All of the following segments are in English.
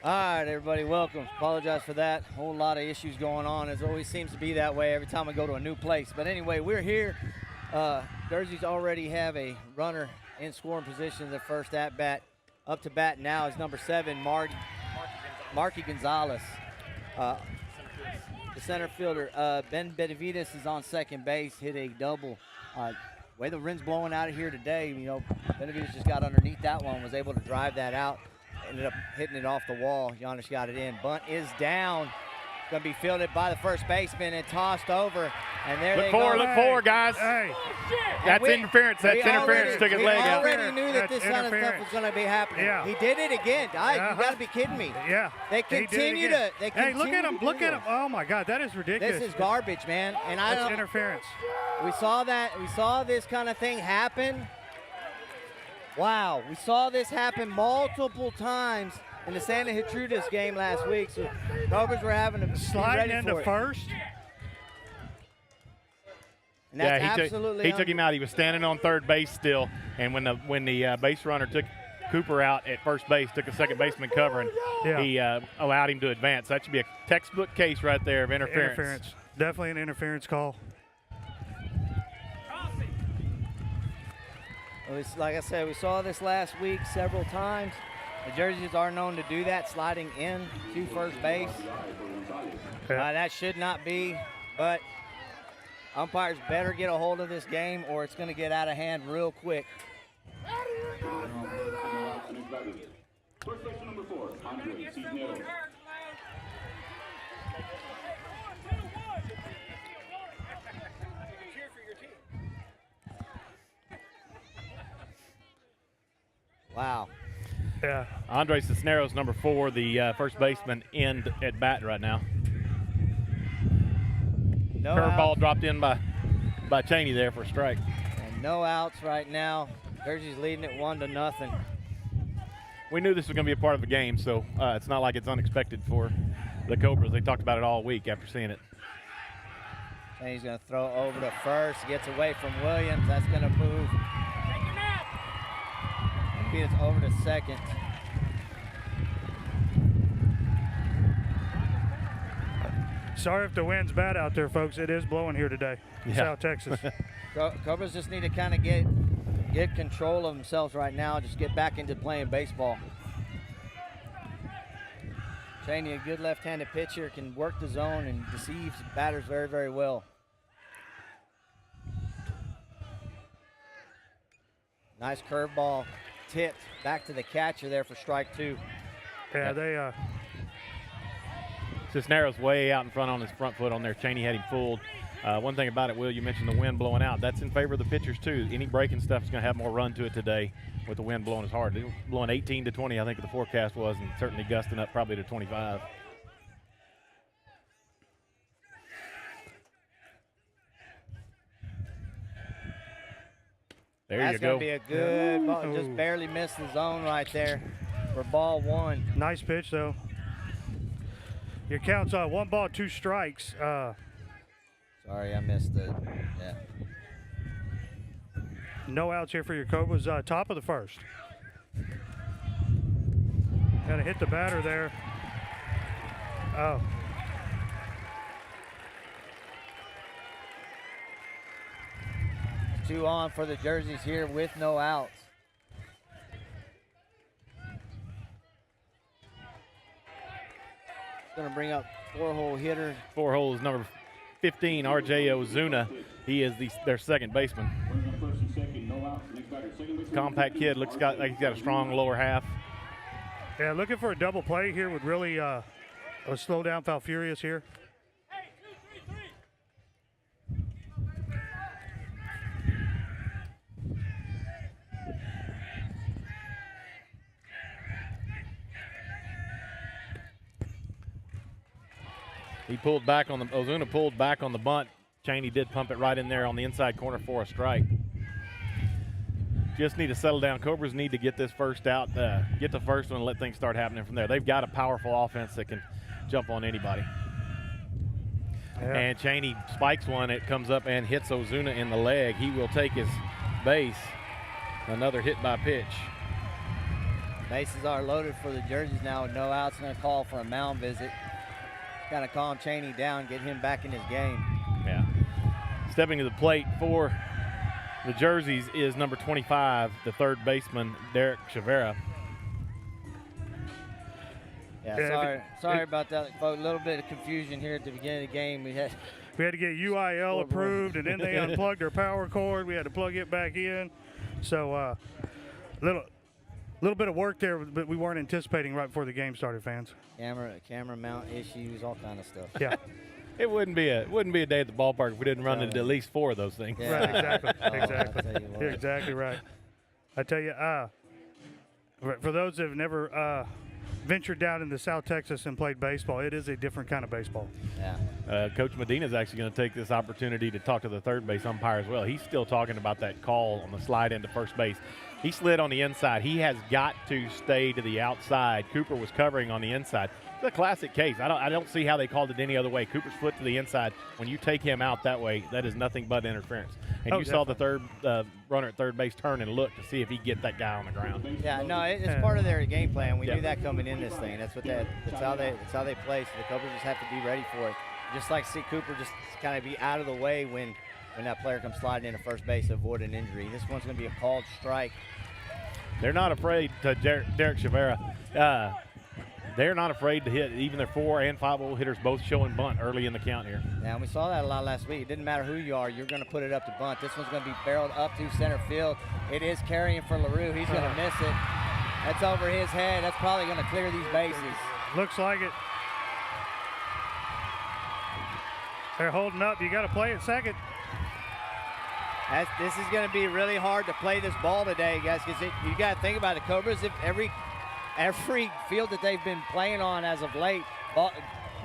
All right, everybody, welcome. Apologize for that. Whole lot of issues going on. It always seems to be that way every time I go to a new place. But anyway, we're here. Jerseys already have a runner in scoring position. The first at bat. Up to bat now is number 7, Marky Gonzalez. The center fielder, Ben Benavides, is on second base, hit a double. Way the wind's blowing out of here today, you know, Benavides just got underneath that one, was able to drive that out. Ended up hitting it off the wall. Giannis got it in. Bunt is down. Going to be fielded by the first baseman and tossed over. And there they go. Look forward, guys. Hey. That's interference. That's interference. Took his leg out. We already knew that this kind of stuff was going to be happening. Yeah. He did it again. You got to be kidding me. Yeah. They continue to. Hey, look at him. Look at him. Oh, my God. That is ridiculous. This is garbage, man. And That's interference. We saw that. We saw this kind of thing happen. Wow. We saw this happen multiple times in the Santa Gertrudis game last week. So Cobras were having to slide into first. And that's he took him out. He was standing on third base still, and when the base runner took Cooper out at first base, took a second baseman covering, he allowed him to advance. That should be a textbook case right there of interference. Definitely an interference call. Like I said, we saw this last week several times. The Jerseys are known to do that, sliding in to first base. That should not be, but umpires better get a hold of this game or it's going to get out of hand real quick. First baseman number 4, Andre Cisneros. Wow. Yeah. Andre Cisneros, number 4, the first baseman, in at bat right now. No curveball dropped in by Cheney there for a strike. And no outs right now. Jersey's leading it 1-0. We knew this was going to be a part of the game, so it's not like it's unexpected for the Cobras. They talked about it all week after seeing it. Cheney's going to throw over to first. Gets away from Williams. That's going to move. It's over to second. Sorry if the wind's bad out there, folks. It is blowing here today in South Texas. Cobras just need to kind of get control of themselves right now. Just get back into playing baseball. Cheney, a good left-handed pitcher, can work the zone and deceives batters very, very well. Nice curveball. Tipped back to the catcher there for strike 2. Yeah, Cisneros way out in front on his front foot on there. Cheney had him fooled. One thing about it, Will, you mentioned the wind blowing out. That's in favor of the pitchers, too. Any breaking stuff is going to have more run to it today with the wind blowing as hard. It was blowing 18 to 20, I think the forecast was, and certainly gusting up probably to 25. There That's you go. That's going to be a good ball. Just barely missed the zone right there for ball 1. Nice pitch, though. Your count's 1 ball, 2 strikes. Sorry, I missed it. Yeah. No outs here for your Cobras. Top of the first. Got to hit the batter there. Oh. Two on for the Jerseys here with no outs. Going to bring up 4-hole hitter. 4 holes, number 15, R.J. Ozuna. He is their second baseman. Compact kid, looks like he's got a strong lower half. Yeah, looking for a double play here would really slow down Falfurrias here. He pulled back on Ozuna pulled back on the bunt. Cheney did pump it right in there on the inside corner for a strike. Just need to settle down. Cobras need to get this first out, get the first one and let things start happening from there. They've got a powerful offense that can jump on anybody. Yeah. And Cheney spikes one. It comes up and hits Ozuna in the leg. He will take his base. Another hit by pitch. Bases are loaded for the Jerseys now with no outs. Going to call for a mound visit. Kind of calm Cheney down, get him back in his game. Yeah. Stepping to the plate for the Jerseys is number 25, the third baseman, Derek Chavera. Yeah, sorry about that, folks. A little bit of confusion here at the beginning of the game. We had to get UIL approved, and then they unplugged their power cord. We had to plug it back in. So, little bit of work there, but we weren't anticipating right before the game started, fans. camera mount issues, all kind of stuff. Yeah. It wouldn't be a day at the ballpark if we didn't run into at least 4 of those things. Yeah. Right, exactly. Exactly. You're exactly right. I tell you, for those that have never ventured down into South Texas and played baseball, it is a different kind of baseball. Yeah. Coach Medina is actually going to take this opportunity to talk to the third base umpire as well. He's still talking about that call on the slide into first base. He slid on the inside. He has got to stay to the outside. Cooper was covering on the inside. It's a classic case. I don't see how they called it any other way. Cooper's foot to the inside. When you take him out that way, that is nothing but interference. And you saw the third runner at third base turn and look to see if he could get that guy on the ground. Yeah, no, it's part of their game plan. We knew that coming in this thing. That's how they play. So the Cobras just have to be ready for it. Just like see Cooper just kind of be out of the way when that player comes sliding into first base to avoid an injury. This one's going to be a called strike. They're not afraid to Derek Chavera. They're not afraid to hit. Even their 4 and 5-hole hitters both showing bunt early in the count here. Yeah, and we saw that a lot last week. It didn't matter who you are, you're going to put it up to bunt. This one's going to be barreled up to center field. It is carrying for LaRue. He's going to miss it. That's over his head. That's probably going to clear these bases. Looks like it. They're holding up. You got to play it second. This is going to be really hard to play this ball today, guys, because you got to think about it. The Cobras, if every field that they've been playing on as of late,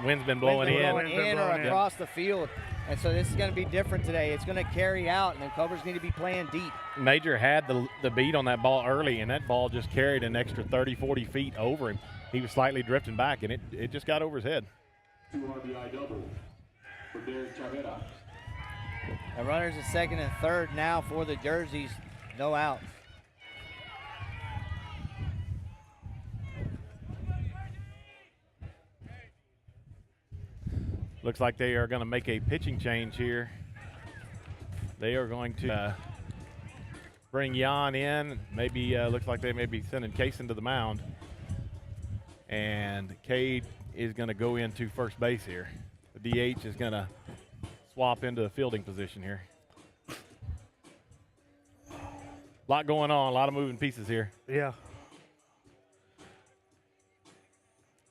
wind's been blowing in or across the field. And so this is going to be different today. It's going to carry out, and the Cobras need to be playing deep. Major had the beat on that ball early, and that ball just carried an extra 30, 40 feet over him. He was slightly drifting back, and it just got over his head. 2 RBI double for Derek Chavera. The runners at second and third now for the Jerseys. No outs. Looks like they are going to make a pitching change here. They are going to bring Jan in. Maybe looks like they may be sending Case into the mound. And Cade is going to go into first base here. The DH is going to swap into the fielding position here. A lot going on, a lot of moving pieces here. Yeah.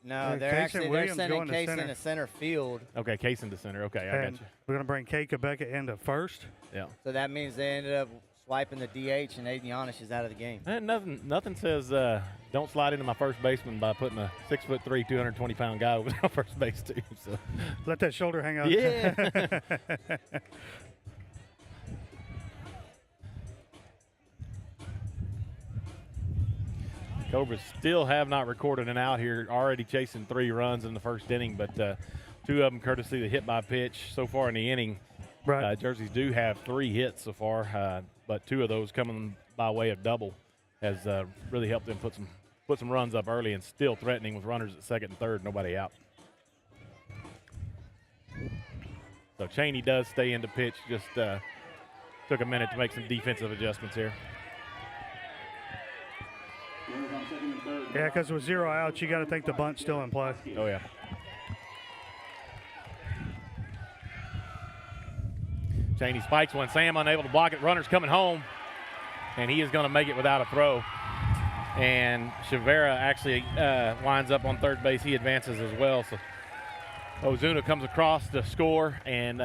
No, they're sending Case into center field. Okay, Case into center. Okay, I got you. We're going to bring Kate Quebec into first. Yeah. So that means they ended up swiping the DH, and Aiden Yanish is out of the game. And nothing says don't slide into my first baseman by putting a 6'3", 220-pound guy over on first base too. So let that shoulder hang out. Yeah. Cobras still have not recorded an out here. Already chasing 3 runs in the first inning, but 2 of them courtesy of the hit by pitch so far in the inning. Right. Jerseys do have 3 hits so far, but 2 of those coming by way of double has really helped them put some runs up early and still threatening with runners at second and third, nobody out. So Cheney does stay into pitch. Just took a minute to make some defensive adjustments here. Yeah, because with 0 outs, you got to think the bunt's still in play. Oh, yeah. Cheney spikes one. Sam unable to block it. Runner's coming home, and he is going to make it without a throw. And Chavera actually winds up on third base. He advances as well. So Ozuna comes across to score, and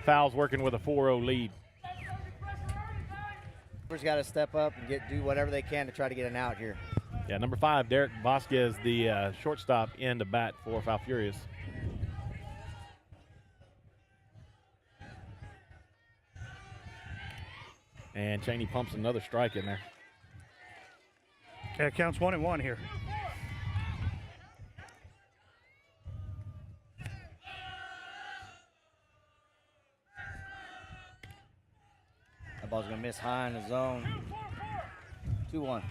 Fowles working with a 4-0 lead. Cobras got to step up and do whatever they can to try to get an out here. Yeah, number 5, Derek Vasquez, the shortstop, in to bat for Falfurrias. And Cheney pumps another strike in there. Yeah, it counts 1-1 here. That ball's going to miss high in the zone. 2-1.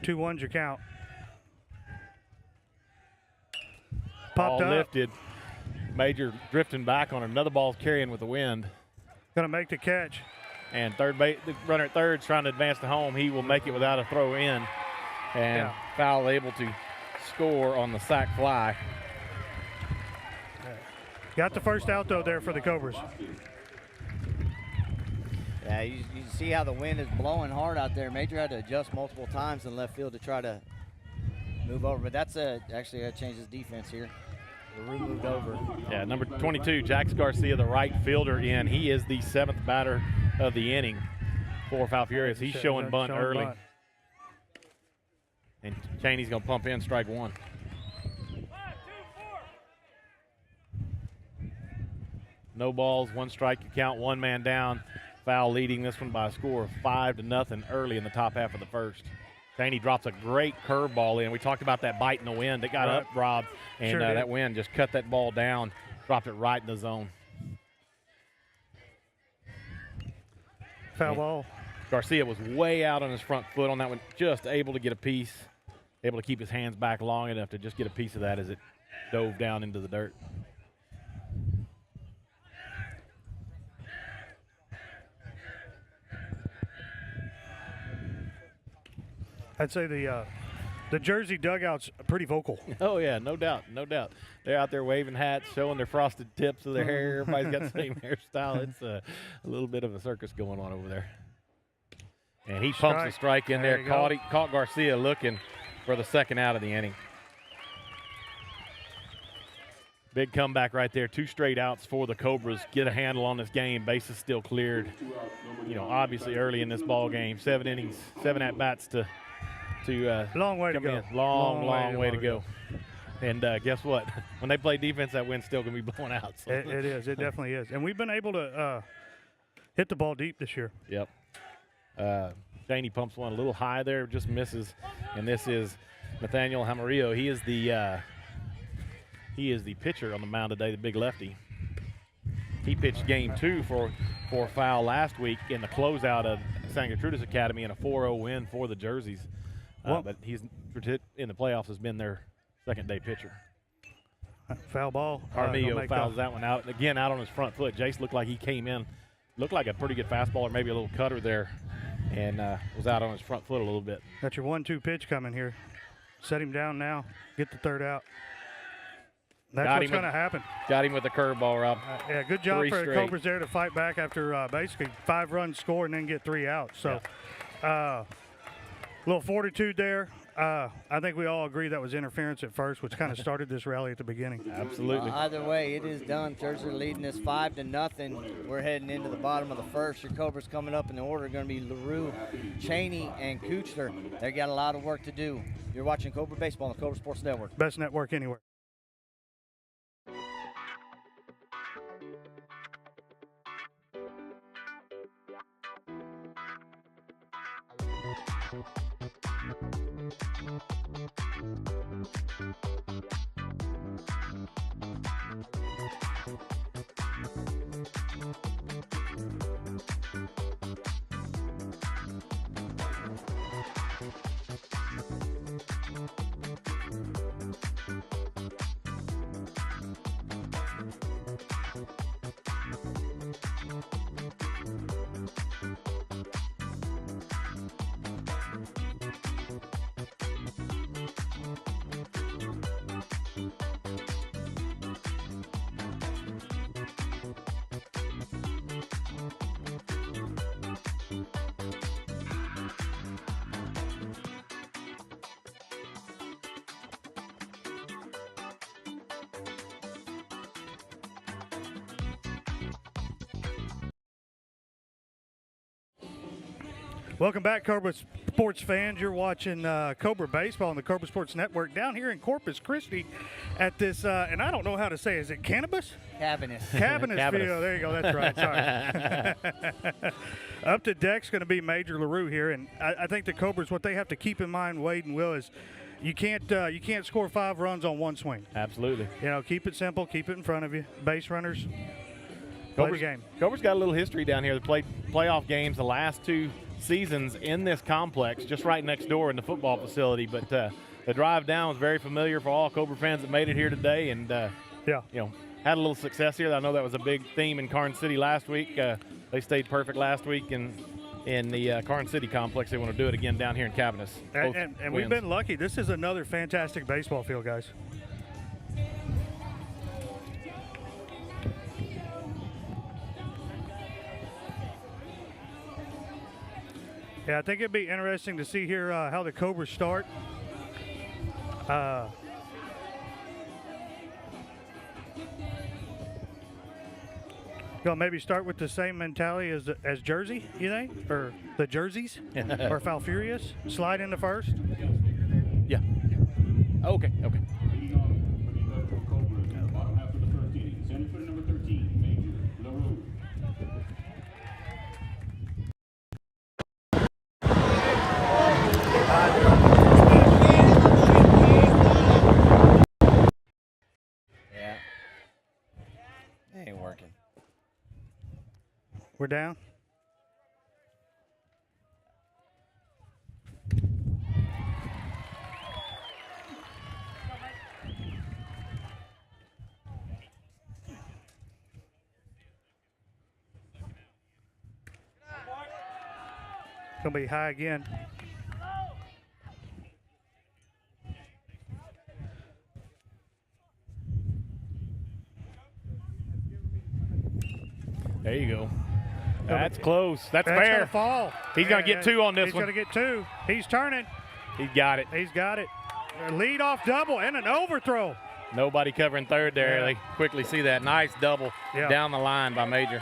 2-1's your count. Ball Popped up. lifted. Major drifting back on another ball carrying with the wind. Going to make the catch. And the runner at third's trying to advance to home. He will make it without a throw in. And Foul able to score on the sac fly. Got the first out, though, there for the Cobras. Yeah, you see how the wind is blowing hard out there. Major had to adjust multiple times in left field to try to move over. But that's actually that changes defense here. LaRue moved over. Yeah, number 22, Jax Garcia, the right fielder in. He is the 7th batter of the inning for Falfurrias. He's showing bunt early. And Cheney's going to pump in strike one. No balls, 1 strike, you count, 1 man down. Foul leading this one by a score of 5-0 early in the top half of the first. Cheney drops a great curveball in. We talked about that bite in the wind. It got up, Rob, and that wind just cut that ball down, dropped it right in the zone. Foul ball. Garcia was way out on his front foot on that one, just able to get a piece, able to keep his hands back long enough to just get a piece of that as it dove down into the dirt. I'd say the Jersey dugout's pretty vocal. Oh, yeah, no doubt, no doubt. They're out there waving hats, showing their frosted tips of their hair. Everybody's got the same hairstyle. It's a little bit of a circus going on over there. And he pumps the strike in there. Caught Garcia looking for the second out of the inning. Big comeback right there. 2 straight outs for the Cobras. Get a handle on this game. Bases still cleared. You know, obviously early in this ball game. 7 innings, 7 at-bats to long way to go. Long way to go. And guess what? When they play defense, that wind's still going to be blowing out. So. It is. It definitely is. And we've been able to hit the ball deep this year. Yep. Cheney pumps one a little high there, just misses. And this is Nathaniel Jamarillo. He is the pitcher on the mound today, the big lefty. He pitched game 2 for Foul last week in the closeout of San Gertrudis Academy in a 4-0 win for the Jerseys. But he's in the playoffs has been their second-day pitcher. Foul ball. Armillo fouls that one out. Again, out on his front foot. Jace looked like he came in, looked like a pretty good fastball or maybe a little cutter there, and was out on his front foot a little bit. Got your 1-2 pitch coming here. Set him down now. Get the third out. That's what's going to happen. Got him with the curveball, Rob. Yeah, good job for the Cobras there to fight back after basically 5-run score and then get 3 outs. So, little fortitude there. I think we all agree that was interference at first, which kind of started this rally at the beginning. Absolutely. Either way, it is done. Jersey leading this 5-0. We're heading into the bottom of the first. Your Cobras coming up in the order are going to be LaRue, Cheney, and Kuchler. They got a lot of work to do. You're watching Cobra Baseball on the Cobra Sports Network. Best network anywhere. Welcome back, Cobra Sports fans. You're watching Cobra Baseball on the Cobra Sports Network down here in Corpus Christi at this, and I don't know how to say, is it Cannabis? Cabinets. Cabinets Field. There you go. That's right. Sorry. Up to deck's going to be Major LaRue here, and I think the Cobras, what they have to keep in mind, Wade and Will, is you can't score 5 runs on 1 swing. Absolutely. You know, keep it simple, keep it in front of you. Base runners, play the game. Cobra's got a little history down here. They played playoff games the last 2 seasons in this complex, just right next door in the football facility. But the drive down was very familiar for all Cobra fans that made it here today, and Yeah. you know, had a little success here. I know that was a big theme in Karn City last week. They stayed perfect last week in the Karn City complex. They want to do it again down here in Cavanis. And we've been lucky. This is another fantastic baseball field, guys. Yeah, I think it'd be interesting to see here how the Cobras start. Gonna maybe start with the same mentality as Jersey, you think, or the Jerseys, or Falfurrias. Slide into first. Yeah. Okay. Leading off for the Industrial Cobras, bottom half of the first inning. Center fielder number 13, Major LaRue. Yeah. Ain't working. We're down. Gonna be high again. There you go. That's close. That's That's fair. gonna fall. He's gonna get two on this one. He's gonna get two. He's turning. He got it. He's got it. A lead-off double and an overthrow. Nobody covering third there. Yeah. They quickly see that. Nice double down the line by Major.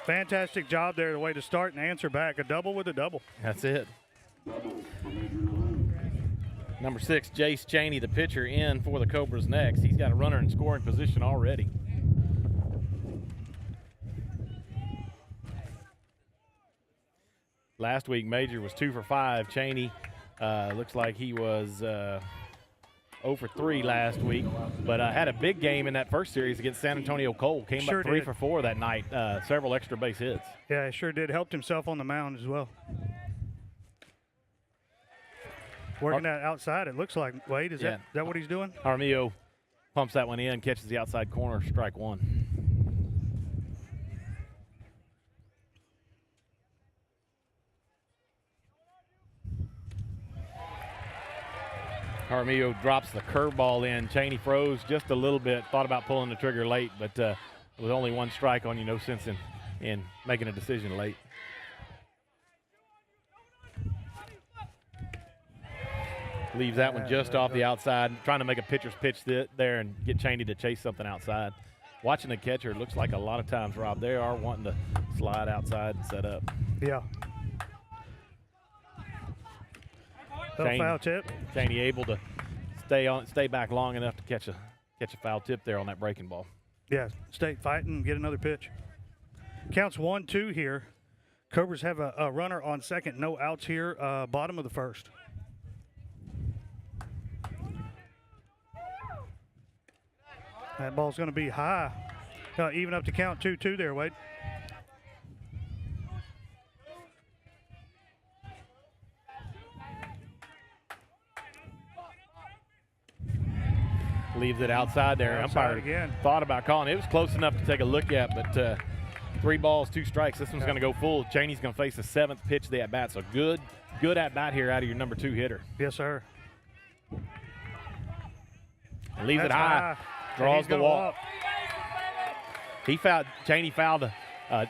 Fantastic job there, the way to start and answer back. A double with a double. That's it. Double for Major LaRue. Number 6, Jace Cheney, the pitcher, in for the Cobras next. He's got a runner in scoring position already. Last week, Major was 2 for 5. Cheney looks like he was 0 for 3 last week, but had a big game in that first series against San Antonio Cole. Came Sure up 3 did. for 4 that night. Several extra base hits. Yeah, he sure did. Helped himself on the mound as well. Working that outside, it looks like. Wade, is that what he's doing? Armillo pumps that one in, catches the outside corner, strike one. Armillo drops the curveball in. Cheney froze just a little bit, thought about pulling the trigger late, but with only one strike on you, no sense in making a decision late. Leaves that one just off the outside, trying to make a pitcher's pitch there and get Cheney to chase something outside. Watching the catcher, it looks like a lot of times, Rob, they are wanting to slide outside and set up. Yeah. Little foul tip. Cheney able to stay back long enough to catch a foul tip there on that breaking ball. Yeah, stay fighting, get another pitch. Counts 1-2 here. Cobras have a runner on second, no outs here, bottom of the first. That ball's going to be high. Even up to count 2-2 there, Wade. Leaves it outside there. Outside Umpire again. thought about calling. It was close enough to take a look at, but 3 balls, 2 strikes. This one's going to go full. Cheney's going to face the 7th pitch of the at-bat. So good at-bat here out of your number 2 hitter. Yes, sir. And leaves it That's high. Draws the walk. Cheney fouled a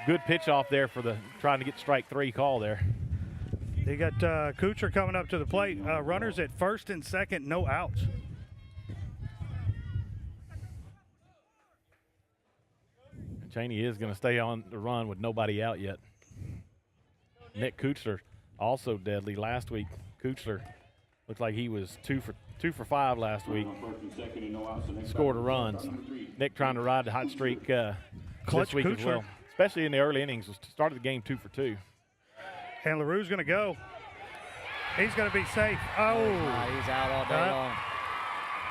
good pitch off there for trying to get strike 3 call there. They got Kuchar coming up to the plate. Runners at first and second, no outs. Cheney is going to stay on the run with nobody out yet. Nick Kuchler also deadly last week. Kuchler looked like he was 2 for 5 last week. Scored a run. So Nick trying to ride the hot streak Clutch this week as well, especially in the early innings. Started the game 2 for 2. And LaRue's going to go. He's going to be safe. Oh. He's out all day long.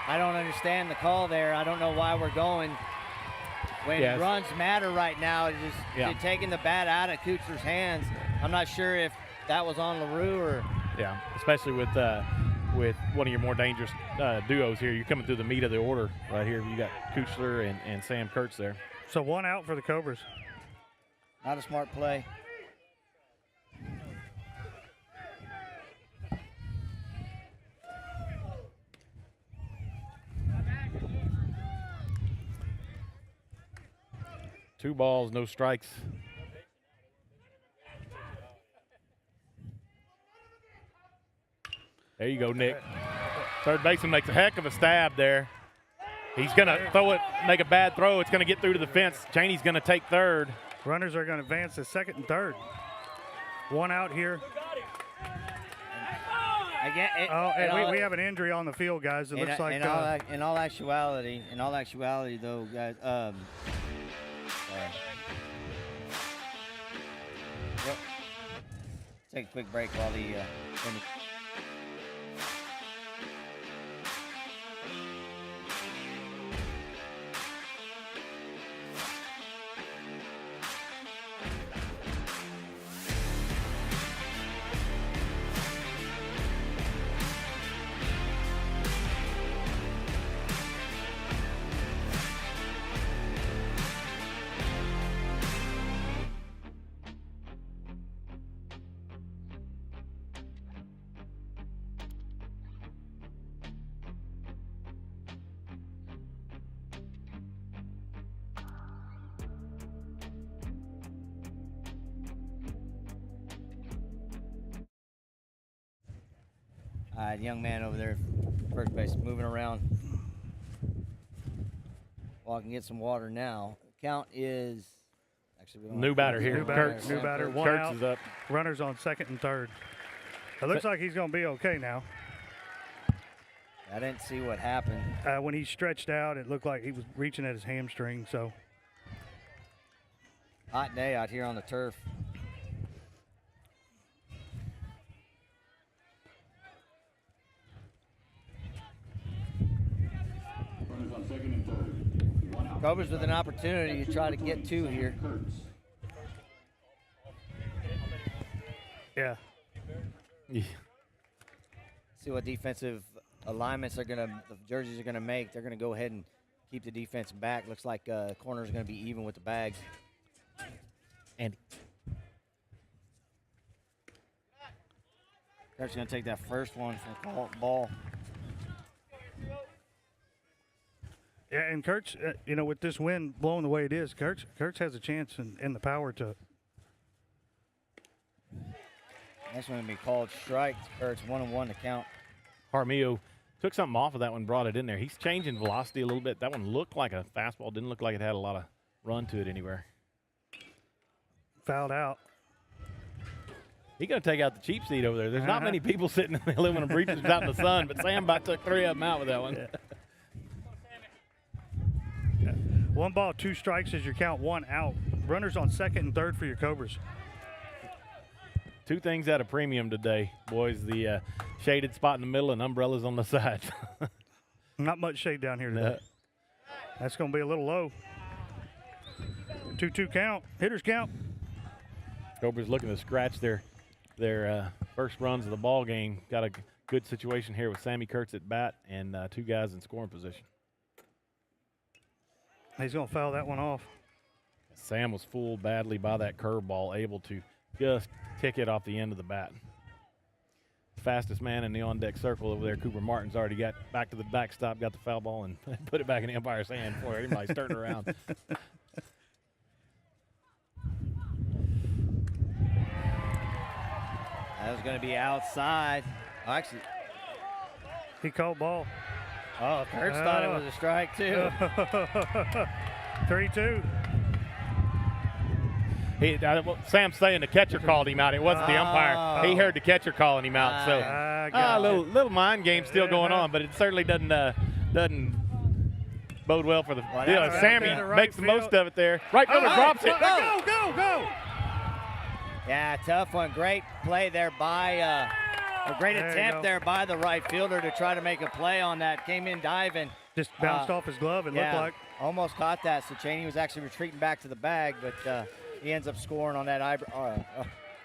I don't understand the call there. I don't know why we're going. When runs matter right now, you're taking the bat out of Kuchler's hands. I'm not sure if that was on LaRue or. Yeah, especially with one of your more dangerous duos here. You're coming through the meat of the order right here. You got Kuchler and Sam Kurtz there. So 1 out for the Cobras. Not a smart play. Two balls, no strikes. There you go, Nick. Third baseman makes a heck of a stab there. He's going to throw it, make a bad throw. It's going to get through to the fence. Cheney's going to take third. Runners are going to advance to second and third. 1 out here. Again, we have an injury on the field, guys. It looks like in all actuality, though, guys. Yep. Take a quick break while the. Young man over there, first base, moving around. Well, I can get some water now. Count is actually new batter here. New batter. 1 Kurtz out. is up. Runners on second and third. It looks like he's going to be okay now. I didn't see what happened. When he stretched out, it looked like he was reaching at his hamstring. So Hot day out here on the turf. Runners on second and third. 1 out. Cobras with an opportunity to try to get 2 here. Kurtz. yeah. See what defensive alignments the jerseys are gonna make. They're gonna go ahead and keep the defense back. Looks like corners are gonna be even with the bags. Andy. Kurt's gonna take that first one from ball. Yeah, and Kurtz, with this wind blowing the way it is, Kurtz has a chance and the power to. That's going to be called strike. Kurtz 1-1 to count. Jaramillo took something off of that one, brought it in there. He's changing velocity a little bit. That one looked like a fastball. Didn't look like it had a lot of run to it anywhere. Fouled out. He's going to take out the cheap seat over there. There's not many people sitting in the aluminum bleachers out in the sun, but Sam about took 3 of them out with that one. Yeah. 1 ball, 2 strikes is your count, 1 out. Runners on second and third for your Cobras. 2 things at a premium today, boys. The shaded spot in the middle and umbrellas on the sides. Not much shade down here today. No. That's going to be a little low. 2-2 count. Hitters count. Cobras looking to scratch their first runs of the ball game. Got a good situation here with Sammy Kurtz at bat and 2 guys in scoring position. He's going to foul that one off. Sam was fooled badly by that curveball, able to just kick it off the end of the bat. Fastest man in the on-deck circle over there, Cooper Martin's already got back to the backstop, got the foul ball, and put it back in the umpire's hand before anybody's turned around. That was going to be outside. Oh, actually, He called ball. oh, Kurtz thought it was a strike, too. 3-2. Sam's saying the catcher called him out. It wasn't the umpire. He heard the catcher calling him out. So a little mind game still going on, but it certainly doesn't bode well for the deal. Sammy makes the most of it there. Right fielder drops it. Go! Yeah, tough one. Great play there by a great There you attempt go. there by the right fielder to try to make a play on that. Came in diving. Just bounced off his glove and looked like. Almost caught that. So Cheney was actually retreating back to the bag, but he ends up scoring on that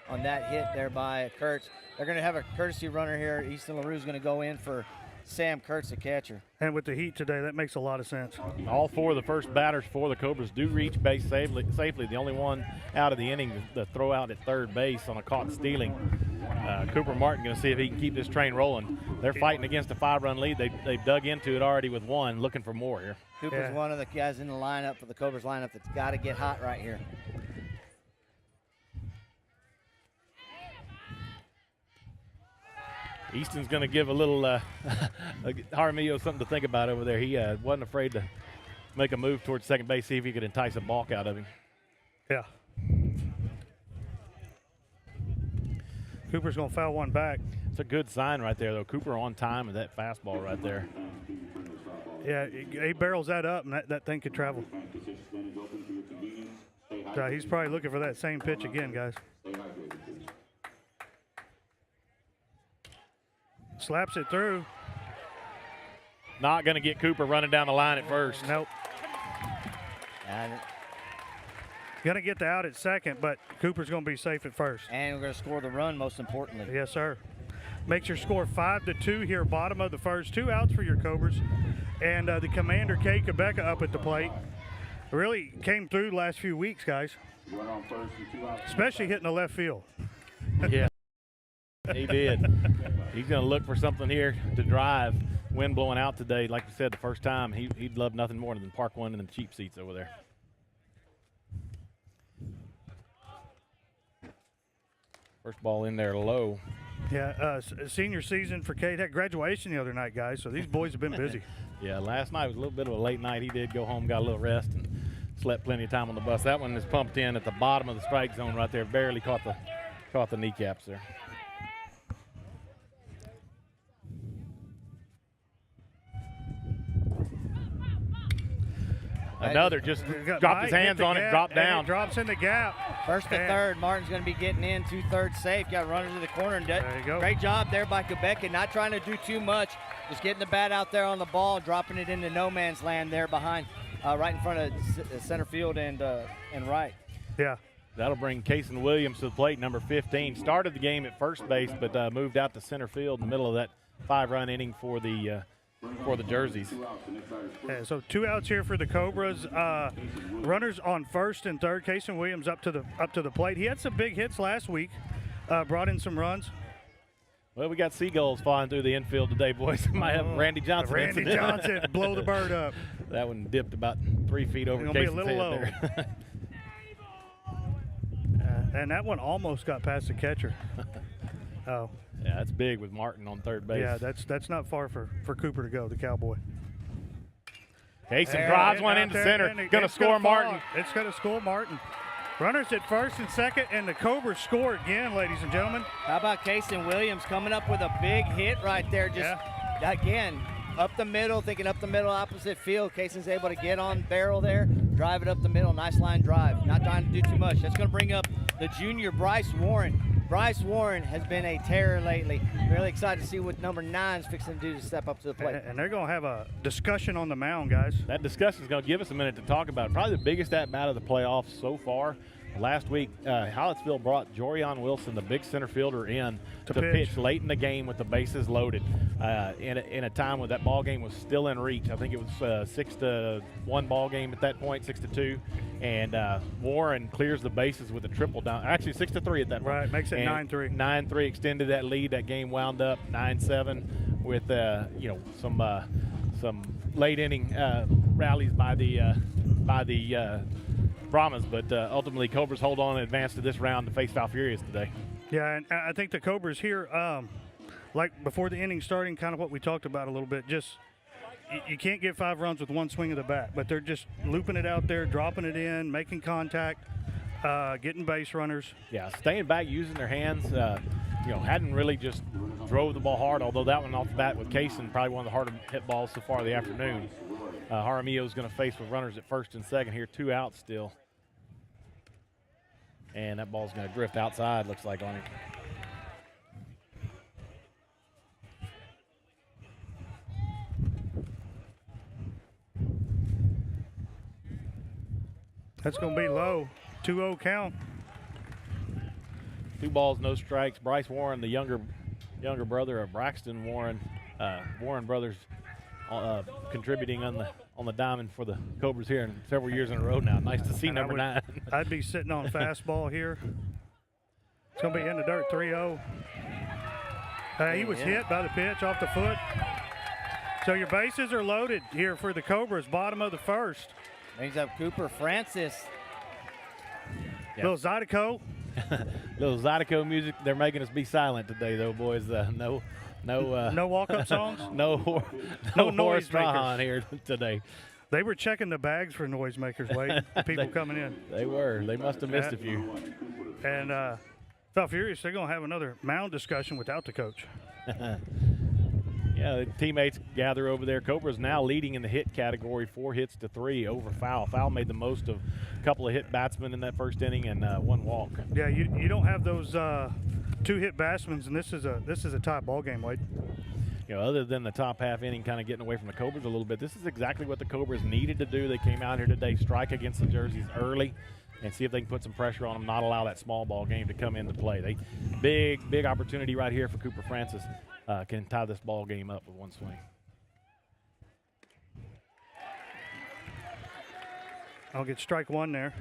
on that hit there by Kurtz. They're going to have a courtesy runner here. Easton LaRue's going to go in for Sam Kurtz, the catcher. And with the heat today, that makes a lot of sense. All 4 of the first batters for the Cobras do reach base safely. The only one out of the inning to throw out at third base on a caught stealing. Cooper Martin going to see if he can keep this train rolling. They're fighting against a 5-run lead. They've dug into it already with 1, looking for more here. Cooper's one of the guys in the lineup for the Cobras lineup that's got to get hot right here. Easton's going to give a little Jaramillo something to think about over there. He wasn't afraid to make a move towards second base, see if he could entice a balk out of him. Yeah. Cooper's going to foul one back. It's a good sign right there, though. Cooper on time with that fastball right there. Yeah, he barrels that up, and that thing could travel. He's probably looking for that same pitch again, guys. Slaps it through. Not going to get Cooper running down the line at first. Nope. And Going to get the out at second, but Cooper's going to be safe at first. we're going to score the run, most importantly. Yes, sir. Makes your score 5-2 here, bottom of the first. 2 outs for your Cobras. And the commander, Kay Quebeca, up at the plate. Really came through the last few weeks, guys. Especially hitting the left field. Yeah, he did. He's going to look for something here to drive. Wind blowing out today. Like we said, the first time, he'd love nothing more than park one in the cheap seats over there. First ball in there low. Yeah, senior season for Kate. Had graduation the other night, guys, so these boys have been busy. Yeah, last night was a little bit of a late night. He did go home, got a little rest, and slept plenty of time on the bus. That one is pumped in at the bottom of the strike zone right there. Barely caught the kneecaps there. Another just dropped his hands on it, dropped down. Drops in the gap. First to third, Martin's going to be getting in, 2/3 safe. Got runners to the corner. And there you go. Great job there by Quebec, not trying to do too much. Just getting the bat out there on the ball, dropping it into no man's land there behind, right in front of center field and right. Yeah. That'll bring Kason Williams to the plate, number 15. Started the game at first base, but moved out to center field in the middle of that 5-run inning for the Jerseys. Yeah, so 2 outs here for the Cobras. Runners on first and third. Kason Williams up to the plate. He had some big hits last week. Brought in some runs. Well, we got seagulls flying through the infield today, boys. Might have Randy Johnson. Randy Johnson blow the bird up. That one dipped about 3 feet over It's gonna be a Kason's little low. head there. And that one almost got past the catcher. Oh. Yeah, that's big with Martin on third base. Yeah, that's not far for Cooper to go, the Cowboy. Kason drives one into center. Going to score Martin. It's going to score Martin. Runners at first and second, and the Cobras score again, ladies and gentlemen. How about Kason Williams coming up with a big hit right there? Just, again, up the middle, thinking up the middle, opposite field. Kason's able to get on barrel there, drive it up the middle. Nice line drive. Not trying to do too much. That's going to bring up the junior Bryce Warren. Bryce Warren has been a terror lately. Really excited to see what number 9 is fixing to do to step up to the plate. And they're going to have a discussion on the mound, guys. That discussion is going to give us a minute to talk about it. Probably the biggest at-bat of the playoffs so far. Last week, Hallettsville brought Jorion Wilson, the big center fielder, in to pitch late in the game with the bases loaded in a time when that ball game was still in reach. I think it was 6-1 ball game at that point, 6-2. And Warren clears the bases with a triple down. Actually, 6-3 at that point. Right, makes it 9-3. 9-3 extended that lead. That game wound up 9-7 with some late inning rallies by the Brahmas, but ultimately Cobras hold on and advance to this round to face Falfurrias today. Yeah, and I think the Cobras here, like before the inning starting, kind of what we talked about a little bit, just you can't get 5 runs with one swing of the bat, but they're just looping it out there, dropping it in, making contact, getting base runners. Yeah, staying back, using their hands. Hadn't really just drove the ball hard, although that one off the bat with Kason, probably one of the harder hit balls so far of the afternoon. Jaramillo is going to face with runners at first and second here, 2 outs still. And that ball's going to drift outside, looks like, on him. That's going to be low. 2-0 count. 2 balls, no strikes. Bryce Warren, the younger brother of Braxton Warren, Warren brothers, contributing on the diamond for the Cobras here in several years in a row now. Nice to see And number 9. I'd be sitting on fastball here. It's going to be in the dirt, 3-0. He was hit by the pitch off the foot. So your bases are loaded here for the Cobras, bottom of the first. Brings up Cooper Francis. Yep. Little Zydeco. Little Zydeco music. They're making us be silent today, though, boys. No walk-up songs? no noise Strahan here today. They were checking the bags for noisemakers, Wade. People coming in. They were. They must have missed a few. And Falfurrias, they're going to have another mound discussion without the coach. Yeah, the teammates gather over there. Cobras now leading in the hit category, 4 hits to 3 over Foul. Foul made the most of a couple of hit batsmen in that first inning and 1 walk. Yeah, you don't have those 2 hit batsmen, and this is a tie ball game, Wade. You know, other than the top half inning kind of getting away from the Cobras a little bit, this is exactly what the Cobras needed to do. They came out here today, strike against the Jerseys early, and see if they can put some pressure on them, not allow that small ball game to come into play. Big opportunity right here for Cooper Francis. Can tie this ball game up with 1 swing. I'll get strike 1 there.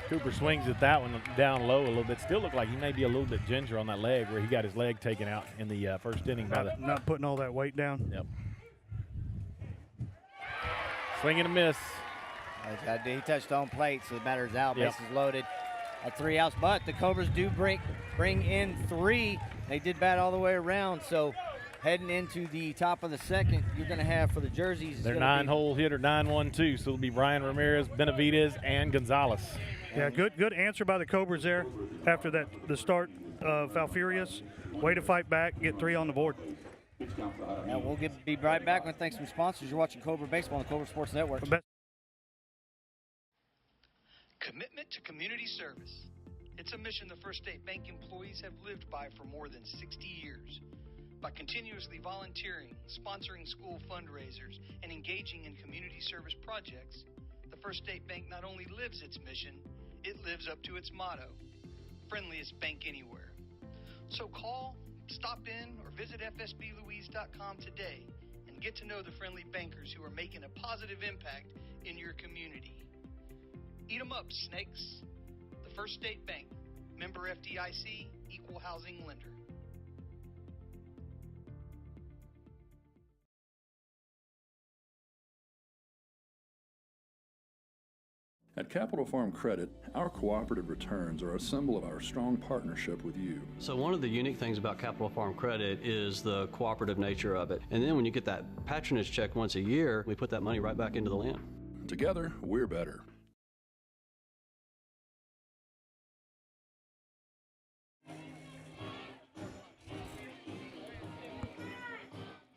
Cooper swings at that one down low a little bit. Still look like he may be a little bit ginger on that leg where he got his leg taken out in the first inning. Not putting all that weight down. Yep. Swing and a miss. He touched on plate, so the batter's out. Yep. Bases loaded at 3 outs. But the Cobras do bring in 3. They did bat all the way around. So heading into the top of the second, you're going to have for the Jerseys. Their 9-hole hitter, 9-1-2. So it'll be Brian Ramirez, Benavidez, and Gonzalez. Yeah, good answer by the Cobras there after the start of Falfurrias. Way to fight back, get 3 on the board. Now we'll be right back with thanks from sponsors. You're watching Cobra Baseball on the Cobra Sports Network. Commitment to community service. It's a mission the First State Bank employees have lived by for more than 60 years. By continuously volunteering, sponsoring school fundraisers, and engaging in community service projects, the First State Bank not only lives its mission, it lives up to its motto, friendliest bank anywhere. So call, stop in, or visit fsblouise.com today and get to know the friendly bankers who are making a positive impact in your community. Eat 'em up, snakes. The First State Bank, member FDIC, equal housing lender. At Capital Farm Credit, our cooperative returns are a symbol of our strong partnership with you. So one of the unique things about Capital Farm Credit is the cooperative nature of it. And then when you get that patronage check once a year, we put that money right back into the land. Together, we're better.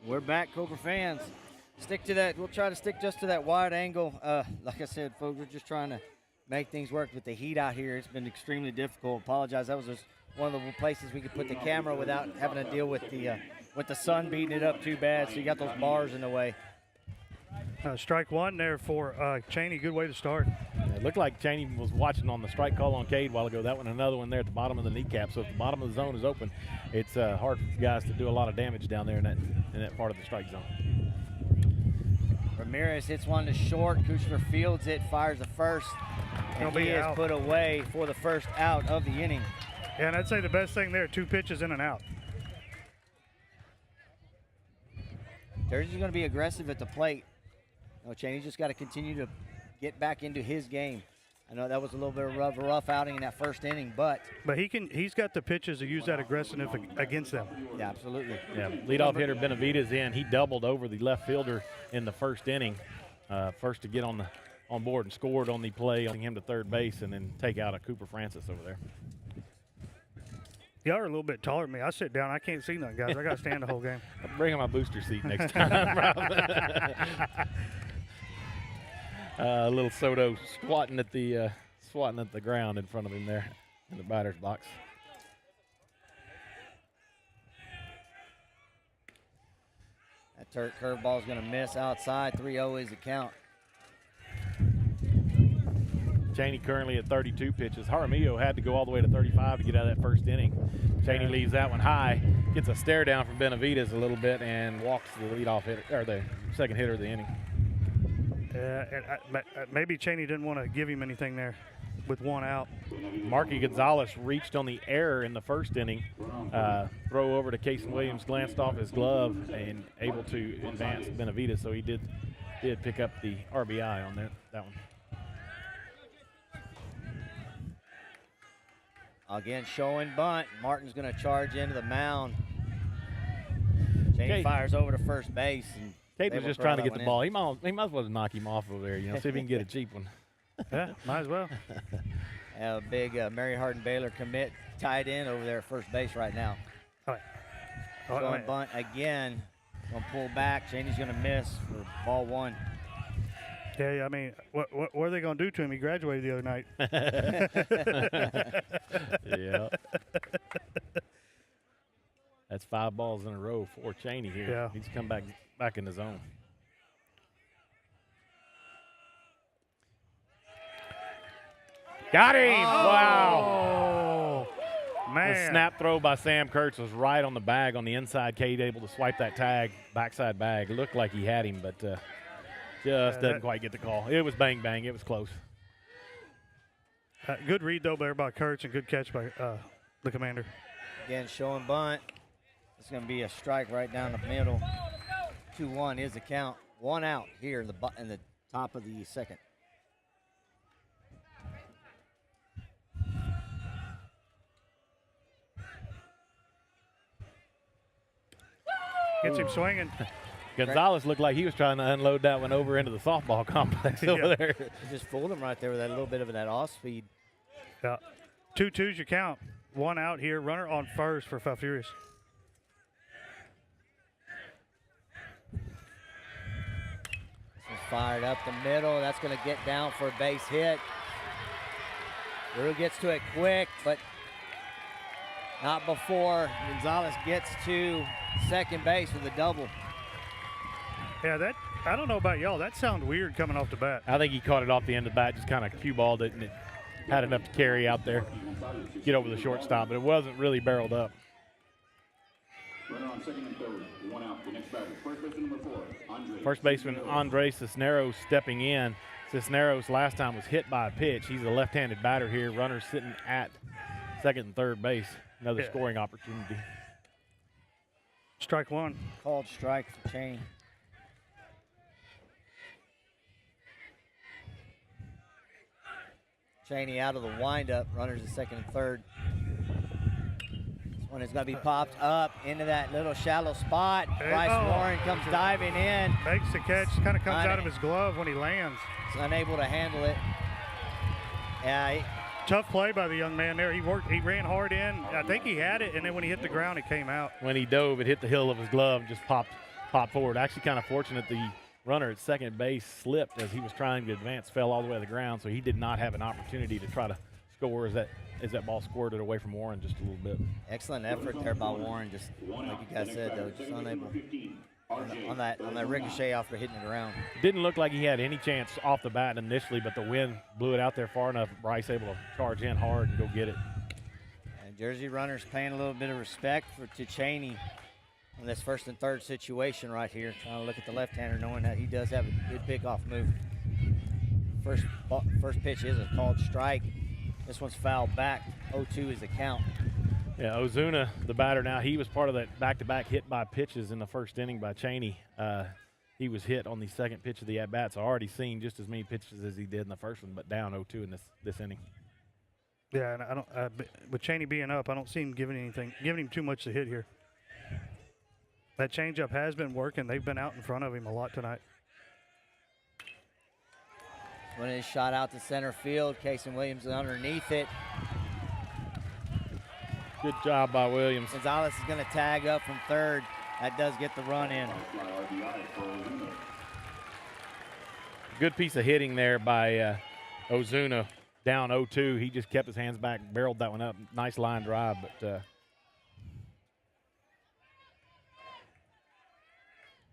We're back, Cobra fans. Stick to that. We'll try to stick just to that wide angle. Like I said, folks, we're just trying to make things work with the heat out here. It's been extremely difficult. Apologize. That was just one of the places we could put the camera without having to deal with the sun beating it up too bad. So you got those bars in the way. Strike 1 there for Cheney. Good way to start. It looked like Cheney was watching on the strike call on Cade a while ago. That one, another one there at the bottom of the kneecap. So if the bottom of the zone is open, it's hard for guys to do a lot of damage down there in that part of the strike zone. Ramirez hits one to short. Kuchler fields it, fires the first, and he is put away for the first out of the inning. Yeah, and I'd say the best thing there, 2 pitches in and out. Jersey's going to be aggressive at the plate. Cheney's just got to continue to get back into his game. I know that was a little bit of a rough outing in that first inning, but he's got the pitches to use that aggressiveness against them. Yeah, absolutely. Yeah, leadoff hitter Benavidez in. He doubled over the left fielder in the first inning, first to get on board and scored on the play, on him to third base, and then take out a Cooper Francis over there. Y'all are a little bit taller than me. I sit down. I can't see nothing, guys. I got to stand the whole game. Bring him my booster seat next time. A little Soto squatting at the ground in front of him there in the batter's box. Curveball's going to miss outside. 3-0 is the count. Cheney currently at 32 pitches. Jaramillo had to go all the way to 35 to get out of that first inning. Cheney leaves that one high, gets a stare down from Benavidez a little bit, and walks the leadoff hitter, or the second hitter of the inning. Maybe Cheney didn't want to give him anything there with one out. Marky Gonzalez reached on the error in the first inning. Throw over to Casey Williams, glanced off his glove, and able to advance Benavidez, so he did pick up the RBI on that one. Again, showing bunt. Martin's going to charge into the mound. Cheney fires over to first base. And Kate was just trying to get the ball. He might as well knock him off over there, see if he can get a cheap one. Yeah, might as well. A big Mary Hardin Baylor commit tied in over there at first base right now. All right. Showing bunt again. Going to pull back. Cheney's going to miss for ball one. Yeah, I mean, what are they going to do to him? He graduated the other night. Yeah. That's 5 balls in a row for Cheney here. Yeah. He's come back in the zone. Got him! Oh, Wow. Man. The snap throw by Sam Kurtz was right on the bag on the inside. Cade able to swipe that tag, backside bag. It looked like he had him, but just doesn't quite get the call. It was bang, bang. It was close. Good read, though, there by Kurtz, and good catch by the commander. Again, showing bunt. It's going to be a strike right down the middle. 2-1 is the count. 1 out here in the top of the second. Gets him swinging. Gonzalez looked like he was trying to unload that one over into the softball complex over there. He just fooled him right there with that little bit of that off speed. Yeah. 2-2's your count. 1 out here. Runner on first for Falfurrias. Fired up the middle. That's going to get down for a base hit. Rue gets to it quick, but not before Gonzalez gets to second base with a double. Yeah, I don't know about y'all. That sounds weird coming off the bat. I think he caught it off the end of the bat, just kind of cue balled it, and it had enough to carry out there, get over the shortstop, but it wasn't really barreled up. Runner on second and third. 1 out. The next batter. First baseman number 4, Andre. First baseman Andre Cisneros stepping in. Cisneros last time was hit by a pitch. He's a left-handed batter here. Runner sitting at second and third base. Another scoring opportunity. Strike 1. Called strike for Cheney. Cheney out of the windup. Runners at second and third. This one is going to be popped up into that little shallow spot. Bryce Warren comes diving in. Makes the catch. Kind of comes out of his glove when he lands. He's unable to handle it. Yeah. Tough play by the young man there. He ran hard in. I think he had it, and then when he hit the ground, it came out. When he dove, it hit the heel of his glove and just popped forward. Actually kind of fortunate the runner at second base slipped as he was trying to advance, fell all the way to the ground, so he did not have an opportunity to try to score as that ball squirted away from Warren just a little bit. Excellent effort there by Warren, just like you guys said, though, just unable on that ricochet after hitting it around. Didn't look like he had any chance off the bat initially, but the wind blew it out there far enough. Bryce able to charge in hard and go get it. And Jersey runners paying a little bit of respect to Cheney in this first and third situation right here. Trying to look at the left-hander, knowing that he does have a good pickoff move. First pitch is a called strike. This one's fouled back. 0-2 is the count. Yeah, Ozuna, the batter now, he was part of that back-to-back hit by pitches in the first inning by Cheney. He was hit on the second pitch of the at-bat, so already seen just as many pitches as he did in the first one, but down 0-2 in this inning. Yeah, and I don't. With Cheney being up, I don't see him giving him too much to hit here. That changeup has been working. They've been out in front of him a lot tonight. When it's shot out to center field, Casey Williams is underneath it. Good job by Williams. Gonzalez is going to tag up from third. That does get the run in. Good piece of hitting there by Ozuna. Down 0-2. He just kept his hands back, barreled that one up. Nice line drive, but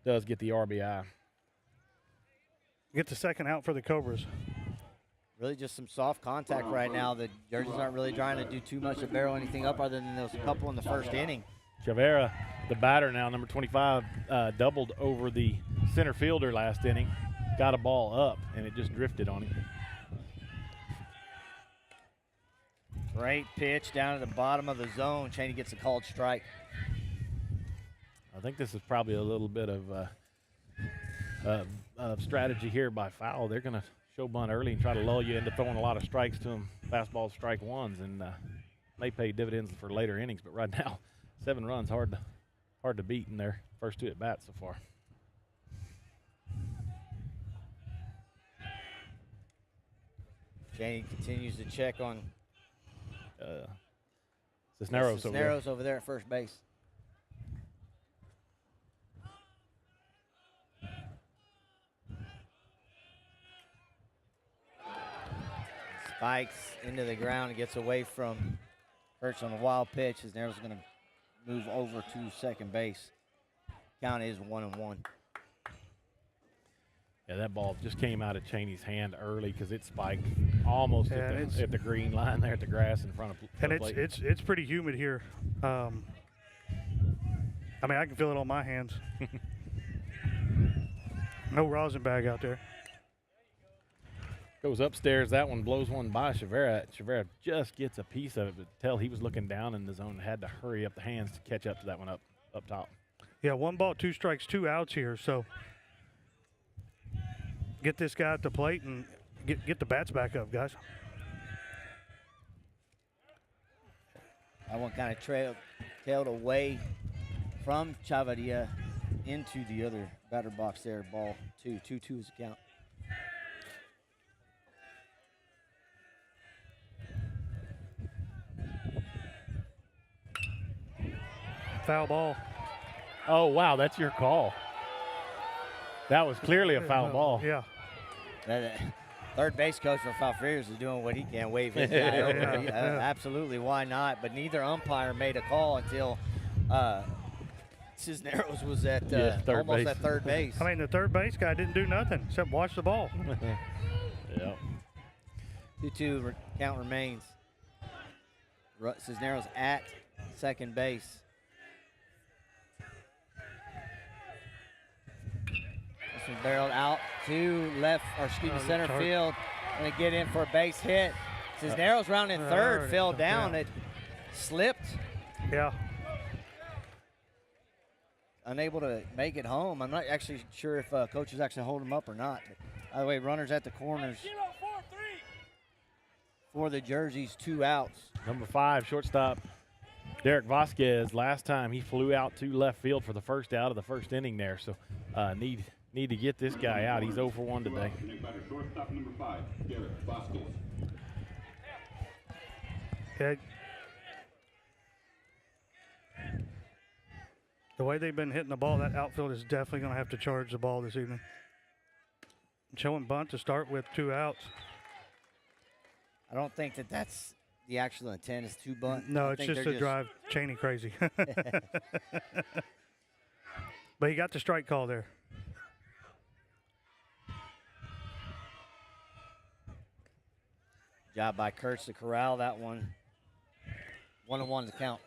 does get the RBI. Get the second out for the Cobras. Really just some soft contact right now. The Jerseys aren't really trying to do too much to barrel anything up other than those couple in the first inning. Chavera, the batter now, number 25, doubled over the center fielder last inning. Got a ball up, and it just drifted on him. Great pitch down to the bottom of the zone. Cheney gets a called strike. I think this is probably a little bit of strategy here by foul. They're going to show bunt early and try to lull you into throwing a lot of strikes to them, fastballs, strike ones, and may pay dividends for later innings. But right now, 7 runs, hard to beat in their first 2 at bats so far. Cheney continues to check on Cisneros over there at first base. Spikes into the ground and gets away from Kurtz on a wild pitch. Cisneros is going to move over to second base. Count is 1-1. Yeah, that ball just came out of Cheney's hand early because it spiked almost at the green line there at the grass in front of and the plate. it's pretty humid here. I mean, I can feel it on my hands. No rosin bag out there. Goes upstairs. That one blows one by Chavera. Chavera just gets a piece of it, but tell he was looking down in the zone and had to hurry up the hands to catch up to that one up top. Yeah, 1 ball, 2 strikes, 2 outs here. So get this guy at the plate and get the bats back up, guys. That one kind of tailed away from Chavarria into the other batter box there. Ball 2. 2-2 is the count. Foul ball. Oh, wow, that's your call. That was clearly a foul ball. Yeah. Third base coach for Falfurrias is doing what he can, wave his guy over. Absolutely, why not? But neither umpire made a call until Cisneros was at almost at third base. I mean, the third base guy didn't do nothing except watch the ball. Yeah. 2-2 count remains. Cisneros at second base. This one barreled out to center field. Going to get in for a base hit. Cisneros rounding third, fell down. It slipped. Yeah. Unable to make it home. I'm not actually sure if coaches actually hold him up or not. But by the way, runners at the corners for the Jerseys, 2 outs. Number 5, shortstop, Derek Vasquez. Last time he flew out to left field for the first out of the first inning there. So need to get this guy out. He's 0 for 1 today. Shortstop number 5, Derek Vasquez. Okay. The way they've been hitting the ball, that outfield is definitely going to have to charge the ball this evening. Showing bunt to start with 2 outs. I don't think that's the actual intent is to bunt. No, it's just to drive Cheney crazy. But he got the strike call there. Job by Kurtz to corral that one. 1-1 to count.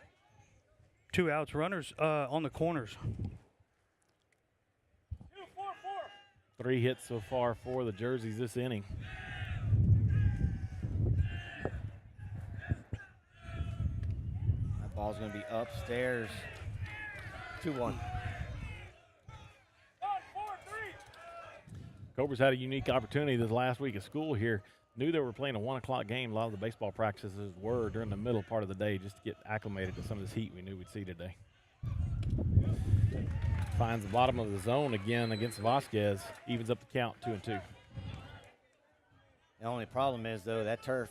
2 outs, runners on the corners. 3 hits so far for the Jerseys this inning. That ball's going to be upstairs. 2-1. Cobras had a unique opportunity this last week of school here. Knew they were playing a 1 o'clock game. A lot of the baseball practices were during the middle part of the day just to get acclimated to some of this heat we knew we'd see today. Finds the bottom of the zone again against Vasquez. Evens up the count, 2-2. The only problem is, though, that turf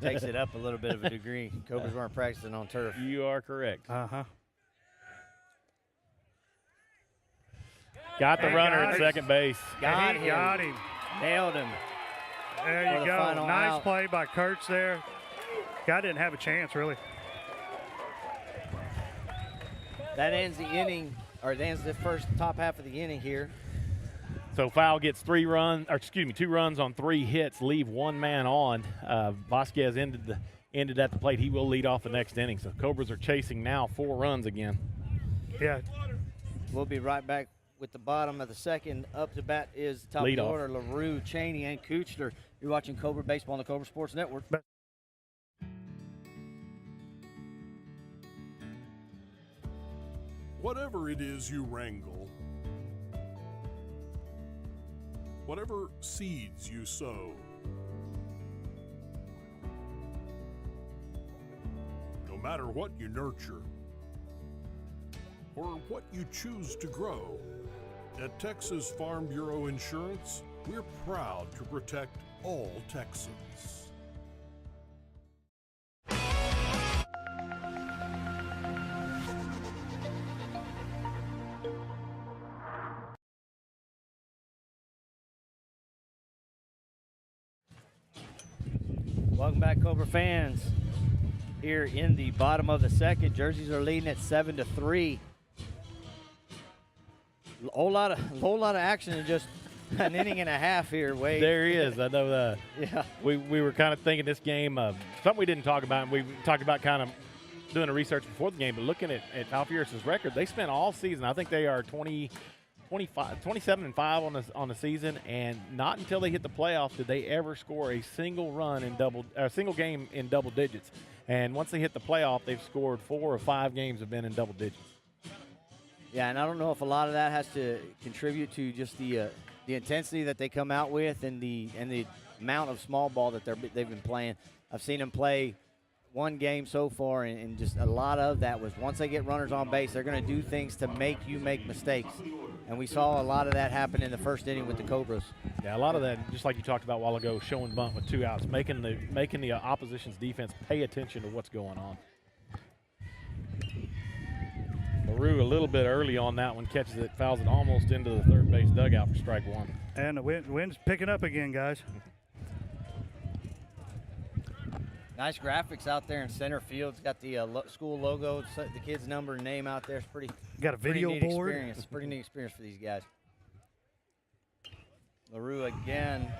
takes it up a little bit of a degree. Cobras weren't practicing on turf. You are correct. Uh-huh. Got the runner at second base. Got him. Nailed him. There you go. Nice play by Kurtz there. Guy didn't have a chance, really. That ends the inning or it ends the first top half of the inning here. So Foul gets 2 runs on 3 hits, leave 1 man on. Vasquez ended at the plate. He will lead off the next inning. So Cobras are chasing now 4 runs again. Yeah. We'll be right back with the bottom of the second. Up to bat is top of the order, LaRue, Cheney, and Kuchler. You're watching Cobra Baseball on the Cobra Sports Network. Whatever it is you wrangle, whatever seeds you sow, no matter what you nurture or what you choose to grow, at Texas Farm Bureau Insurance, we're proud to protect all Texans. Welcome back, Cobra fans. Here in the bottom of the second, Jerseys are leading at 7-3. A whole lot of action in just an inning and a half here, Wade. There he is. I know. Yeah. We were kind of thinking this game, something we didn't talk about, and we talked about kind of doing the research before the game, but looking at Falfurrias' record, they spent all season, I think they are 27-5 on the season, and not until they hit the playoffs did they ever score a single game in double digits. And once they hit the playoff, they've scored 4 or 5 games have been in double digits. Yeah, and I don't know if a lot of that has to contribute to just the intensity that they come out with and the amount of small ball that they've been playing. I've seen them play one game so far, and just a lot of that was once they get runners on base, they're going to do things to make you make mistakes. And we saw a lot of that happen in the first inning with the Cobras. Yeah, a lot of that, just like you talked about a while ago, showing bunt with 2 outs, making the opposition's defense pay attention to what's going on. LaRue a little bit early on that one, catches it, fouls it almost into the third base dugout for strike 1. And the wind's picking up again, guys. Nice graphics out there in center field. It's got the school logo, the kid's number and name out there. It's pretty. Got a video pretty neat board. Experience. Pretty neat experience for these guys. LaRue again,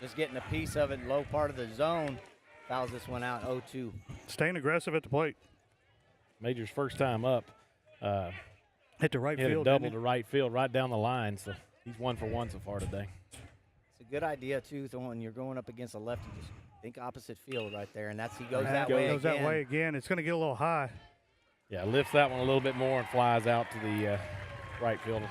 just getting a piece of it, low part of the zone. Fouls this one out, 0-2. Staying aggressive at the plate. Major's first time up. Hit the right hit field. A double to right field, right down the line. So he's 1 for 1 so far today. It's a good idea too. So when you're going up against a lefty, just think opposite field right there, and he goes that way again. Goes that way again. It's going to get a little high. Yeah, lifts that one a little bit more and flies out to the right fielder.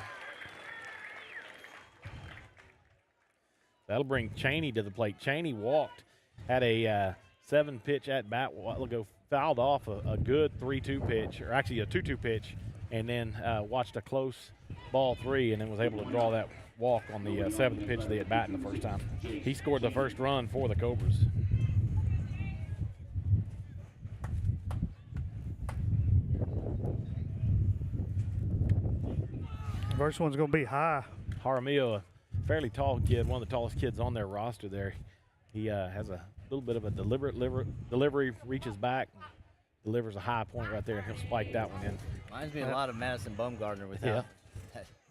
That'll bring Cheney to the plate. Cheney walked, had a 7-pitch at bat a while ago, fouled off a good 3-2 pitch, or actually a 2-2 pitch, and then watched a close ball 3, and then was able to draw that walk on the 7th pitch of the at bat in the first time. He scored the first run for the Cobras. First one's going to be high. Jaramillo, a fairly tall kid, one of the tallest kids on their roster there. He has a little bit of a deliberate delivery, reaches back, delivers a high point right there, and he'll spike that one in. Reminds me a lot of Madison Bumgardner with that.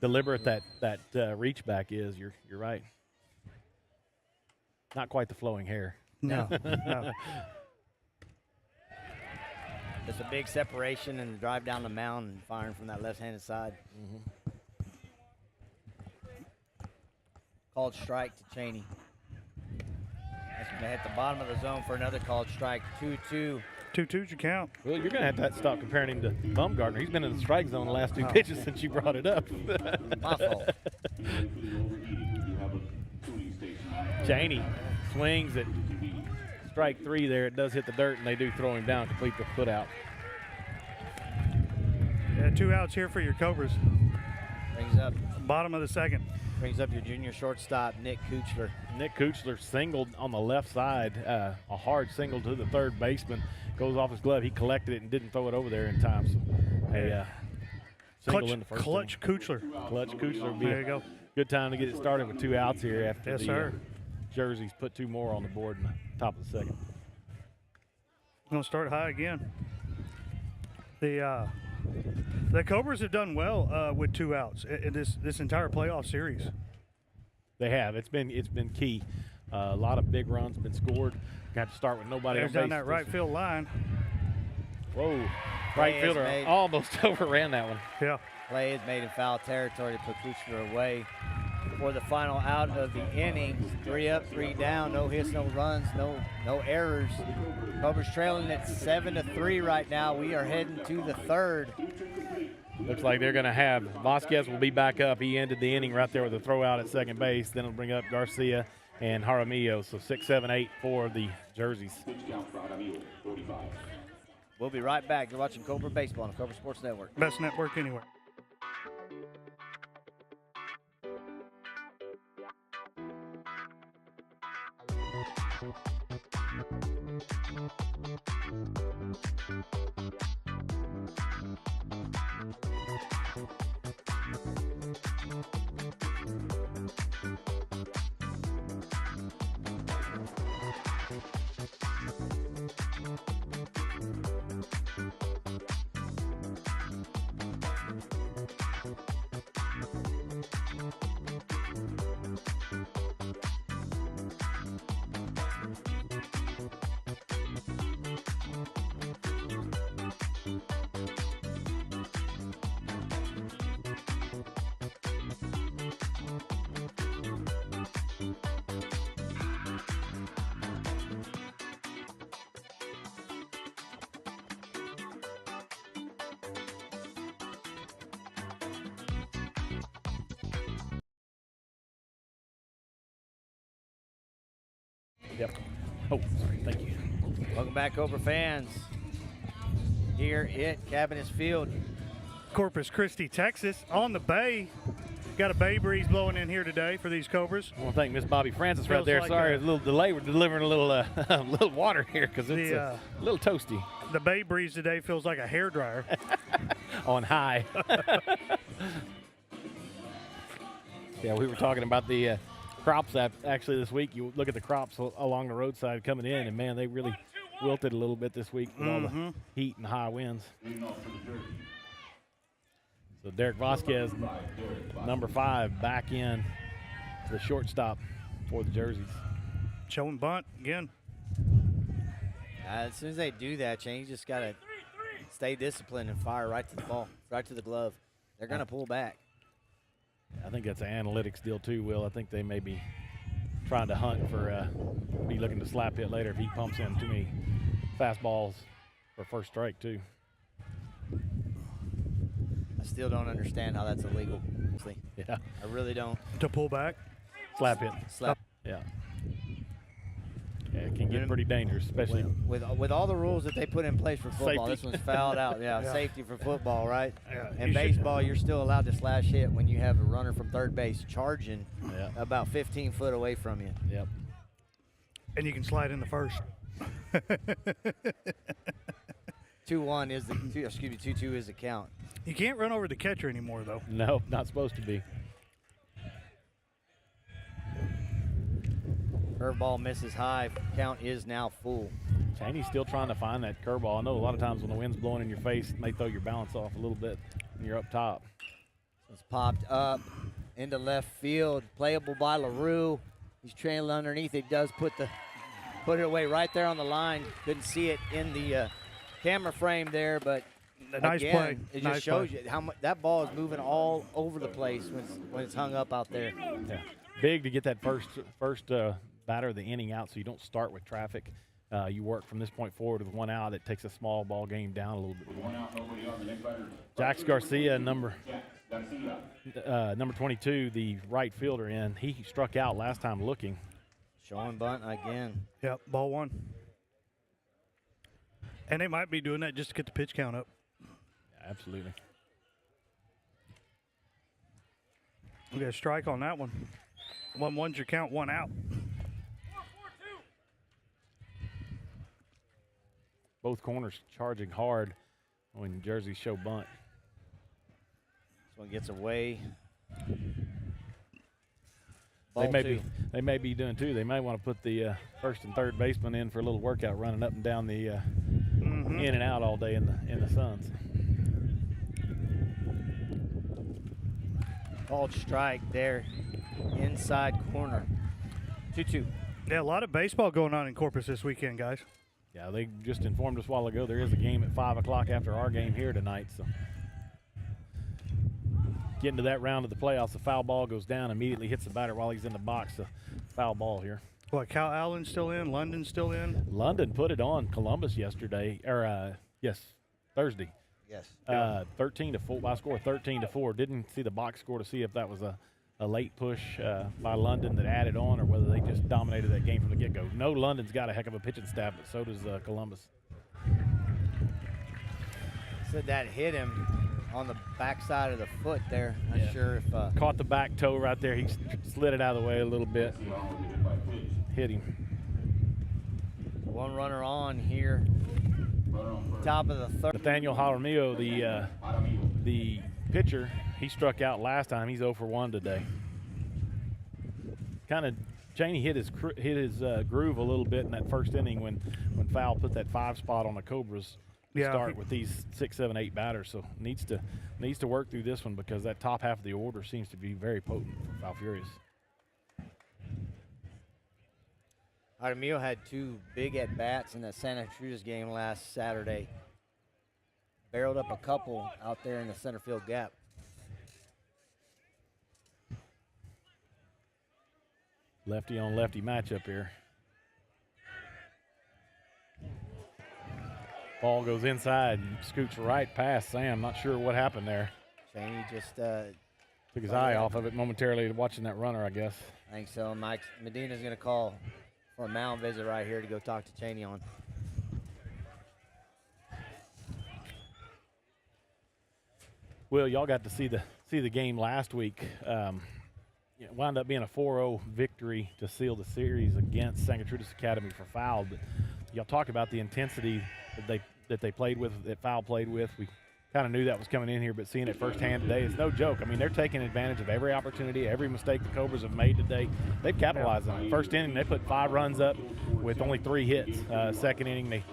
Deliberate that reach back is. You're right. Not quite the flowing hair. No. No. Just a big separation and drive down the mound and firing from that left-handed side. Mm-hmm. Called strike to Cheney. That's going to hit the bottom of the zone for another called strike. 2-2. 2-2's your count. Well, you're going to have to stop comparing him to Bumgardner. He's been in the strike zone the last 2 pitches since you brought it up. My fault. Cheney swings at strike 3 there. It does hit the dirt, and they do throw him down, complete the foot out. Yeah, 2 outs here for your Cobras. Brings up. Bottom of the second. Brings up your junior shortstop, Nick Kuchler. Nick Kuchler singled on the left side, a hard single to the third baseman. Goes off his glove. He collected it and didn't throw it over there in time. So a single in the first Clutch inning. Kuchler. Clutch Kuchler would be there you go. Good time to get it started with 2 outs here after the Jerseys put 2 more on the board in the top of the second. Going to start high again. The The Cobras have done well with 2 outs in this entire playoff series. They have. It's been key. A lot of big runs been scored. Got to start with nobody on There's base. down that right field line. Whoa. Right Play fielder is made. almost overran that one. Yeah. Play is made in foul territory to put Kuchler away for the final out of the innings. 3 up, 3 down, no hits, no runs, no errors. Cobras trailing at 7-3 right now. We are heading to the 3rd. Looks like they're going to have Vasquez will be back up. He ended the inning right there with a throw out at second base. Then it'll bring up Garcia and Jaramillo. So 6, 7, 8 for the Jerseys. We'll be right back. You're watching Cobra Baseball on the Cobra Sports Network. Best network anywhere. Yep. Oh, sorry. Thank you. Welcome back, Cobra fans. Here at Cabinets Field. Corpus Christi, Texas, on the bay. Got a bay breeze blowing in here today for these Cobras. I want to thank Miss Bobby Francis right Feels there. like Sorry, a little delay. We're delivering a little little water here because it's a little toasty The bay breeze today feels like a hairdryer. on high. Yeah, we were talking about the crops actually this week. You look at the crops along the roadside coming in, and man, they really wilted a little bit this week with all the heat and high winds. So Derek Vasquez, number 5, back in to the shortstop for the Jerseys. Showing bunt again. As soon as they do that, Shane, you just got to stay disciplined and fire right to the ball, right to the glove. They're going to pull back. I think that's an analytics deal too, Will. I think they may be trying to hunt for, be looking to slap hit later if he pumps in too many fastballs for first strike too. I still don't understand how that's illegal. Honestly. Yeah. I really don't. To pull back. Slap hit. Slap. Yeah. Yeah, it can get pretty dangerous, especially With all the rules that they put in place for football, Safety. this one's fouled out. Yeah, Yeah. safety for football, right? Yeah, In you should- baseball, you're still allowed to slash hit when you have a runner from third base charging Yeah. about 15 foot away from you. Yep. And you can slide in the first. 2-1 is the 2-2 is the count. You can't run over the catcher anymore, though. No, not supposed to be. Curveball misses high. Count is now full. Cheney's still trying to find that curveball. I know a lot of times when the wind's blowing in your face, it may throw your balance off a little bit when you're up top. It's popped up into left field. Playable by LaRue. He's trailing underneath. He does put it away right there on the line. Couldn't see it in the camera frame there, but Nice again, play. it Nice just shows play. you how much that ball is moving all over the place when it's hung up out there. Yeah. Big to get that first batter of the inning out so you don't start with traffic. You work from this point forward with 1 out. It takes a small ball game down a little bit more. Jax Garcia, number 22, the right fielder in. He struck out last time looking. Showing bunt again. Yep, ball 1. And they might be doing that just to get the pitch count up. Absolutely. We got a strike on that one. 1-1's your count, 1 out. Both corners charging hard when Jersey show bunt. This one gets away. They Ball may 2. be doing too. They may want to put the first and third baseman in for a little workout, running up and down the in and out all day in the suns. Called strike there, inside corner. 2-2. Yeah, a lot of baseball going on in Corpus this weekend, guys. Yeah, they just informed us a while ago there is a game at 5 o'clock after our game here tonight. So getting to that round of the playoffs, the foul ball goes down, immediately hits the batter while he's in the box. So foul ball here. What, Cal Allen's still in? London's still in? London put it on Columbus yesterday, or Thursday. Yes. 13-4. By score 13-4. Didn't see the box score to see if that was a late push by London that added on, or whether they just dominated that game from the get-go. No, London's got a heck of a pitching staff, but so does Columbus. Said that hit him on the backside of the foot there. Not sure if caught the back toe right there. He slid it out of the way a little bit. Hit him. one runner on here. Top of the third. Nathaniel Jaramillo, the pitcher, he struck out last time. He's 0 for 1 today. Kind of Cheney hit his groove a little bit in that first inning when Fowl put that 5 spot on the Cobras to start with these 6, 7, 8 batters. So needs to work through this one, because that top half of the order seems to be very potent for Falfurrias. Jaramillo had 2 big at-bats in that Santa Cruz game last Saturday. Barreled up a couple out there in the center field gap. Lefty on lefty matchup here. Ball goes inside and scoots right past Sam. Not sure what happened there. Cheney just took his eye off of it momentarily, watching that runner, I guess. I think so. Mike Medina's going to call for a mound visit right here to go talk to Cheney on. Well, y'all got to see the game last week. It wound up being a 4-0 victory to seal the series against San Gertrudis Academy for Fowl. But y'all talked about the intensity that they played with, that Fowl played with. We kind of knew that was coming in here, but seeing it firsthand today, it's no joke. I mean, they're taking advantage of every opportunity, every mistake the Cobras have made today. They've capitalized on it. First inning, they put 5 runs up with only 3 hits. Second inning,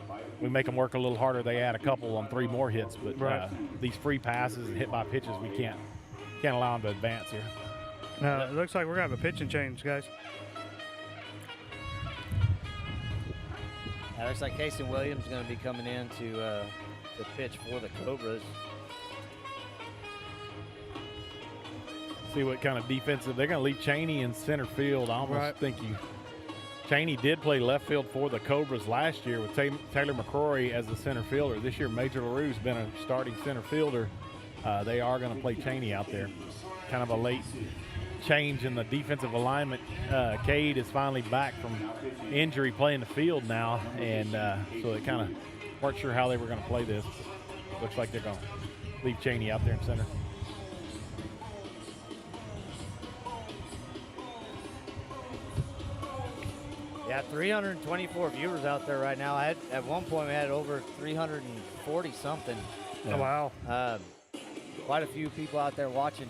we make them work a little harder. They add a couple on 3 more hits. But these free passes and hit by pitches, we can't allow them to advance here. No, it looks like we're going to have a pitching change, guys. Looks like Casey Williams is going to be coming in to pitch for the Cobras. See what kind of defensive. They're going to leave Cheney in center field. I almost think Cheney did play left field for the Cobras last year with Taylor McCrory as the center fielder. This year, Major LaRue's been a starting center fielder. They are going to play Cheney out there. Kind of a late change in the defensive alignment. Cade is finally back from injury, playing the field now, and so they kind of weren't sure how they were going to play this. Looks like they're going to leave Cheney out there in center. Yeah, 324 viewers out there right now. At one point we had over 340 something. Yeah. Oh, wow. Quite a few people out there watching.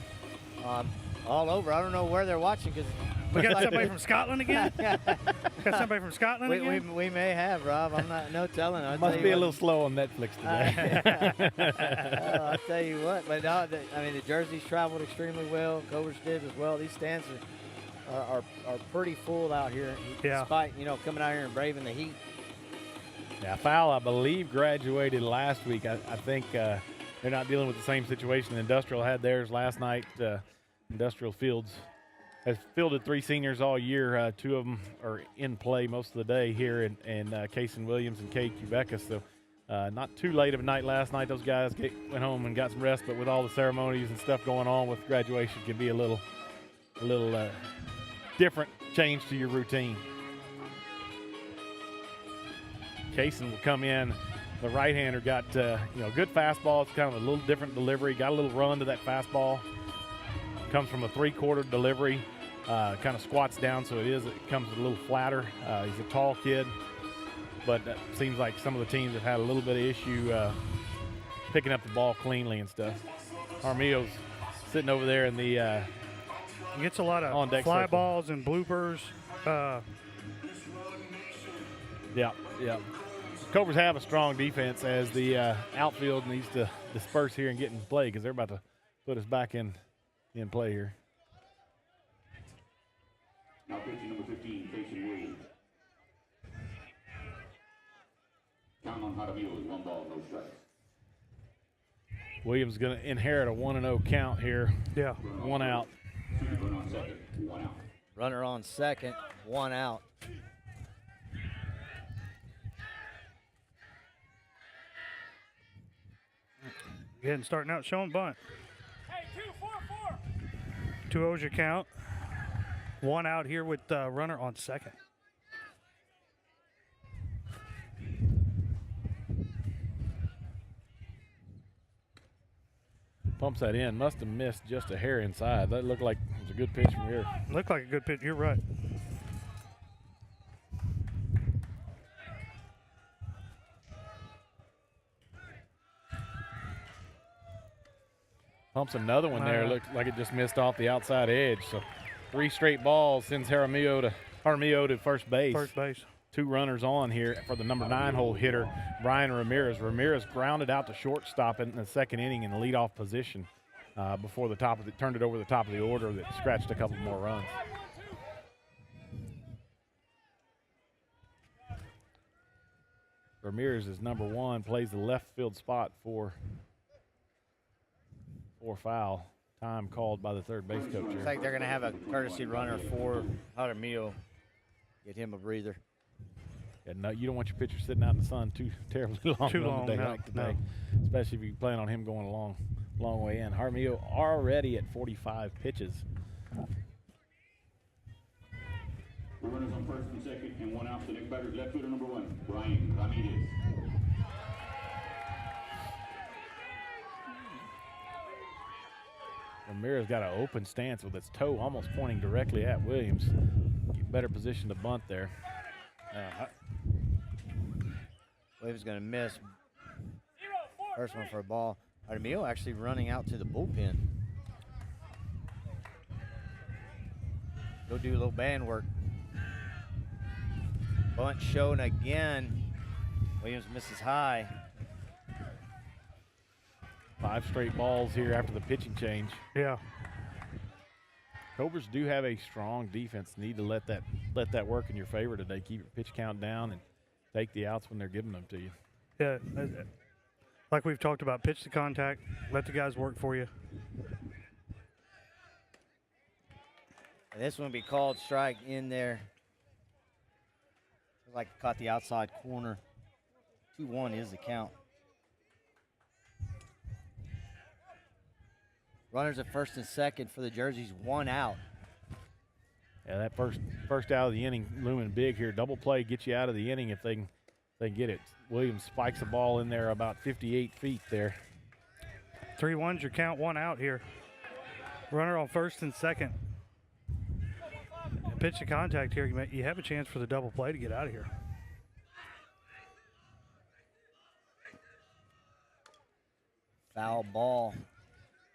All over. I don't know where they're watching, because we got somebody from Scotland again. Got somebody from Scotland again. We may have, Rob. I'm not no telling. Must be a little slow on Netflix today. I'll tell you what. But no, the jerseys traveled extremely well. Cobras did as well. These stands are pretty full out here, despite coming out here and braving the heat. Yeah, Fowl, I believe, graduated last week. I think they're not dealing with the same situation. Industrial had theirs last night. Industrial Fields has fielded 3 seniors all year. 2 of them are in play most of the day here, and Kason Williams and Cade Quebeca. So not too late of a night last night. Those guys went home and got some rest, but with all the ceremonies and stuff going on with graduation, can be a little different change to your routine. Kason will come in. The right-hander got good fastball. It's kind of a little different delivery. Got a little run to that fastball. Comes from a 3/4 delivery. Kind of squats down, so it comes a little flatter. He's a tall kid, but it seems like some of the teams have had a little bit of issue picking up the ball cleanly and stuff. Jaramillo's sitting over there in the he gets a lot of fly balls and bloopers. Yeah. Cobras have a strong defense, as the outfield needs to disperse here and get in play, because they're about to put us back in play here. Time on Jaramillo is 1 ball, no strikes. Williams going to inherit a 1-0 count here. Yeah. 1 out. Runner on second, 1 out. Runner on second, 1 out. Again, starting out showing bunt. Hey, 2-4-4. 2-0's your count. 1 out here with runner on second. Pumps that in. Must have missed just a hair inside. That looked like it was a good pitch from here. Looked like a good pitch. You're right. Pumps another one there. Looked like it just missed off the outside edge. So 3 straight balls sends Jaramillo to first base. First base. 2 runners on here for the number 9 hole hitter, Brian Ramirez. Ramirez grounded out to shortstop in the second inning in the leadoff position before turned it over the top of the order that scratched a couple more runs. Ramirez is number 1, plays the left field spot for foul. Time called by the third base coach here. Looks like they're going to have a courtesy runner for Jaramillo. Get him a breather. Yeah, no, you don't want your pitcher sitting out in the sun too terribly long. Too long, day no, like today, no. especially if you plan on him going a long way in. Jaramillo already at 45 pitches. The runners on first and second, and 1 out. The next batter is left fielder number 1, Brian Ramirez. Ramirez got an open stance with his toe almost pointing directly at Williams. Better position to bunt there. Williams going to miss. First one for a ball. Jaramillo actually running out to the bullpen. Go do a little band work. Bunt shown again. Williams misses high. 5 straight balls here after the pitching change. Yeah. Cobras do have a strong defense. Need to let that work in your favor today. Keep your pitch count down and take the outs when they're giving them to you. Yeah. Like we've talked about, pitch to contact. Let the guys work for you. And this one will be called strike in there. Looks like caught the outside corner. 2-1 is the count. Runners at first and second for the Jerseys, 1 out. Yeah, that first out of the inning looming big here. Double play gets you out of the inning if they can get it. Williams spikes the ball in there about 58 feet there. 3-1's your count, 1 out here. Runner on first and second. Pitch to contact here. You have a chance for the double play to get out of here. Foul ball.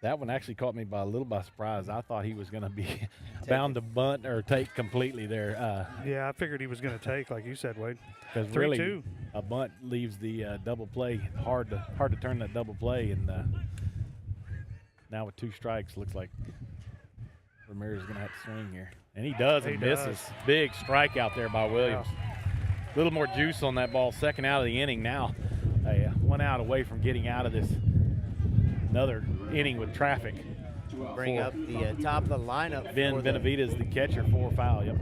That one actually caught me a little by surprise. I thought he was going to be bound to bunt or take completely there. Yeah, I figured he was going to take, like you said, Wade. Because really, a bunt leaves the double play hard to turn that double play. And now with 2 strikes, looks like Ramirez is going to have to swing here. And he does and misses. Big strike out there by Williams. A little more juice on that ball. Second out of the inning now. 1 out away from getting out of this another inning with traffic. Bring up the top of the lineup. Ben Benavides, the catcher, 4 foul. Yep.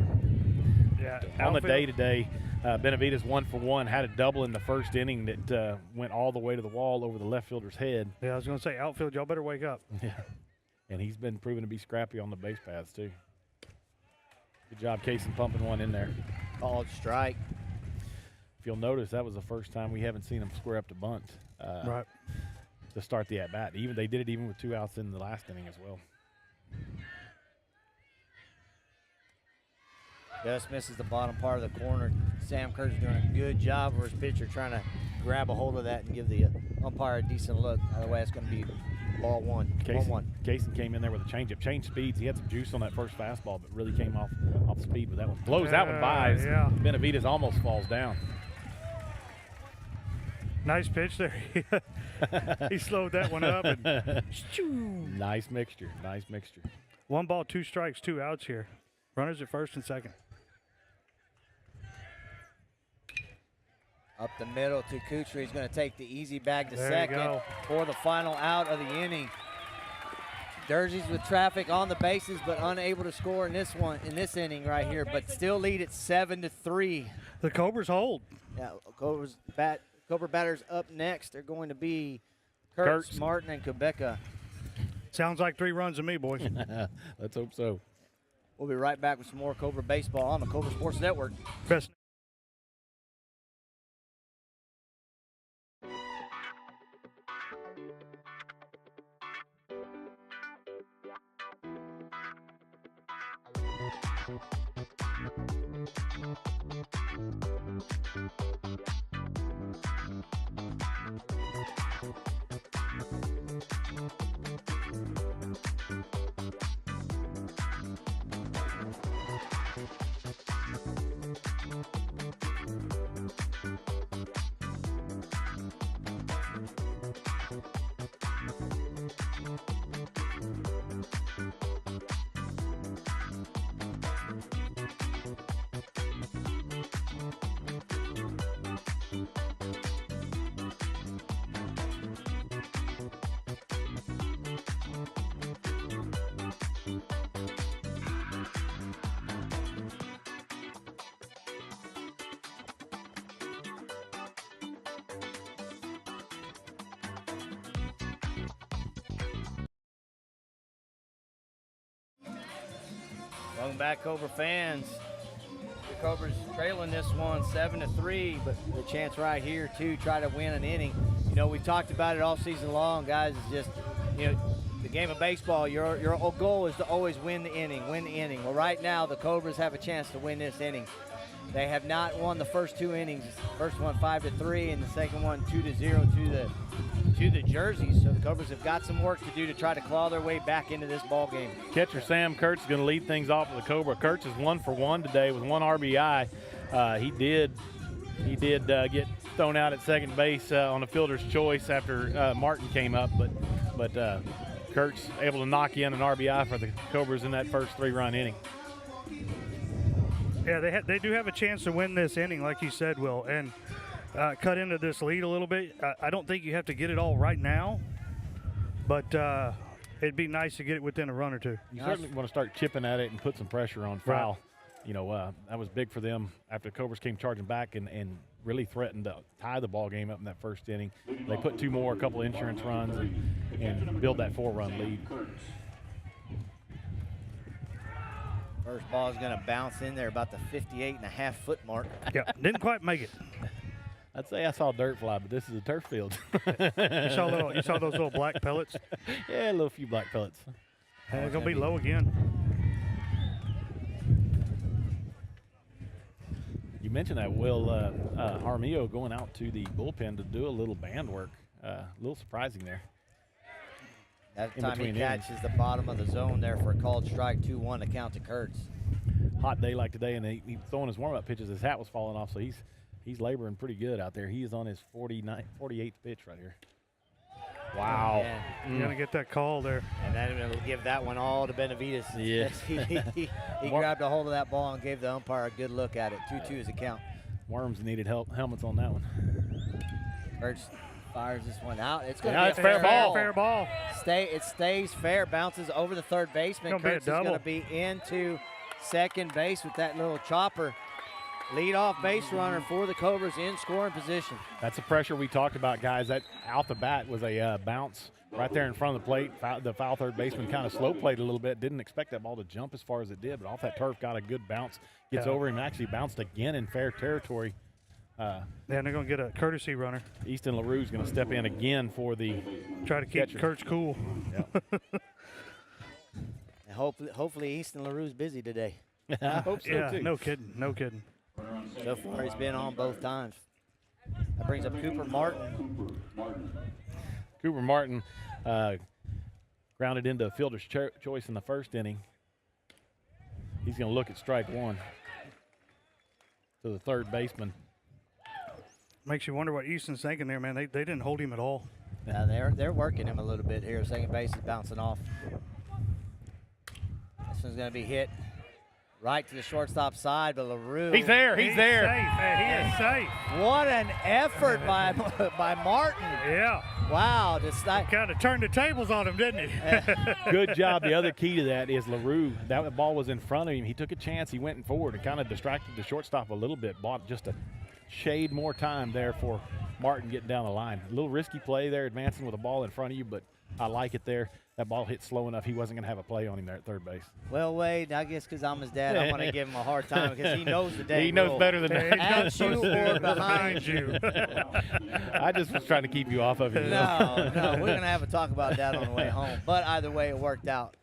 Yeah. On the day today, Benavides 1 for 1, had a double in the first inning that went all the way to the wall over the left fielder's head. Yeah, I was going to say, outfield, y'all better wake up. Yeah. And he's been proven to be scrappy on the base paths, too. Good job, Kaysen, pumping one in there. Called strike. If you'll notice, that was the first time we haven't seen him square up to bunt. Right. To start the at-bat. They did it even with 2 outs in the last inning as well. Just misses the bottom part of the corner. Sam Kerr's doing a good job for his pitcher trying to grab a hold of that and give the umpire a decent look. Otherwise, it's going to be ball 1. 1-1. Kaysen came in there with a changeup. Changed speeds. He had some juice on that first fastball, but really came off speed with that one. Blows that one by. Yeah. Benavides almost falls down. Nice pitch there. He slowed that one up. And Nice mixture. 1 ball, 2 strikes, 2 outs here. Runners at first and second. Up the middle to Kuchar. He's going to take the easy bag to There you second go. for the final out of the inning. Jerseys with traffic on the bases, but unable to score in this inning right here, but still lead at 7-3. The Cobras hold. Yeah, Cobra batters up next. They're going to be Kurtz, Martin, and Quebeca. Sounds like 3 runs to me, boys. Let's hope so. We'll be right back with some more Cobra baseball on the Cobra Sports Network. Best. Welcome back, Cobra fans. The Cobras trailing this one 7-3, but the chance right here to try to win an inning. You know, we talked about it all season long, guys. It's just, you know, the game of baseball, your goal is to always win the inning, Well, right now, the Cobras have a chance to win this inning. They have not won the first 2 innings. First one 5-3, and the second one 2-0 to the Jerseys. So the Cobras have got some work to do to try to claw their way back into this ball game. Catcher Sam Kurtz is going to lead things off with the Cobra. Kurtz is 1 for 1 today with 1 RBI. He did get thrown out at second base on a fielder's choice after Martin came up, but Kurtz able to knock in an RBI for the Cobras in that first 3-run inning. Yeah, they do have a chance to win this inning, like you said, Will, and cut into this lead a little bit. I don't think you have to get it all right now, but it'd be nice to get it within a run or 2. You certainly want to start chipping at it and put some pressure on Foul. Right. You know, that was big for them after the Cobras came charging back and really threatened to tie the ball game up in that first inning. They put 2 more, a couple insurance runs, and build that 4-run lead. First ball is going to bounce in there about the 58.5-foot mark. Yeah, didn't quite make it. I'd say I saw dirt fly, but this is a turf field. You saw those little black pellets? Yeah, a little few black pellets. And it's going to be low again. You mentioned that, Will, Armillo going out to the bullpen to do a little band work. A little surprising there. That time he catches the bottom of the zone there for a called strike, 2-1 to count to Kurtz. Hot day like today, and he's throwing his warm-up pitches. His hat was falling off, so he's laboring pretty good out there. He is on his 48th pitch right here. Wow. You're going to get that call there. And then it'll give that one all to Benavides. Yeah. he grabbed a hold of that ball and gave the umpire a good look at it. 2-2 is the count. Worms needed helmets on that one. Kurtz fires this one out. It's going to be a fair ball. Fair ball. It stays fair. Bounces over the third baseman. Kurtz is going to be into second base with that little chopper. Lead-off base runner for the Cobras in scoring position. That's the pressure we talked about, guys. That out the bat was a bounce right there in front of the plate. The foul third baseman kind of slow played a little bit. Didn't expect that ball to jump as far as it did, but off that turf got a good bounce. Gets over him, actually bounced again in fair territory. Yeah, they're going to get a courtesy runner. Easton LaRue's going to step in again for the try to keep catcher. Kurtz cool. Yep. And hopefully Easton LaRue's busy today. I hope so, yeah, too. no kidding. So far, he's been on both times. That brings up Cooper Martin. Cooper Martin grounded into a fielder's choice in the first inning. He's going to look at strike 1 to the third baseman. Makes you wonder what Easton's thinking there, man. They didn't hold him at all. They're working him a little bit here. Second base is bouncing off. This one's going to be hit right to the shortstop side, but LaRue. He's there. He's there. Safe. He is safe. What an effort by Martin. Yeah. Wow. Just like, Kind of turned the tables on him, didn't he? Good job. The other key to that is LaRue. That ball was in front of him. He took a chance. He went forward and kind of distracted the shortstop a little bit. Bought just a shade more time there for Martin getting down the line. A little risky play there, advancing with a ball in front of you, but I like it there. That ball hit slow enough. He wasn't going to have a play on him there at third base. well, Wade, I guess because I'm his dad, I'm going to give him a hard time because he knows the day. He knows better than that. At you or behind you. I just was trying to keep you off of it. No, we're going to have a talk about that on the way home. But either way, it worked out.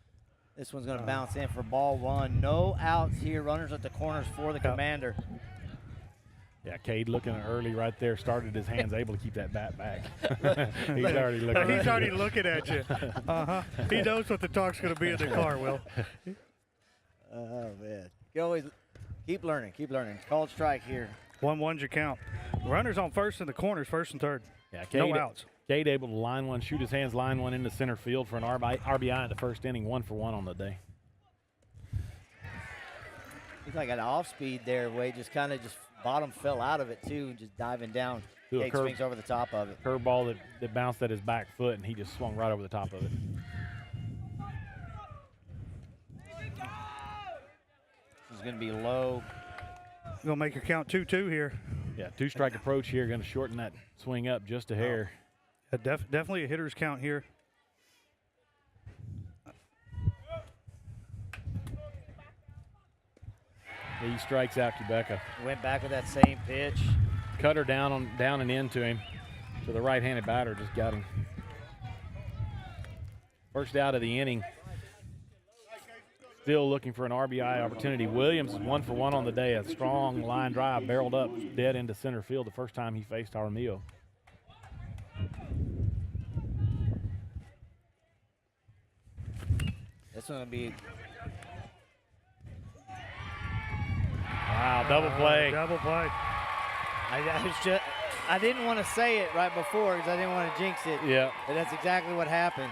This one's going to bounce in for ball one. No outs here. Runners at the corners for the Commander. Yeah, Cade looking early right there, started his hands, able to keep that bat back. He's already looking. He's already looking at you. He knows what the talk's going to be in the car, Will. Oh, man. You always keep learning. Called strike here. 1-1's your count. Runners on first in the corners, first and third. Yeah, no outs. Cade able to line one, shoot his hands, line one into center field for an RBI in the first inning, 1 for 1 on the day. He's like an off speed there, Wade. Just kind of bottom fell out of it, too, just diving down. Do a Cade swings over the top of it. Curveball that bounced at his back foot, and he just swung right over the top of it. This is going to be low. Going to make your count 2-2 here. Yeah, two-strike approach here, going to shorten that swing up just a hair. Definitely a hitter's count here. He strikes out Quebeca. Went back with that same pitch. Cut her down and into him. So the right-handed batter just got him. First out of the inning. Still looking for an RBI opportunity. Williams is 1 for 1 on the day. A strong line drive, barreled up, dead into center field the first time he faced Armillo. This one will be. Wow, double play. Double play. I didn't want to say it right before because I didn't want to jinx it. Yeah. But that's exactly what happened.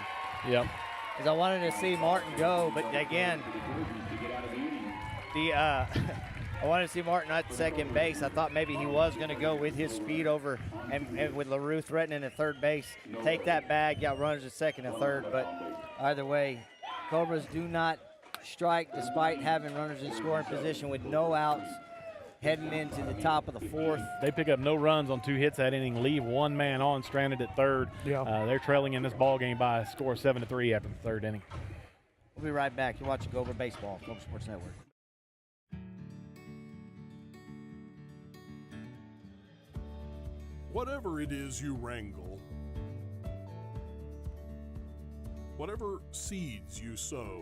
Yep. Because I wanted to see Martin go, but again, I wanted to see Martin at second base. I thought maybe he was going to go with his speed over and with LaRue threatening at third base, take that bag, got runners at second and third. But either way, Cobras do not strike despite having runners in scoring position with no outs heading into the top of the fourth. They pick up no runs on 2 hits that inning, leave one man on, stranded at third. Yeah. They're trailing in this ball game by a score of 7-3 after the third inning. We'll be right back. You're watching Cobra Baseball, Cobra Sports Network. Whatever it is you wrangle, whatever seeds you sow,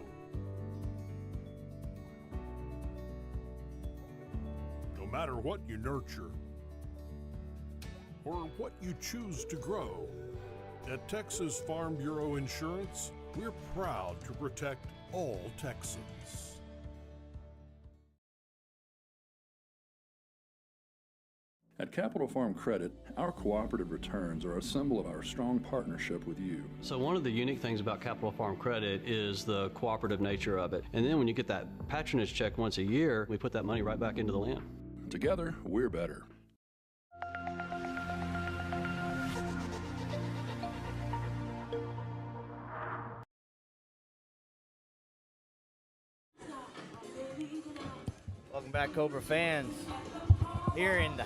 no matter what you nurture or what you choose to grow, at Texas Farm Bureau Insurance, we're proud to protect all Texans. At Capital Farm Credit, our cooperative returns are a symbol of our strong partnership with you. So one of the unique things about Capital Farm Credit is the cooperative nature of it. And then when you get that patronage check once a year, we put that money right back into the land. Together, we're better. Welcome back, Cobra fans. Here in the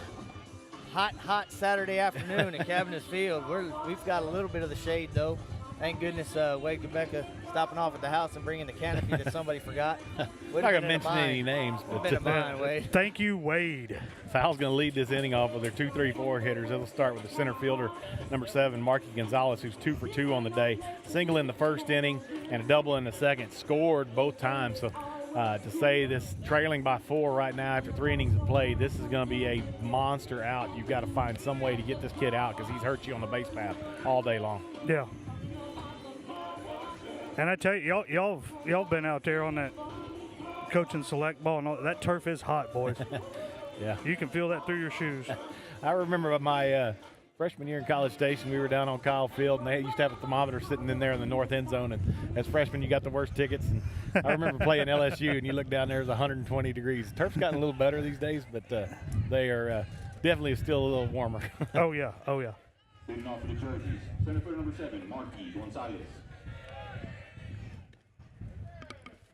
hot Saturday afternoon at Cabinets Field. We've got a little bit of the shade, though. Thank goodness Wade Quebeca stopping off at the house and bringing the canopy that somebody forgot. I'm not going to mention any names. But been a bind, Wade. Thank you, Wade. Foul's going to lead this inning off with their 2-3-4 hitters. It'll start with the center fielder, number 7, Marky Gonzalez, who's 2 for 2 on the day. Single in the first inning and a double in the second. Scored both times. So to say this trailing by 4 right now after 3 innings of play, this is going to be a monster out. You've got to find some way to get this kid out because he's hurt you on the base path all day long. Yeah. And I tell you, y'all been out there on that coaching select ball, and all, that turf is hot, boys. Yeah. You can feel that through your shoes. I remember my freshman year in College Station, we were down on Kyle Field, and they used to have a thermometer sitting in there in the north end zone. And as freshmen, you got the worst tickets. And I remember playing LSU, and you look down there, it's 120 degrees. Turf's gotten a little better these days, but they are definitely still a little warmer. Oh, yeah. Oh, yeah. Leading off for the jerseys, center fielder number 7, Marquis Gonzalez.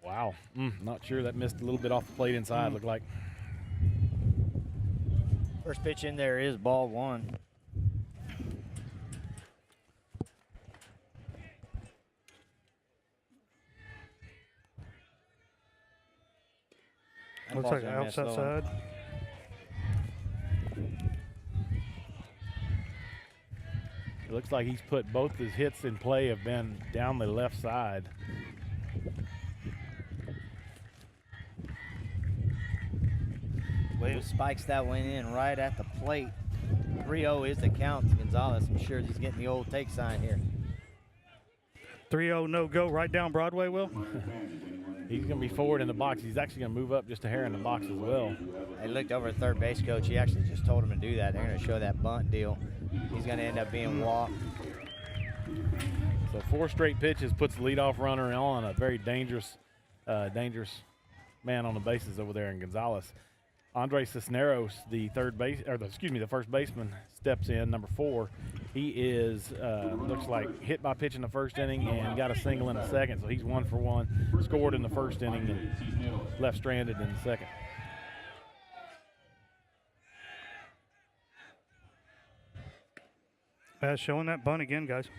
Wow. Not sure. That missed a little bit off the plate inside, looked like. First pitch in there is ball 1. Looks like outside side. It looks like he's put both his hits in play have been down the left side. Williams spikes that one in right at the plate. 3-0 is the count to Gonzalez. I'm sure he's getting the old take sign here. 3-0 no go right down Broadway, Will. He's going to be forward in the box. He's actually going to move up just a hair in the box as well. I looked over at third base coach. He actually just told him to do that. They're going to show that bunt deal. He's going to end up being walked. So 4 straight pitches puts the leadoff runner on, a very dangerous man on the bases over there in Gonzalez. Andre Cisneros, the first baseman, steps in, number 4. He is looks like hit by pitch in the first inning and got a single in the second, so he's 1 for 1. Scored in the first inning and left stranded in the second. Showing that bunt again, guys.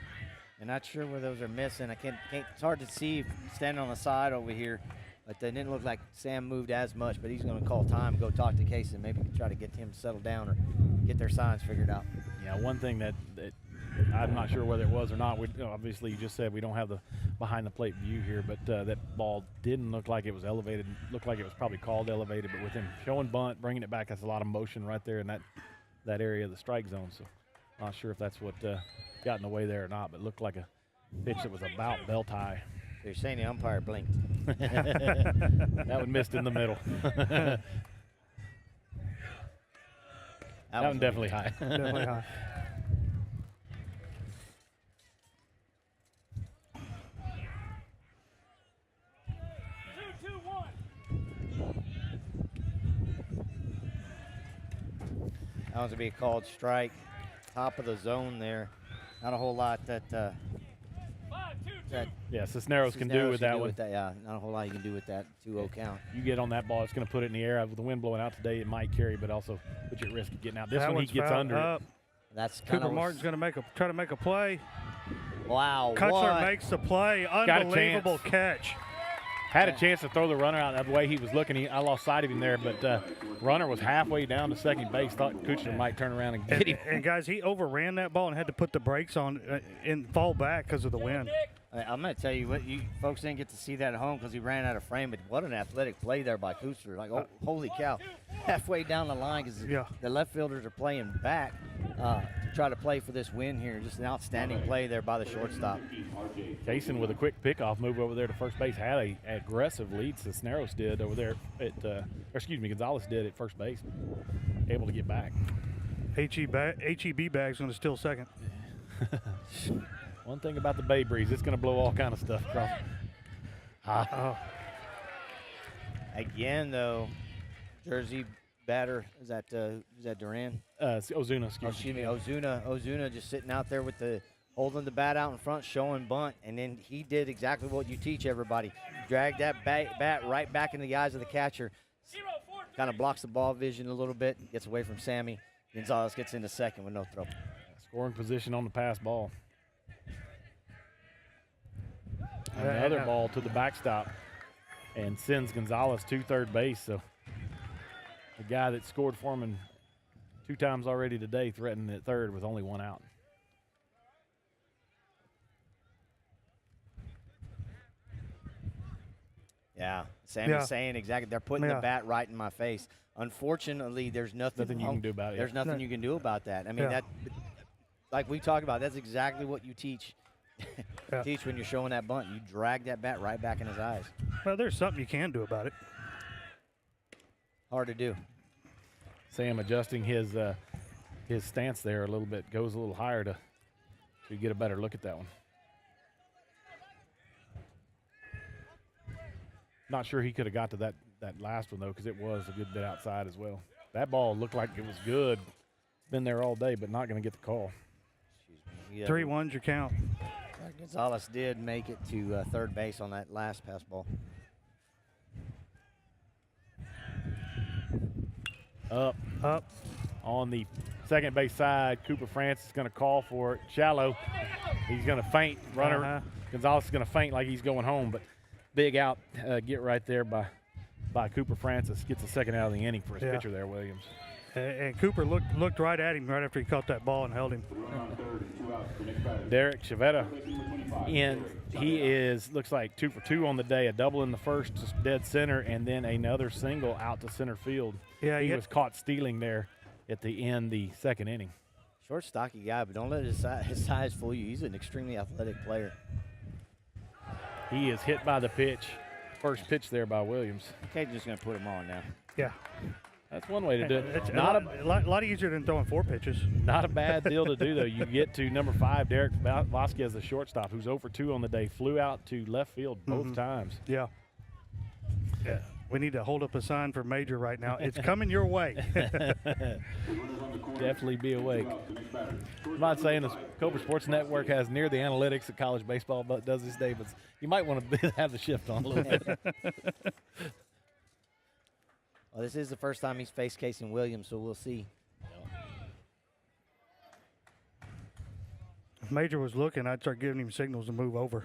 I'm not sure where those are missing. It's hard to see standing on the side over here, but it didn't look like Sam moved as much, but he's going to call time, go talk to Case, and maybe try to get him to settle down or get their signs figured out. Yeah, one thing that I'm not sure whether it was or not. Obviously, you just said we don't have the behind-the-plate view here, but that ball didn't look like it was elevated. Looked like it was probably called elevated, but with him showing bunt, bringing it back, that's a lot of motion right there in that area of the strike zone. So not sure if that's what got in the way there or not, but it looked like a pitch that was about belt high. They're saying the umpire blinked. That one missed in the middle. that one definitely high. Definitely high. That one's going to be a called strike. Top of the zone there. Not a whole lot that Cisneros can do with that one. Yeah, not a whole lot you can do with that 2-0 count. You get on that ball, it's going to put it in the air. With the wind blowing out today, it might carry, but also put you at risk of getting out. This that one he gets under up. it. That's Cooper Martin's going to try to make a play. Wow! Cutler makes the play. Unbelievable catch. Had a chance to throw the runner out the way he was looking. I lost sight of him there, but runner was halfway down to second base. Thought Kuchler might turn around and get him. And guys, he overran that ball and had to put the brakes on and fall back because of the wind. I'm going to tell you what, you folks didn't get to see that at home because he ran out of frame, but what an athletic play there by Kuchler. Like, oh, holy cow. Halfway down the line because the left fielders are playing back to try to play for this win here. Just an outstanding play there by the shortstop. Kaysen with a quick pickoff move over there to first base. Had an aggressive lead. Cisneros did over there Gonzalez did at first base. Able to get back. HEB bag's going to steal second. One thing about the Bay Breeze, it's going to blow all kind of stuff across. Again, though, Jersey batter, is that Duran? Ozuna, excuse me. Ozuna just sitting out there with holding the bat out in front, showing bunt, and then he did exactly what you teach everybody. Drag that bat right back into the eyes of the catcher. Kind of blocks the ball vision a little bit, gets away from Sammy. Gonzalez gets into second with no throw. Scoring position on the pass ball. Another ball to the backstop and sends Gonzalez to third base. So the guy that scored for him 2 times already today threatened at third with only 1 out. Yeah, Sammy's saying exactly. They're putting the bat right in my face. Unfortunately, there's nothing you can do about it. There's nothing you can do about that. I mean, that, like we talked about, that's exactly what you teach. Teach when you're showing that bunt. You drag that bat right back in his eyes. Well, there's something you can do about it. Hard to do. Sam adjusting his his stance there a little bit, goes a little higher to get a better look at that one. Not sure he could have got to that last one, though, because it was a good bit outside as well. That ball looked like it was good. It's been there all day, but not going to get the call. 3-1's your count. Gonzalez did make it to third base on that last pass ball. Up on the second base side. Cooper Francis is going to call for it. Shallow. He's going to feint. Runner Gonzalez is going to feint like he's going home, but big out. Get right there by Cooper Francis. Gets the second out of the inning for his pitcher there, Williams. And Cooper looked right at him right after he caught that ball and held him. Derek Chavetta looks like 2 for 2 on the day. A double in the first to dead center, and then another single out to center field. Yeah, he was caught stealing there at the end, the second inning. Short, stocky guy, but don't let his size fool you. He's an extremely athletic player. He is hit by the pitch. First pitch there by Williams. Okay, just going to put him on now. Yeah. That's one way to do it. It's a lot easier than throwing 4 pitches. Not a bad deal to do, though. You get to number 5, Derek Vasquez, the shortstop, who's 0 for 2 on the day, flew out to left field both times. Yeah. We need to hold up a sign for Major right now. It's coming your way. Definitely be awake. I'm not saying the Cobra Sports Network has near the analytics that college baseball does these days, but you might want to have the shift on a little bit. Well, this is the first time he's faced Casey Williams, so we'll see. If Major was looking, I'd start giving him signals to move over.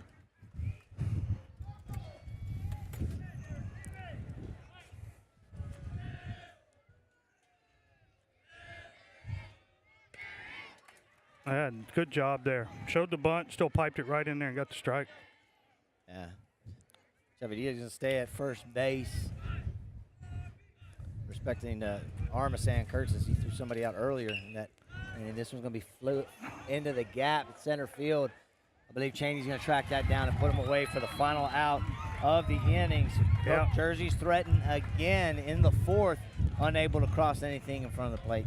Good job there. Showed the bunt, still piped it right in there and got the strike. Yeah. Chavadilla is going to stay at first base. Respecting Armasan Curtis, he threw somebody out earlier, and this one's going to be flew into the gap at center field. I believe Cheney's going to track that down and put him away for the final out of the innings. Yeah. Jersey's threatened again in the fourth, unable to cross anything in front of the plate.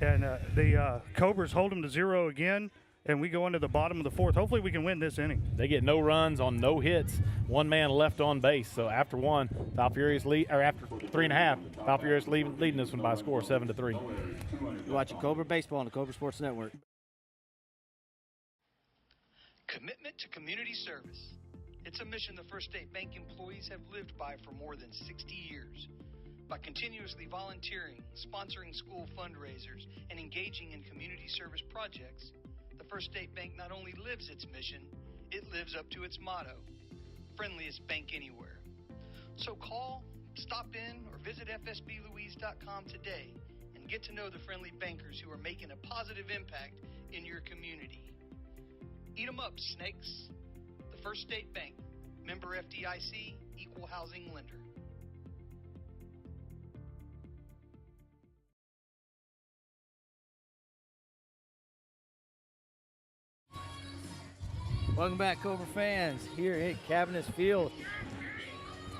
And the Cobras hold them to 0 again, and we go into the bottom of the fourth. Hopefully we can win this inning. They get no runs on no hits. One man left on base. So after one, Falfurrias after 3.5, Falfurrias leading this one by a score of 7-3. You're watching Cobra Baseball on the Cobra Sports Network. Commitment to community service. It's a mission the First State Bank employees have lived by for more than 60 years. By continuously volunteering, sponsoring school fundraisers, and engaging in community service projects, the First State Bank not only lives its mission, it lives up to its motto, friendliest bank anywhere. So call, stop in, or visit fsblouise.com today and get to know the friendly bankers who are making a positive impact in your community. Eat 'em up, snakes. The First State Bank, member FDIC, equal housing lender. Welcome back, Cobra fans, here at Cabinets Field.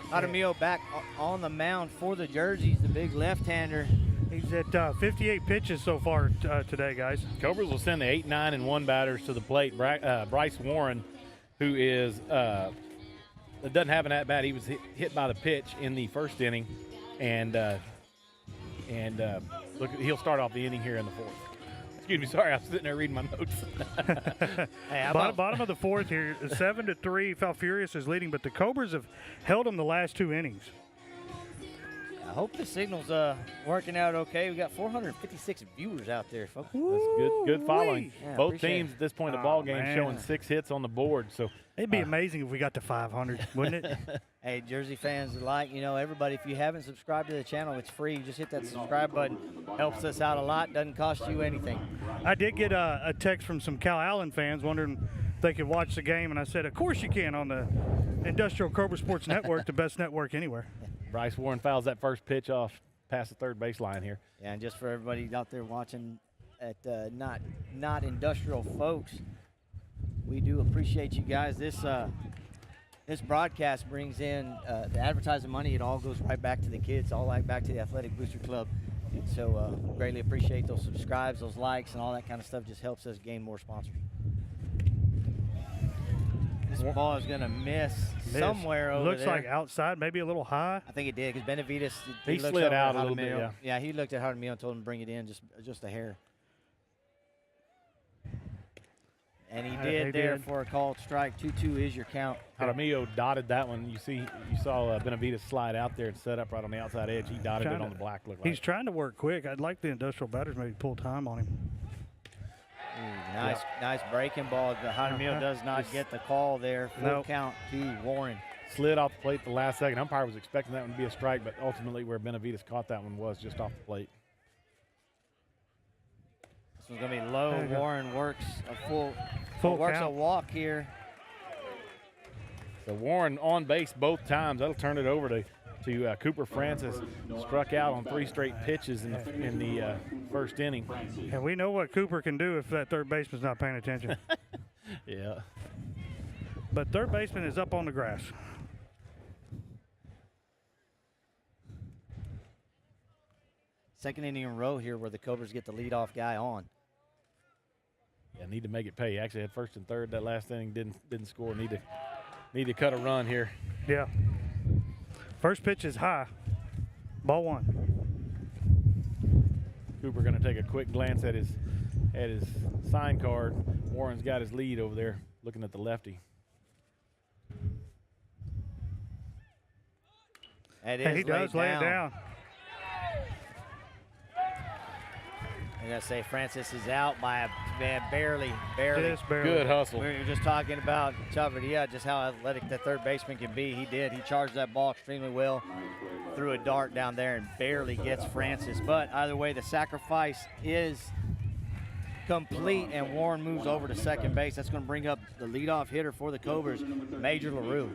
Jaramillo back on the mound for the Jerseys, the big left-hander. He's at 58 pitches so far today, guys. Cobras will send the 8, 9, and 1 batters to the plate. Bryce Warren, who doesn't have an at-bat. He was hit by the pitch in the first inning, and look, he'll start off the inning here in the fourth. Excuse me, sorry, I was sitting there reading my notes. Hey, bottom of the fourth here, 7-3. Falfurrias is leading, but the Cobras have held them the last 2 innings. I hope the signal's working out okay. We got 456 viewers out there, folks. That's good following. Yeah, Both teams at this point in the ball game man. showing 6 hits on the board. So It'd be amazing if we got to 500, wouldn't it? Hey, Jersey fans alike, everybody, if you haven't subscribed to the channel, it's free. Just hit that subscribe button. Helps us out a lot. Doesn't cost you anything. I did get a text from some Cal Allen fans wondering if they could watch the game, and I said, of course you can on the Industrial Cobra Sports Network, the best network anywhere. Bryce Warren fouls that first pitch off past the third baseline here. Yeah, and just for everybody out there watching at not industrial folks, we do appreciate you guys. This broadcast brings in the advertising money. It all goes right back to the kids, all right back to the Athletic Booster Club. And so greatly appreciate those subscribes, those likes, and all that kind of stuff. Just helps us gain more sponsors. This ball is going to miss somewhere over Looks there. like outside, maybe a little high. I think it did because Benavides. He looked slid over out at a little bit, Jaramillo. yeah. Yeah, he looked at Jaramillo and told him to bring it in just a hair. And he did there for a called strike. 2-2 is your count. Jaramillo dotted that one. You saw Benavides slide out there and set up right on the outside edge. He dotted it on the black. Looked like he's trying to work quick. I'd like the industrial batters maybe pull time on him. Nice breaking ball. Jaramillo does not get the call there. Full count to Warren. Slid off the plate the last second. Umpire was expecting that one to be a strike, but ultimately where Benavides caught that one was just off the plate. This one's going to be low. Warren works a full works count. a walk here. So Warren on base both times. That'll turn it over to Cooper Francis. Struck out on 3 straight pitches in the first inning. And we know what Cooper can do if that third baseman's not paying attention. Yeah. But third baseman is up on the grass. Second inning in a row here where the Cobras get the leadoff guy on. Yeah, need to make it pay. Actually had first and third that last inning, didn't score. Need to cut a run here. Yeah. First pitch is high. Ball 1. Cooper going to take a quick glance at his sign card. Warren's got his lead over there, looking at the lefty. He does lay it down. I'm going to say Francis is out by barely. Just barely. Good hustle. We were just talking about Chavarria, just how athletic that third baseman can be. He did. He charged that ball extremely well. Threw a dart down there and barely gets Francis. But either way, the sacrifice is complete, and Warren moves over to second base. That's going to bring up the leadoff hitter for the Cobras, Major LaRue.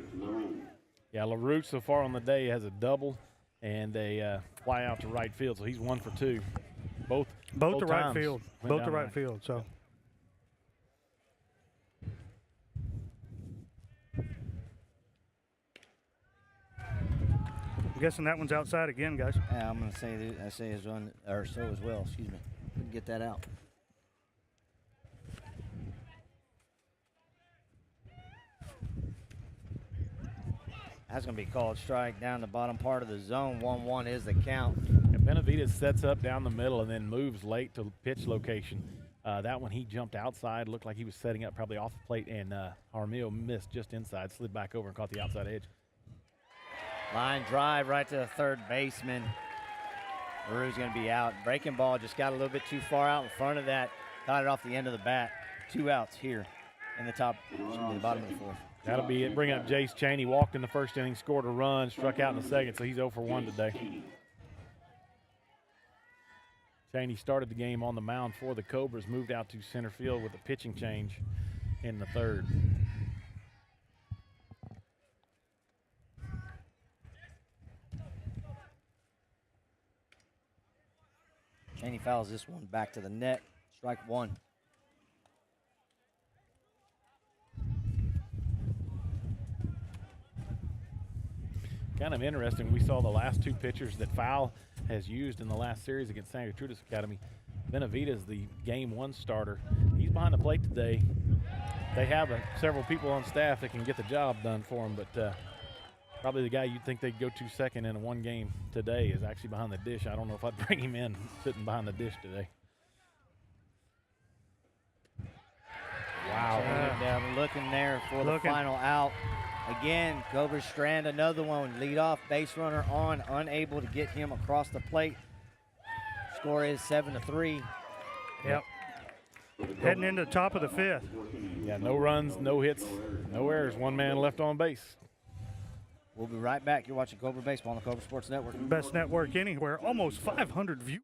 Yeah, LaRue so far on the day has a double and a fly out to right field, so he's 1 for 2. Both to right times field. went Both down to right field. So. I'm guessing that one's outside again, guys. Yeah, I'm going to say his run, or so as well. Excuse me. Couldn't get that out. That's going to be called strike down the bottom part of the zone. 1-1 is the count. And Benavides sets up down the middle and then moves late to pitch location. That one he jumped outside, looked like he was setting up probably off the plate, and Jaramillo missed just inside, slid back over and caught the outside edge. Line drive right to the third baseman. LaRue's going to be out. Breaking ball just got a little bit too far out in front of that. Caught it off the end of the bat. 2 outs here in the bottom of the 4th. That'll be it. Bring up Jace Cheney. Walked in the first inning, scored a run, struck out in the second, so he's 0 for 1 today. Cheney started the game on the mound for the Cobras, moved out to center field with a pitching change in the 3rd. Cheney fouls this one back to the net. Strike 1. Kind of interesting. We saw the last 2 pitchers that Fowl has used in the last series against Santa Gertrudis Academy. Benavides, the game 1 starter, he's behind the plate today. They have several people on staff that can get the job done for him, but probably the guy you'd think they'd go to second in a 1 game today is actually behind the dish. I don't know if I'd bring him in sitting behind the dish today. Wow. Looking there for the final out. Again, Cobras strand another one. Lead off base runner on, unable to get him across the plate. Score is 7-3. Yep. Heading into the top of the 5th. Yeah, no runs, no hits, no errors. 1 man left on base. We'll be right back. You're watching Cobra Baseball on the Cobra Sports Network. Best network anywhere. Almost 500 views.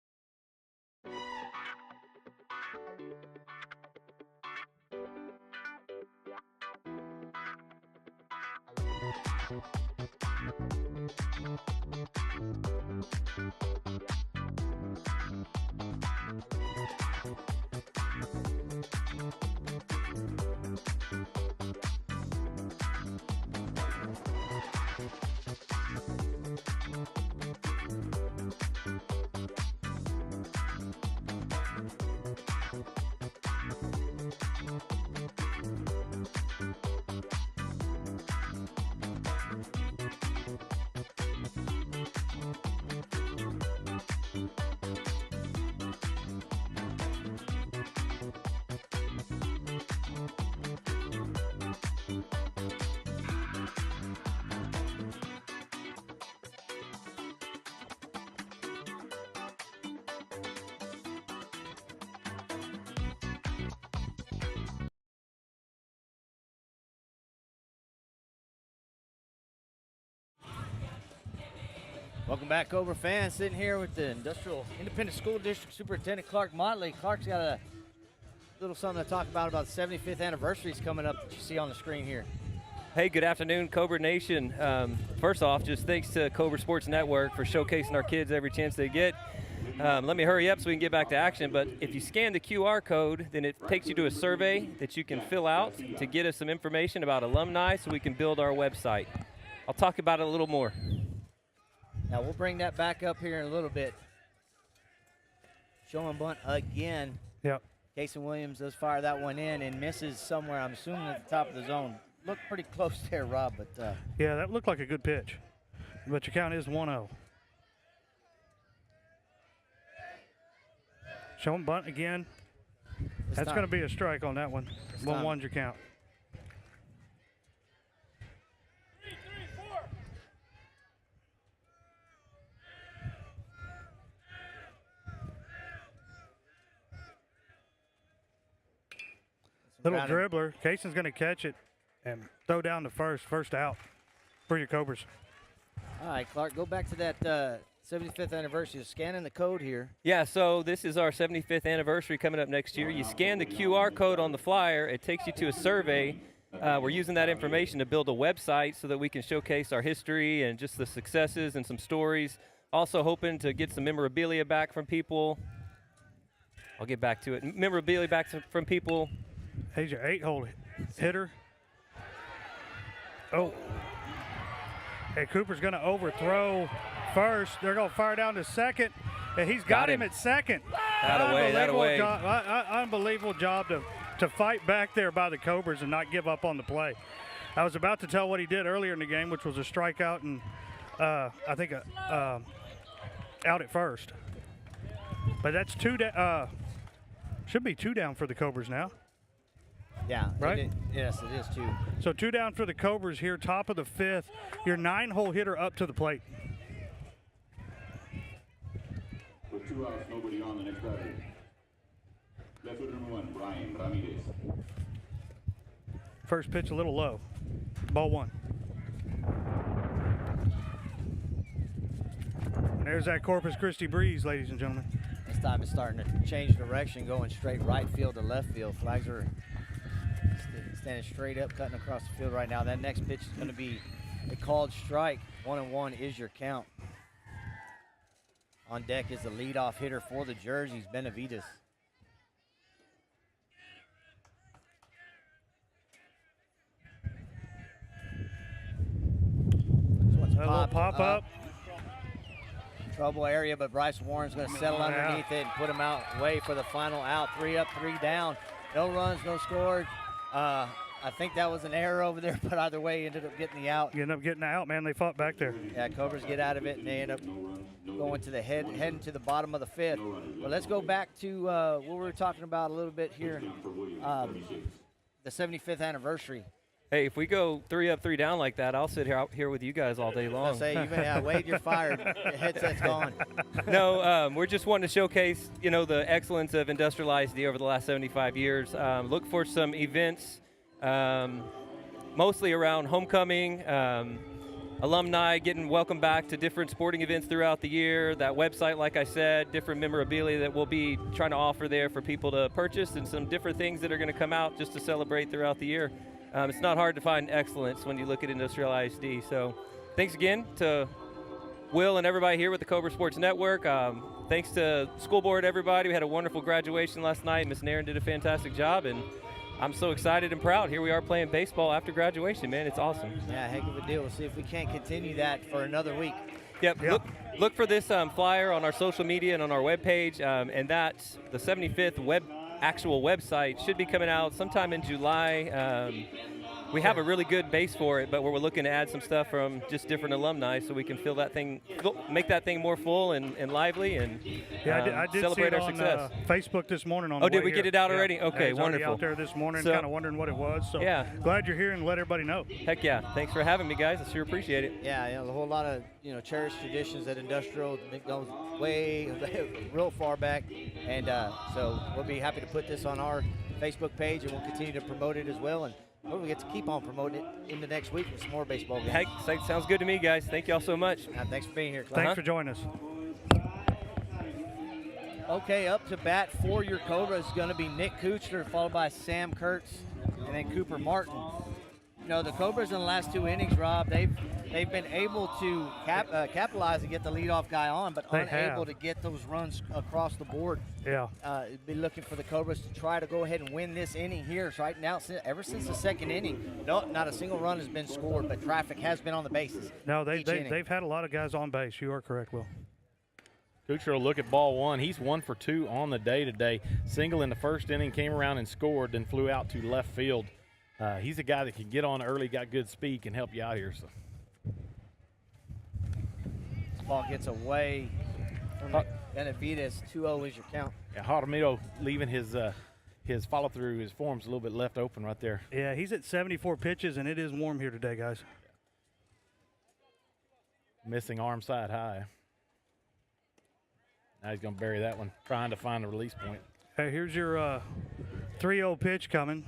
Welcome back, Cobra fans. Sitting here with the Industrial Independent School District Superintendent Clark Motley. Clark's got a little something to talk about the 75th anniversaries coming up that you see on the screen here. Hey, good afternoon, Cobra Nation. First off, just thanks to Cobra Sports Network for showcasing our kids every chance they get. Let me hurry up so we can get back to action, but if you scan the QR code, then it takes you to a survey that you can fill out to get us some information about alumni so we can build our website. I'll talk about it a little more. Now we'll bring that back up here in a little bit. Showing bunt again. Yep. Casey Williams does fire that one in and misses somewhere, I'm assuming at the top of the zone. Looked pretty close there, Rob, but yeah, that looked like a good pitch. But your count is 1-0. Showing bunt again. That's going to be a strike on that one. 1-1's your count. Little dribbler. Cason's going to catch it and throw down the first out for your Cobras. All right, Clark, go back to that 75th anniversary. Scanning the code here. Yeah, so this is our 75th anniversary coming up next year. You scan the QR code on the flyer. It takes you to a survey. We're using that information to build a website so that we can showcase our history and just the successes and some stories. Also hoping to get some memorabilia back from people. I'll get back to it. Memorabilia back from people. He's your 8-hole hitter. Oh. Hey, Cooper's going to overthrow first. They're going to fire down to second. And he's got him at second. That away. Unbelievable job to fight back there by the Cobras and not give up on the play. I was about to tell what he did earlier in the game, which was a strikeout and I think out at first. But that's should be 2 down for the Cobras now. Yeah, right? Yes, it is 2. So 2 down for the Cobras here, top of the 5th. Your 9-hole hitter up to the plate. With 2 outs, nobody on the next batter. Left fielder number 1, Brian Ramirez. First pitch a little low. Ball 1. And there's that Corpus Christi breeze, ladies and gentlemen. This time it's starting to change direction, going straight right field to left field. Flags are standing straight up, cutting across the field right now. That next pitch is going to be a called strike. 1-1 is your count. On deck is the leadoff hitter for the Jerseys, Benavides. A little pop up. Trouble area, but Bryce Warren's going to settle underneath it and put him out way for the final out. 3 up, 3 down. No runs, no scores. I think that was an error over there, but either way, ended up getting the out. You end up getting the out, man. They fought back there. Yeah, Cobras get out of it, and they end up going to the heading to the bottom of the 5th. Well, let's go back to what we were talking about a little bit here, the 75th anniversary. Hey, if we go 3 up, 3 down like that, I'll sit out here with you guys all day long. I say, Wade, you're fired. Your headset's gone. No, we're just wanting to showcase, the excellence of Industrial ISD over the last 75 years. Look for some events, mostly around homecoming, alumni getting welcome back to different sporting events throughout the year. That website, like I said, different memorabilia that we'll be trying to offer there for people to purchase, and some different things that are going to come out just to celebrate throughout the year. It's not hard to find excellence when you look at Industrial ISD. So thanks again to Will and everybody here with the Cobra Sports Network. Thanks to school board, everybody. We had a wonderful graduation last night. Miss Naren did a fantastic job, and I'm so excited and proud. Here we are playing baseball after graduation, man. It's awesome. Yeah, heck of a deal. We'll see if we can't continue that for another week. Yep. Look for this flyer on our social media and on our webpage, and that's the 75th actual website should be coming out sometime in July. We have a really good base for it, but we're looking to add some stuff from just different alumni so we can make that thing more full and lively, and I did celebrate see it our success. On Facebook this morning. Oh, did we get it out already? Okay, it's wonderful. Out there this morning, So- kind of wondering what it was. So Yeah. glad you're here and let everybody know. Heck yeah. Thanks for having me, guys. I sure appreciate it. Yeah, a whole lot of cherished traditions at Industrial. It goes way real far back, and so we'll be happy to put this on our Facebook page, and we'll continue to promote it as well. And we get to keep on promoting it into next week with some more baseball games. Heck, sounds good to me, guys. Thank you all so much. Thanks for being here, Clay. Thanks for joining us. Okay, up to bat for your Cobras is going to be Nick Kuchler, followed by Sam Kurtz, and then Cooper Martin. You know, the Cobras in the last 2 innings, Rob, they've been able to capitalize and get the leadoff guy on, but unable to get those runs across the board. Yeah. Be looking for the Cobras to try to go ahead and win this inning here. So right now, ever since the 2nd inning, not a single run has been scored, but traffic has been on the bases. No, they've had a lot of guys on base. You are correct, Will. Kuchar will look at ball 1. He's 1 for 2 on the day today. Single in the 1st inning, came around and scored, then flew out to left field. He's a guy that can get on early, got good speed, can help you out here. So. Ball gets away from Benavides. 2-0 is your count. Yeah, Jaramillo leaving his follow through, his form's a little bit left open right there. Yeah, he's at 74 pitches, and it is warm here today, guys. Missing arm side high. Now he's going to bury that one, trying to find a release point. Hey, here's your 3-0 pitch coming.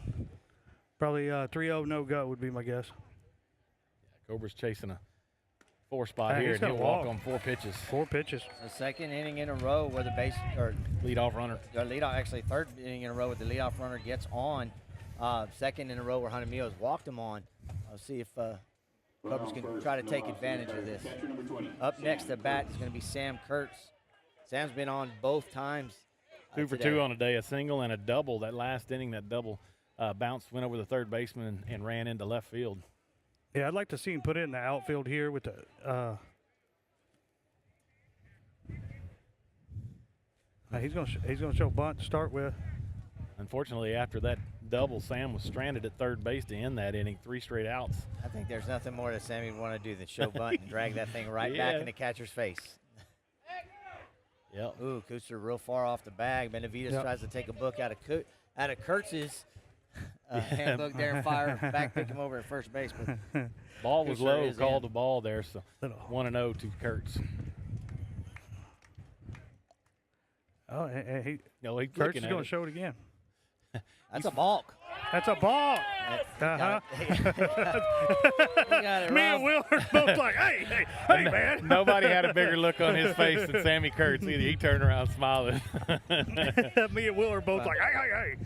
Probably 3-0 no-go would be my guess. Yeah, Cobra's chasing a 4 spot here, he's and he'll gonna walk on 4 pitches. 4 pitches. The 2nd inning in a row where the leadoff runner. Actually 3rd inning in a row where the leadoff runner gets on. 2nd in a row where Jaramillo has walked him on. I'll see if Cobras can try to take advantage of this. Up next to bat is going to be Sam Kurtz. Sam's been on both times. 2 for 2 on a day, a single and a double. That last inning, that double bounced, went over the 3rd baseman and ran into left field. Yeah, I'd like to see him put it in the outfield here with the. He's gonna show bunt to start with. Unfortunately, after that double, Sam was stranded at 3rd base to end that inning. 3 straight outs. I think there's nothing more that Sammy would want to do than show bunt and drag that thing right back in the catcher's face. Yep. Ooh, Kuchar real far off the bag. Benavides tries to take a book out of Kurtz's handbook there and fire back, pick him over at first base. But ball was low, called the ball there, so 1-0 to Kurtz. Oh, Kurtz is going to show it again. That's a balk. That's a balk. Uh-huh. Me and Will are both like, hey, man. Nobody had a bigger look on his face than Sammy Kurtz either. He turned around smiling. Me and Will are both like, hey.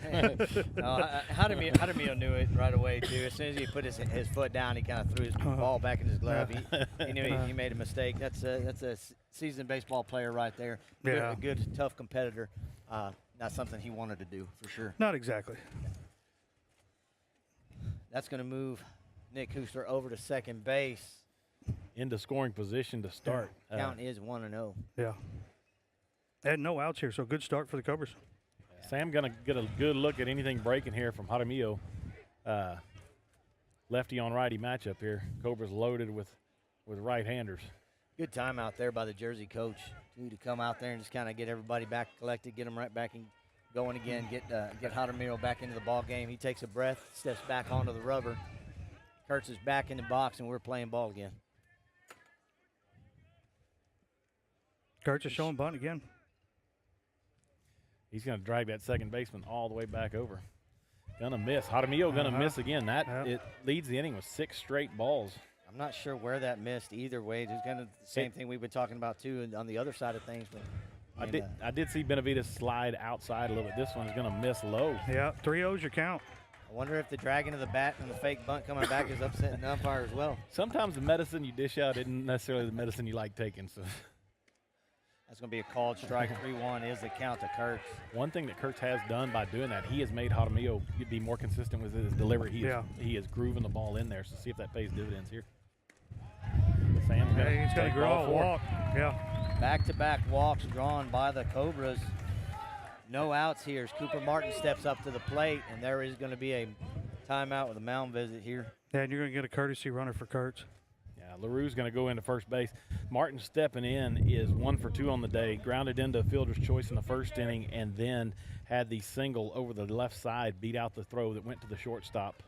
Jaramillo knew it right away, too. As soon as he put his foot down, he kind of threw his ball back in his glove. He knew he made a mistake. That's a seasoned baseball player right there. Yeah. A good, tough competitor. Not something he wanted to do, for sure. Not exactly. That's going to move Nick Kuchler over to 2nd base. Into scoring position to start. Count is 1-0. Yeah. And no outs here, so good start for the Cobras. Sam going to get a good look at anything breaking here from Jaramillo. Lefty on righty matchup here. Cobras loaded with right-handers. Good time out there by the Jersey coach to come out there and just kind of get everybody back collected, get them right back and going again, get Jaramillo back into the ball game. He takes a breath, steps back onto the rubber. Kurtz is back in the box, and we're playing ball again. Kurtz is showing bunt again. He's going to drag that 2nd baseman all the way back over. Gonna miss. Jaramillo gonna miss again. It leads the inning with 6 straight balls. I'm not sure where that missed either way. It's kind of the same thing we've been talking about, too, on the other side of things. But I did see Benavides slide outside a little bit. This one's going to miss low. Yeah, 3-0's your count. I wonder if the dragging of the bat and the fake bunt coming back is upsetting the umpire as well. Sometimes the medicine you dish out isn't necessarily the medicine you like taking. So that's going to be a called strike. 3-1 is the count to Kurtz. One thing that Kurtz has done by doing that, he has made Jaramillo be more consistent with his delivery. He is grooving the ball in there. So see if that pays dividends here. Sam's he's going to draw a walk. Yeah. Back-to-back walks drawn by the Cobras. No outs here as Cooper Martin steps up to the plate, and there is going to be a timeout with a mound visit here. Yeah, and you're going to get a courtesy runner for Kurtz. Yeah, LaRue's going to go into first base. Martin stepping in is 1 for 2 on the day, grounded into fielder's choice in the 1st inning, and then had the single over the left side beat out the throw that went to the shortstop.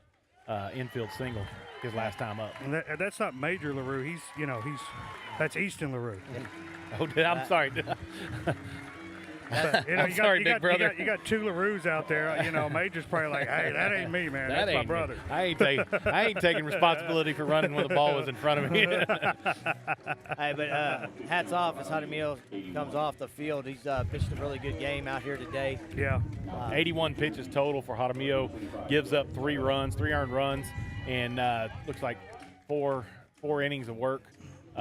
Infield single his last time up. And that's not Major LaRue. That's Easton LaRue. Oh, I'm sorry. You know, I'm sorry, big brother. You got 2 LaRues out there. You know, Major's probably like, hey, that ain't me, man. That That's my ain't brother. me. I ain't taking responsibility for running when the ball was in front of me. Hey, but hats off as Jaramillo comes off the field. He's pitched a really good game out here today. Yeah. 81 pitches total for Jaramillo. Gives up 3 earned runs, and looks like four innings of work.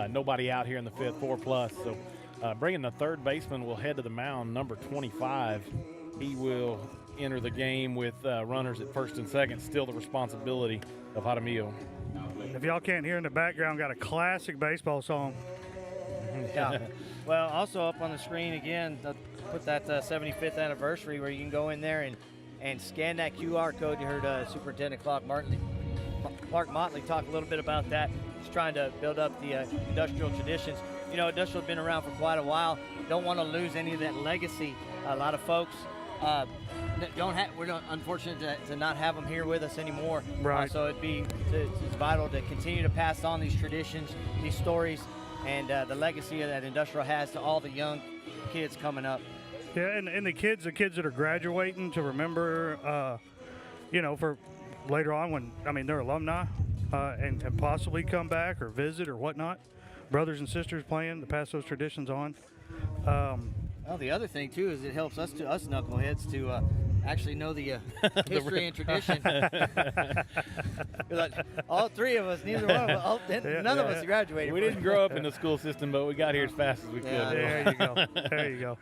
Nobody out here in the 5th, 4+. So bringing the third baseman will head to the mound, number 25. He will enter the game with runners at first and second, still the responsibility of Jaramillo. If y'all can't hear in the background, got a classic baseball song. Yeah. Well, also up on the screen again, put that 75th anniversary where you can go in there and scan that QR code. You heard Superintendent Clark Motley talk a little bit about that. He's trying to build up the industrial traditions. You know, industrial's been around for quite a while. Don't want to lose any of that legacy. A lot of folks we're not unfortunate to not have them here with us anymore. Right. So it's vital to continue to pass on these traditions, these stories, and the legacy that industrial has to all the young kids coming up. Yeah, and the kids that are graduating to remember, you know, for later on when, I mean, they're alumni and possibly come back or visit or whatnot. Brothers and sisters playing to pass those traditions on. Well, the other thing, too, is it helps us knuckleheads to actually know the history and tradition. Like, all 3 of us, neither one of us, none of us graduated. We didn't grow up in the school system, but we got here as fast as we could. There you go. There you go.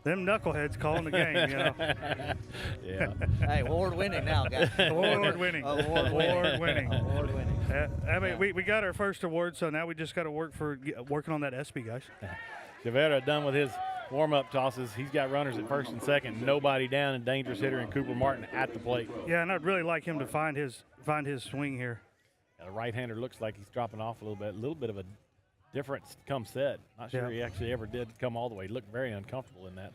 Them knuckleheads calling the game, you know. Yeah. Hey, award-winning now, guys. Award-winning. Award-winning. I mean, we got our first award, so now we just got to working on that SB, guys. Javera done with his warm-up tosses. He's got runners at first and second. Nobody down, and dangerous hitter in Cooper Martin at the plate. Yeah, and I'd really like him to find his swing here. Yeah, the right-hander looks like he's dropping off a little bit. A little bit of a difference come set. Not sure he actually ever did come all the way. He looked very uncomfortable in that.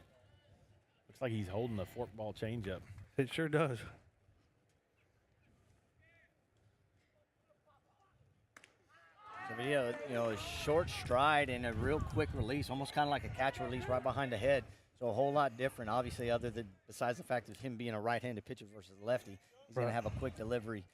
Looks like he's holding the forkball changeup. It sure does. So, you know, a short stride and a real quick release, almost kind of like a catch release right behind the head. So a whole lot different, obviously, besides the fact of him being a right-handed pitcher versus a lefty. He's going to have a quick delivery,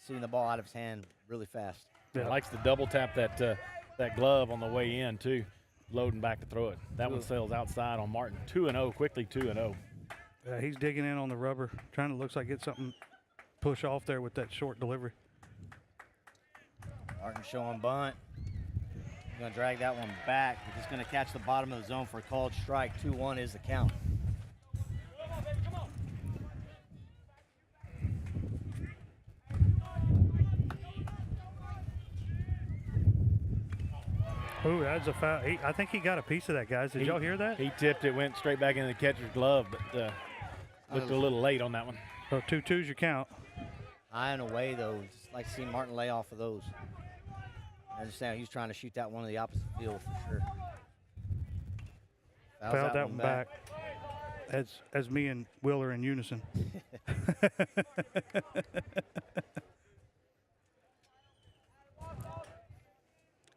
seeing the ball out of his hand really fast. Yeah. He likes to double tap that glove on the way in, too, loading back to throw it. That one sails outside on Martin. 2-0, quickly 2-0. Yeah, he's digging in on the rubber, trying to, looks like, get something push off there with that short delivery. Martin showing bunt. He's going to drag that one back. He's just going to catch the bottom of the zone for a called strike. 2-1 is the count. Ooh, that's a foul. I think he got a piece of that, guys. Did y'all hear that? He tipped it, went straight back into the catcher's glove, but looked a little late on that one. So 2-2's your count. High and away, though. Just like seeing Martin lay off of those. I understand he's trying to shoot that one to the opposite field for sure. Fouled that one back. As me and Will are in unison.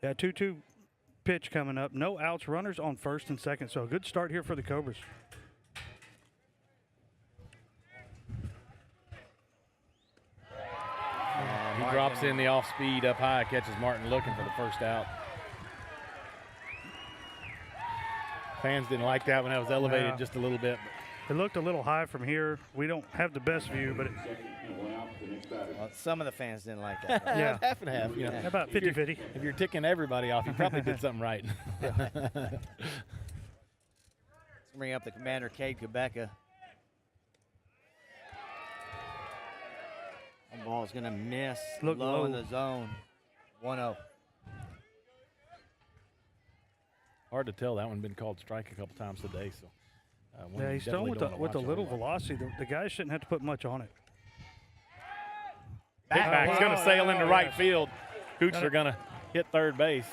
Yeah, 2-2 pitch coming up. No outs, runners on first and second. So a good start here for the Cobras. He drops in the off speed up high, catches Martin looking for the first out. Fans didn't like that when that was elevated just a little bit. It looked a little high from here. We don't have the best view, but well, some of the fans didn't like that. Right? Yeah. Half and half. You know, about 50-50. If you're ticking everybody off, you probably did something right. Let's bring up the commander, Cade Quebeca. One ball is going to miss. Look low in low. the zone. 1-0. Hard to tell. That one been called strike a couple times today. So yeah, he's throwing with a little velocity. The guys shouldn't have to put much on it. Back's going to sail into right field. Coots are going to hit third base.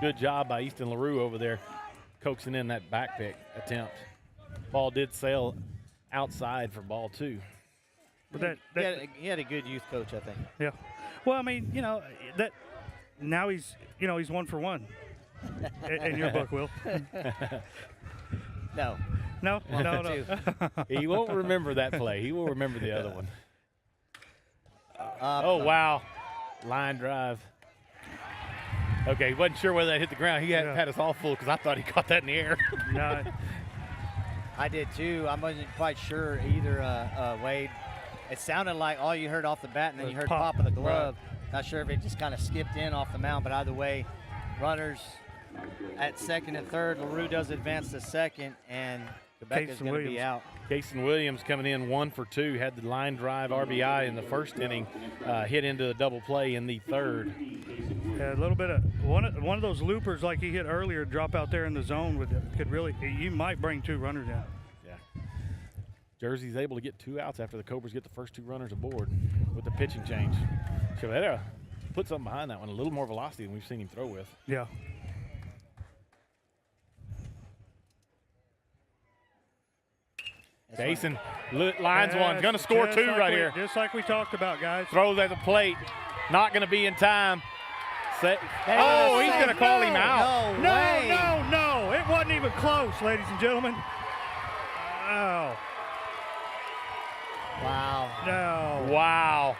Good job by Easton LaRue over there, coaxing in that back pick attempt. Ball did sail outside for ball 2. But he had a good youth coach, I think. Yeah. Well, I mean, you know, that now he's 1 for 1 in your book, Will. No. No, no, Two. no. He won't remember that play. He will remember the other one. Up, Oh, wow. Line drive. Okay, he wasn't sure whether that hit the ground. He had us all full because I thought he caught that in the air. No. I did too. I wasn't quite sure either, Wade. It sounded like all you heard off the bat, and then you heard pop of the glove. Not sure if it just kind of skipped in off the mound, but either way, runners at second and third. LaRue does advance to second, and Quebecca's going to be out. Cason Williams coming in 1 for 2, had the line drive RBI in the first inning, hit into a double play in the third. Yeah, a little bit of one of those loopers like he hit earlier, drop out there in the zone could really, you might bring 2 runners in. Yeah. Jersey's able to get 2 outs after the Cobras get the first 2 runners aboard with the pitching change. So they had to put something behind that one, a little more velocity than we've seen him throw with. Yeah. Jason lines one, going to score 2 like right here. Just like we talked about, guys. Throws at the plate, not going to be in time. Oh, he's going to call him out. No. It wasn't even close, ladies and gentlemen. Oh. Wow. No. Wow.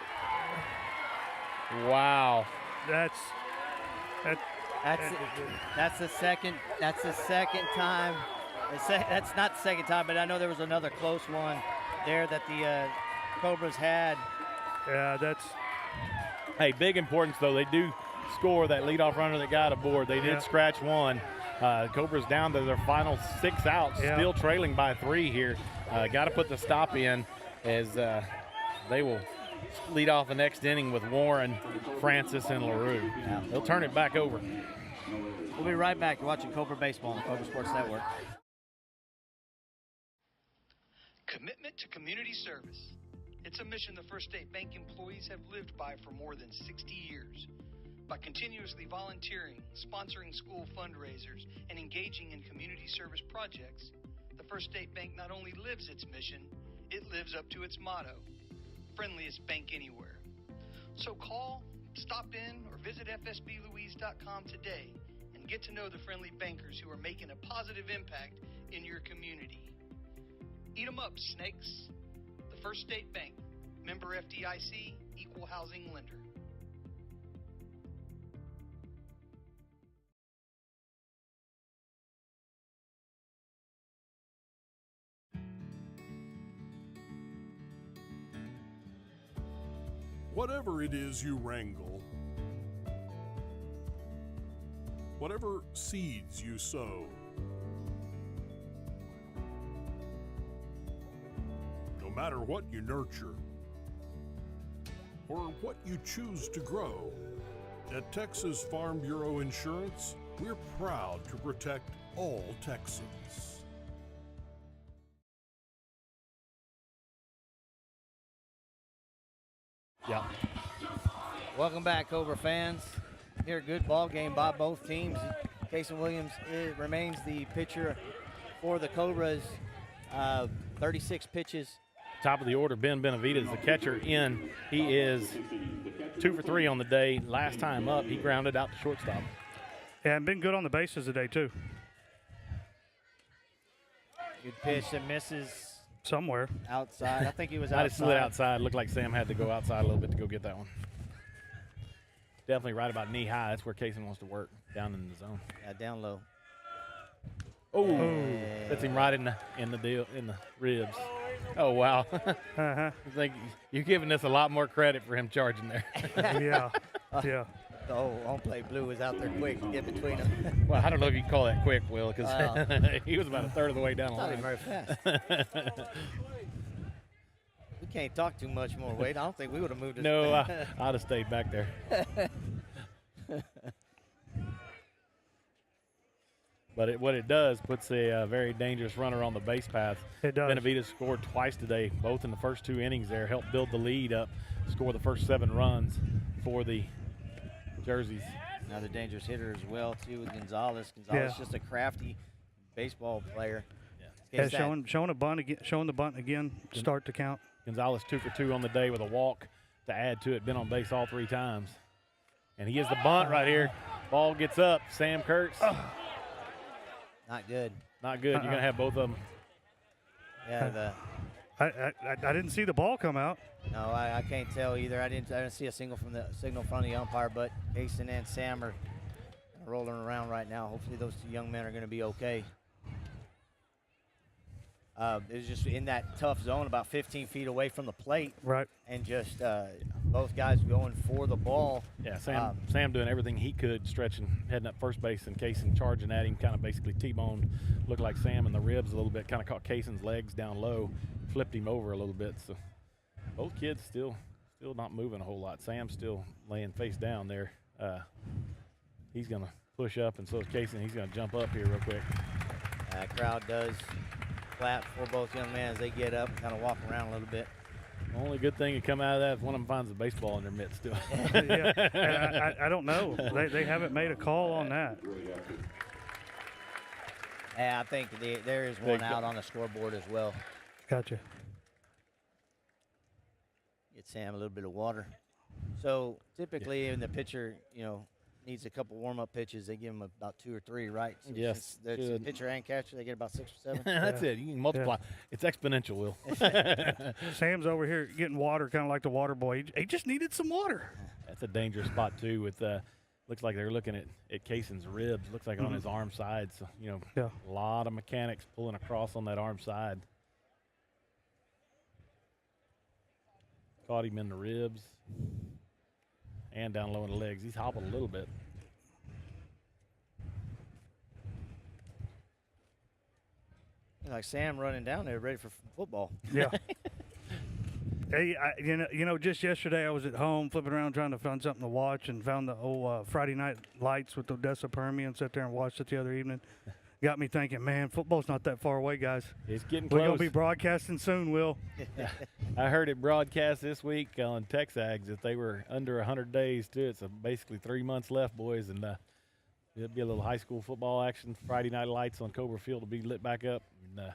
Wow. That's the second. That's the second time. That's not the second time, but I know there was another close one there that the Cobras had. Yeah, that's. Hey, big importance though. They do score that leadoff runner that got aboard. They did scratch one. Cobras down to their final 6 outs, still trailing by 3 here. Got to put the stop in as they will lead off the next inning with Warren, Francis, and LaRue. They'll turn it back over. We'll be right back. You're watching Cobra Baseball on the Cobra Sports Network. Commitment to community service. It's a mission the First State Bank employees have lived by for more than 60 years. By continuously volunteering, sponsoring school fundraisers, and engaging in community service projects, the First State Bank not only lives its mission, it lives up to its motto, friendliest bank anywhere. So call, stop in, or visit fsblouise.com today and get to know the friendly bankers who are making a positive impact in your community. Eat 'em up, snakes. The First State Bank, member FDIC, equal housing lender. Whatever it is you wrangle, whatever seeds you sow, no matter what you nurture or what you choose to grow, at Texas Farm Bureau Insurance, we're proud to protect all Texans. Yeah. Welcome back, Cobra fans. Here, a good ball game by both teams. Cason Williams remains the pitcher for the Cobras. 36 pitches. Top of the order, Ben Benavidez, the catcher in. He is 2 for 3 on the day. Last time up, he grounded out the shortstop. Yeah, and been good on the bases today, too. Good pitch that misses. Somewhere. Outside. I think he was Might outside. have slid outside. Looked like Sam had to go outside a little bit to go get that one. Definitely right about knee high. That's where Cason wants to work, down in the zone. Yeah, down low. Oh, that's him right in the ribs. Oh, wow. I think you're giving us a lot more credit for him charging there. Yeah. The whole home plate blue was out there quick to get between them. Well, I don't know if you can call that quick, Will, because he was about a third of the way down the line. Not even very fast. We can't talk too much more, Wade. I don't think we would have moved it. No, I'd have stayed back there. But what it does puts a very dangerous runner on the base path. It does. Benavidez scored twice today, both in the first 2 innings there, helped build the lead up, score the first 7 runs for the Jerseys. Another dangerous hitter as well, too, with Gonzalez. Gonzalez just a crafty baseball player. Yeah, showing the bunt again, start to count. Gonzalez 2 for 2 on the day with a walk to add to it, been on base all 3 times. And he is the bunt right here. Ball gets up. Sam Kurtz. Not good. Not good. You're going to have both of them. Yeah, I didn't see the ball come out. no, I can't tell either. I didn't see a signal from the umpire, but Jason and Sam are rolling around right now. Hopefully those two young men are going to be okay. It was just in that tough zone, about 15 feet away from the plate. Right. And just both guys going for the ball. Yeah, Sam doing everything he could, stretching, heading up first base, and Kaysen charging at him, kind of basically T-boned, looked like Sam in the ribs a little bit, kind of caught Kaysen's legs down low, flipped him over a little bit. So both kids still not moving a whole lot. Sam's still laying face down there. He's going to push up, and so is Kaysen. He's going to jump up here real quick. Crowd does clap for both young men as they get up and kind of walk around a little bit. The only good thing to come out of that is one of them finds a baseball in their midst still. Yeah, I don't know. They haven't made a call on that. Yeah, I think there is one out on the scoreboard as well. Gotcha. Get Sam a little bit of water. So typically in the pitcher, needs a couple warm-up pitches. They give him about 2 or 3, right? So Yes. The pitcher and catcher, they get about 6 or 7. That's it. You can multiply. Yeah. It's exponential, Will. Sam's over here getting water, kind of like the water boy. He just needed some water. That's a dangerous spot, too. With looks like they're looking at Kaysen's ribs. Looks like on his arm side. So, Yeah. a lot of mechanics pulling across on that arm side. Caught him in the ribs and down low in the legs. He's hobbled a little bit. Like Sam running down there ready for football. Yeah. Hey, just yesterday I was at home flipping around trying to find something to watch and found the old Friday Night Lights with Odessa Permian. Sat there and watched it the other evening. Got me thinking, man, football's not that far away, guys. It's getting We're close. going to be broadcasting soon, Will. I heard it broadcast this week on Texags that they were under 100 days to it, so basically 3 months left, boys, and there'll be a little high school football action. Friday Night Lights on Cobra Field will be lit back up, and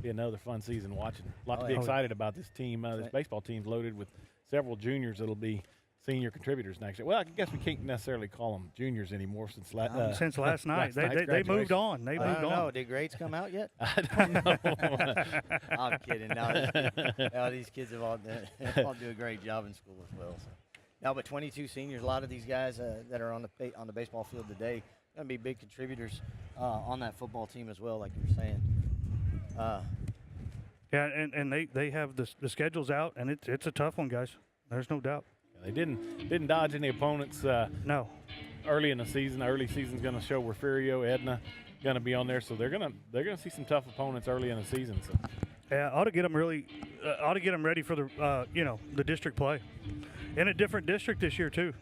be another fun season watching. A lot to be excited about this team. This baseball team's loaded with several juniors that'll be senior contributors next year. Well, I guess we can't necessarily call them juniors anymore since last night. They moved on. They moved on. No, did grades come out yet? I don't know. I'm kidding. No, these kids have all do a great job in school as well. So. No, but 22 seniors. A lot of these guys that are on the baseball field today going to be big contributors on that football team as well, like you were saying. Yeah, and they have the schedules out, and it's a tough one, guys. There's no doubt. They didn't dodge any opponents. No. Early in the season, the early season's going to show Porfirio, Edna, going to be on there, so they're gonna see some tough opponents early in the season. So. Yeah, ought to get them ready for the district play, in a different district this year too.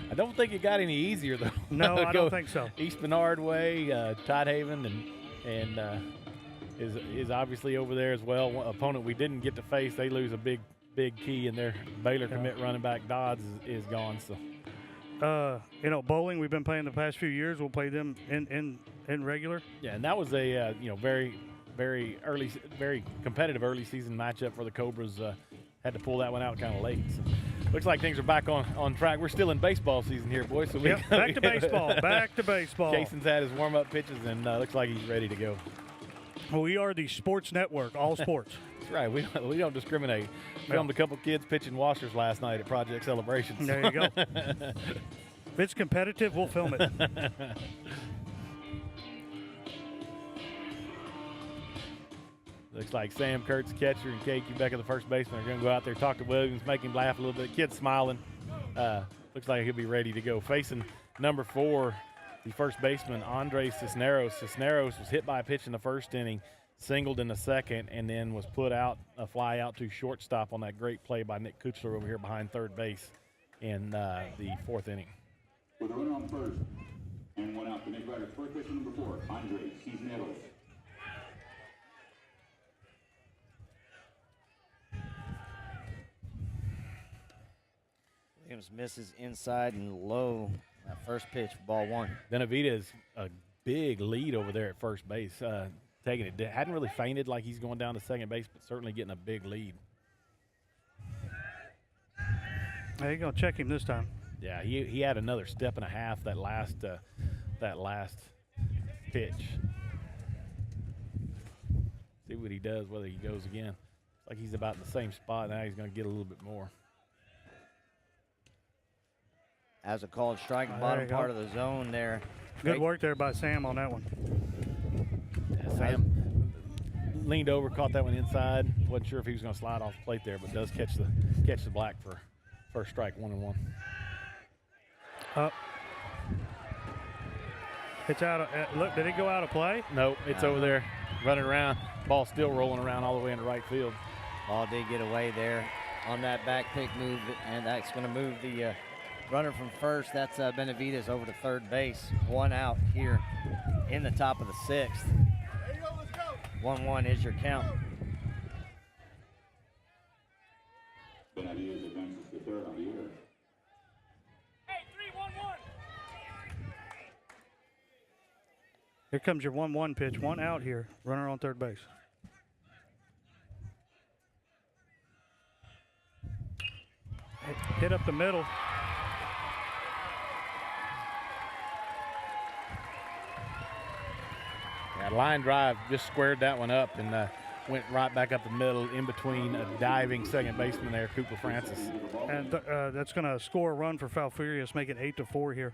I don't think it got any easier though. No, I don't think so. East Bernard Way, Tidehaven, and is obviously over there as well. One opponent we didn't get to face, they lose a big key, and their Baylor commit running back Dodds is gone. So, bowling we've been playing the past few years. We'll play them in regular. Yeah, and that was a very early, very competitive early season matchup for the Cobras. Had to pull that one out kind of late. So, looks like things are back on track. We're still in baseball season here, boys. So back to baseball. Back to baseball. Jason's had his warm-up pitches, and looks like he's ready to go. Well, we are the sports network, all sports. That's right. We don't discriminate. Filmed a couple kids pitching washers last night at Project Celebrations. There you go. If it's competitive, we'll film it. Looks like Sam Kurtz, catcher, and Kate Becker, the first baseman, are going to go out there, talk to Williams, make him laugh a little bit. Kid's smiling. Looks like he'll be ready to go. Facing number 4, the first baseman, Andre Cisneros. Cisneros was hit by a pitch in the first inning, singled in the second, and then was put out, a fly out to shortstop on that great play by Nick Kuchler over here behind third base in the 4th inning. With a runner on first and one out, the next batter, first baseman number 4, Andre Cisneros. Williams misses inside and low. That first pitch, ball 1. Benavidez a big lead over there at first base, taking it. Hadn't really fainted like he's going down to second base, but certainly getting a big lead. You're going to check him this time. Yeah, he had another step and a half that last pitch. See what he does, whether he goes again. It's like he's about in the same spot. Now he's going to get a little bit more. As a called strike, There bottom you go. part of the zone there. Good work there by Sam on that one. Yeah, Sam leaned over, caught that one inside. Wasn't sure if he was going to slide off the plate there, but does catch the black for first strike, 1-1. Up. It's out of, look, did it go out of play? Nope, it's over there, running around. Ball still rolling around all the way into right field. Ball did get away there on that back pick move, and that's going to move the runner from first. That's Benavides over to third base. 1 out here in the top of the 6th. 1-1 is your count. Benavides advances to third on the year. Here comes your 1-1 pitch. 1 out here. Runner on third base. Hit up the middle. Yeah, line drive just squared that one up and went right back up the middle in between a diving second baseman there, Cooper Francis. And that's going to score a run for Falfurrias, make it 8-4 here.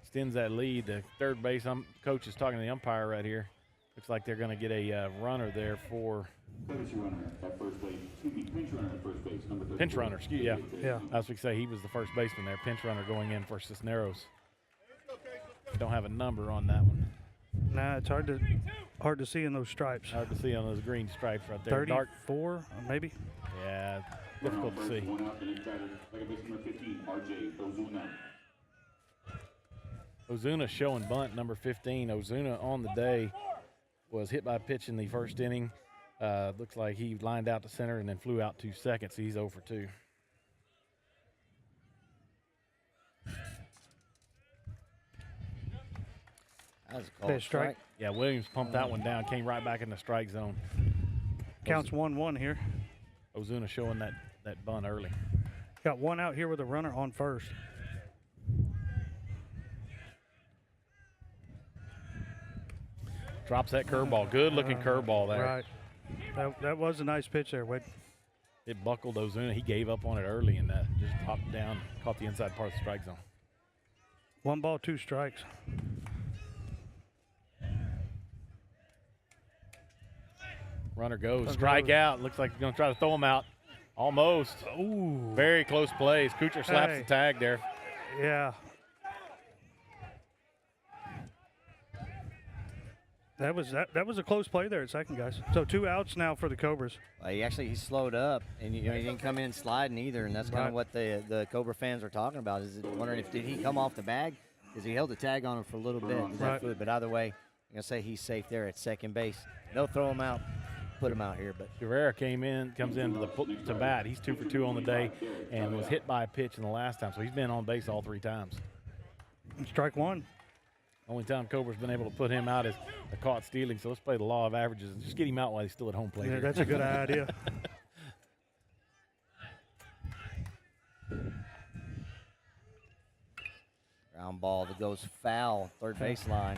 Extends that lead. The third base coach is talking to the umpire right here. Looks like they're going to get a runner there for Pinch runner at first base. Excuse me, pinch runner at first base. Number 34. pinch runner. Yeah. I was going to say he was the first baseman there. Pinch runner going in for Cisneros. Don't have a number on that one. Nah, it's hard to see in those stripes. Hard to see on those green stripes right there. 34, maybe. Yeah, difficult to see. 1 out, the next batter, second base number 15, R.J. Ozuna. Ozuna showing bunt, number 15. Ozuna on the day was hit by a pitch in the first inning. Looks like he lined out to center and then flew out to second, so he's 0 for 2. That was a called strike. Yeah, Williams pumped that one down, came right back in the strike zone. Counts 1-1 here. Ozuna showing that bunt early. Got 1 out here with a runner on first. Drops that curveball. Good looking curveball there. Right. That was a nice pitch there, Wade. It buckled Ozuna. He gave up on it early and just popped down, caught the inside part of the strike zone. 1 ball, 2 strikes. Runner goes. Strike out. Looks like he's going to try to throw him out. Almost. Ooh. Very close plays. Kuchar slaps the tag there. Yeah. That was a close play there at second, guys. So 2 outs now for the Cobras. He slowed up, and he didn't come in sliding either, and that's kind of what the Cobra fans are talking about. Is wondering did he come off the bag? Because he held the tag on him for a little bit. But either way, I'm gonna say he's safe there at second base. They'll throw him out, put him out here. But Guerrera comes into to bat. He's 2 for 2 on the day, and was hit by a pitch in the last time, so he's been on base all 3 times. Strike 1. Only time Cobra's been able to put him out is a caught stealing. So let's play the law of averages and just get him out while he's still at home plate. Yeah, that's a good idea. ground ball that goes foul, third baseline.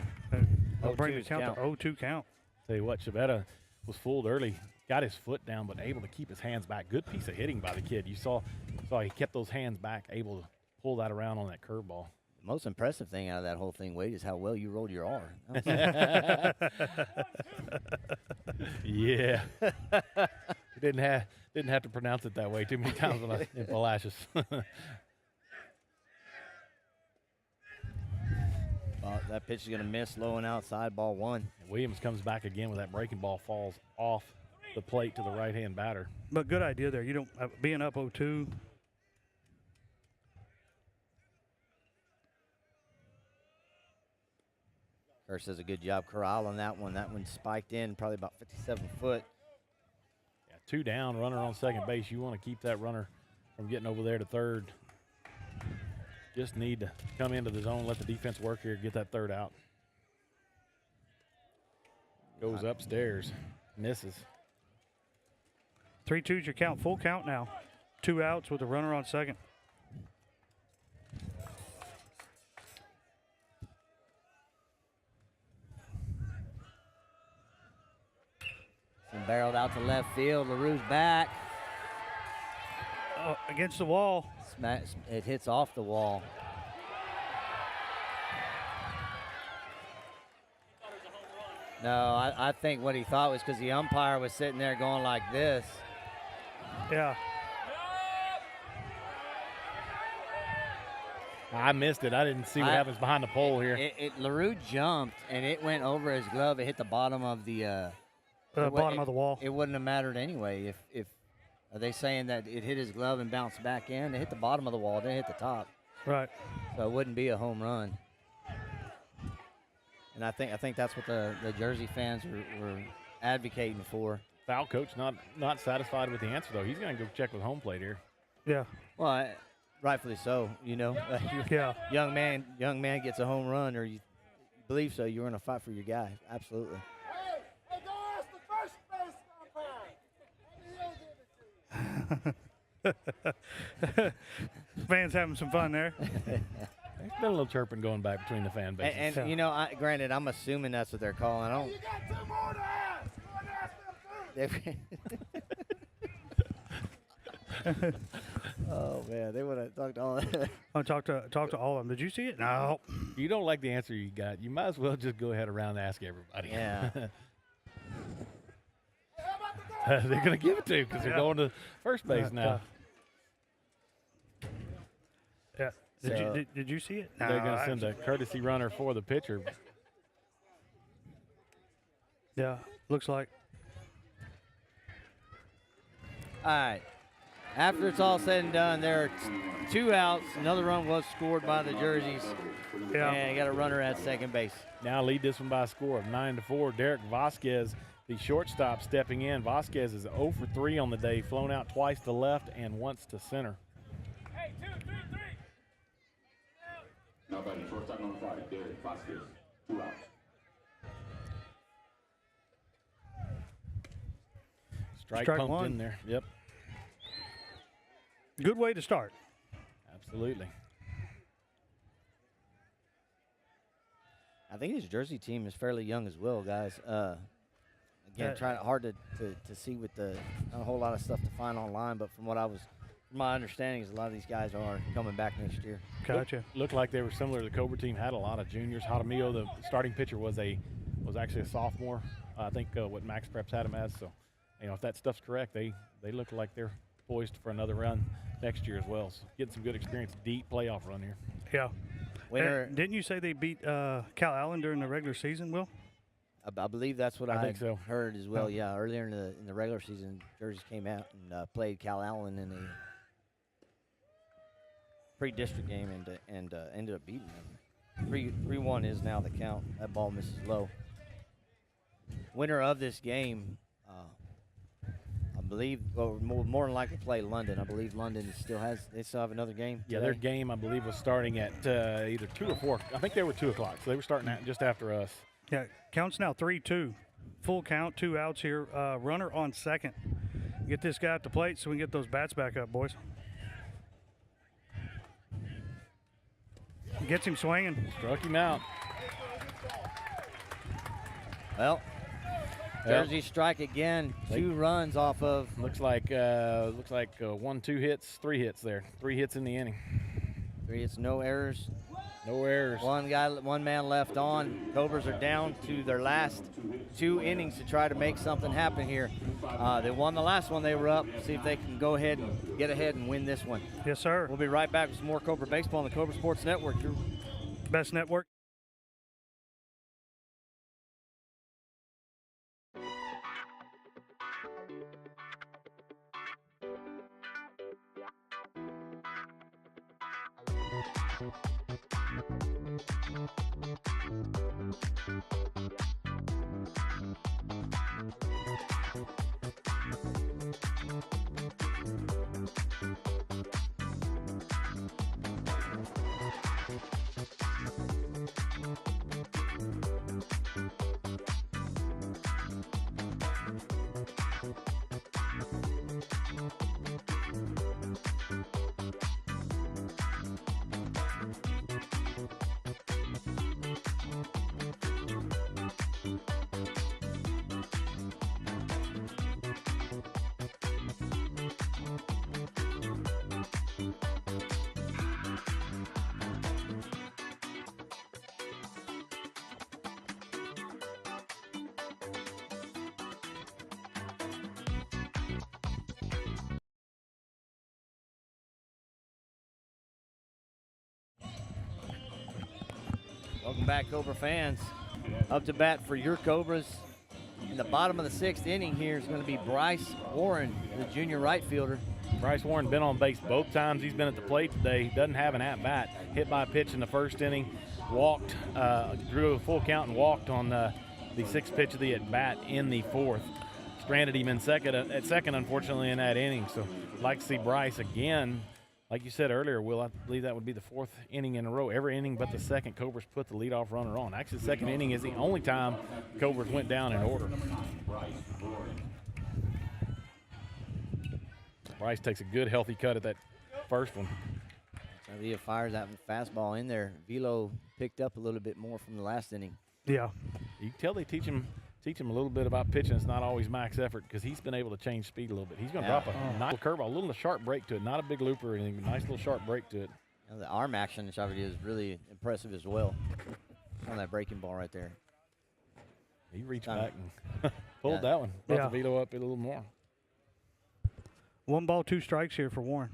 I'll bring the count to 0-2 count. Tell you what, Chavetta was fooled early. Got his foot down, but able to keep his hands back. Good piece of hitting by the kid. You saw he kept those hands back, able to pull that around on that curveball. The most impressive thing out of that whole thing, Wade, is how well you rolled your R. Yeah. didn't have to pronounce it that way too many times when in Palacios. That pitch is going to miss, low and outside, ball 1. And Williams comes back again with that breaking ball, falls off the plate to the right-hand batter. But good idea there. You don't being up 0-2. Curse does a good job corralling that one. That one spiked in probably about 57 foot. Yeah, 2 down, runner on second base. You want to keep that runner from getting over there to third. Just need to come into the zone, let the defense work here, get that third out. Goes upstairs, misses. 3-2's your count, full count now. 2 outs with a runner on second. to left field. LaRue's back. Oh, against the wall. It hits off the wall. No, I think what he thought was because the umpire was sitting there going like this. Yeah. I missed it. I didn't see what happens behind the pole here. LaRue jumped, and it went over his glove. It hit the bottom of the bottom of the wall. It wouldn't have mattered anyway. If are they saying that it hit his glove and bounced back in? It hit the bottom of the wall. It didn't hit the top. Right. So it wouldn't be a home run. And I think that's what the Jersey fans were advocating for. Foul coach not satisfied with the answer, though. He's going to go check with home plate here. Yeah. Well, rightfully so. You know. Yeah. Young man gets a home run, or you believe so. You're going to fight for your guy. Absolutely. Fans having some fun there. There's been a little chirping going back between the fan bases. And you know, granted, I'm assuming that's what they're calling. I don't. You got 2 more to ask. Go and ask them too. Oh man, they would have talked all that. I'll talk to all of them. Did you see it? No. You don't like the answer you got. You might as well just go ahead around and ask everybody. Yeah. They're going to give it to you because they're going to first base now. Yeah. Did you see it? No, they're going to send a courtesy runner for the pitcher. Yeah, looks like. All right. After it's all said and done, there are 2 outs. Another run was scored by the Jerseys. Yeah. And got a runner at second base. Now lead this one by a score of 9-4. Derek Vasquez, the shortstop, stepping in. Vasquez is 0 for 3 on the day, flown out twice to left and once to center. Hey, 2, 3, 3. Now batting shortstop number 5, Derek Vasquez. 2 outs. Strike pumped one. in there. Yep. Good way to start. Absolutely. I think his Jersey team is fairly young as well, guys. Again, hard to see with not a whole lot of stuff to find online, but from my understanding is a lot of these guys are coming back next year. Gotcha. Looked like they were similar to the Cobra team. Had a lot of juniors. Jaramillo, the starting pitcher, was actually a sophomore. I think what Max Preps had him as. So, if that stuff's correct, they look like they're poised for another run next year as well. So getting some good experience, deep playoff run here. Yeah. Winner. Didn't you say they beat Cal Allen during the regular season, Will? I believe that's what I think so. heard as well. Yeah, earlier in the regular season, Jersey came out and played Cal Allen in a pre-district game and ended up beating them. 3-1 is now the count. That ball misses low. Winner of this game, I believe, more than likely play London. I believe London still have another game. Yeah, today. their game, I believe, was starting at either 2 or 4. I think they were 2 o'clock, so they were starting just after us. Yeah, counts now 3-2. Full count, 2 outs here. Runner on second. Get this guy at the plate so we can get those bats back up, boys. Gets him swinging. Struck him out. Well, Jersey strike again. 2 runs off of. Looks like 1, 2 hits, 3 hits there. 3 hits in the inning. 3 hits, no errors. No errors. One man left on. Cobras are down to their last 2 innings to try to make something happen here. They won the last one. They were up. See if they can go ahead and get ahead and win this one. Yes, sir. We'll be right back with some more Cobra baseball on the Cobra Sports Network. Your best network. Welcome back, Cobra fans. Up to bat for your Cobras. In the bottom of the 6th inning here is going to be Bryce Warren, the junior right fielder. Bryce Warren been on base both times he's been at the plate today. Doesn't have an at-bat. Hit by a pitch in the first inning. Walked, drew a full count and walked on the 6th pitch of the at-bat in the 4th. Stranded him at second, unfortunately, in that inning. So I'd like to see Bryce again. Like you said earlier, Will, I believe that would be the 4th inning in a row. Every inning but the 2nd, Cobras put the leadoff runner on. Actually, the 2nd inning is the only time Cobras went down in order. Bryce takes a good, healthy cut at that first one. Leah fires that fastball in there. Velo picked up a little bit more from the last inning. Yeah. You can tell they teach him a little bit about pitching. It's not always max effort because he's been able to change speed a little bit. He's going to drop a nice curveball, a little sharp break to it. Not a big looper or anything, but nice little sharp break to it. The arm action in Chavez is really impressive as well on that breaking ball right there. He reached back and pulled that one. Brought the velo up a little more. 1 ball, 2 strikes here for Warren.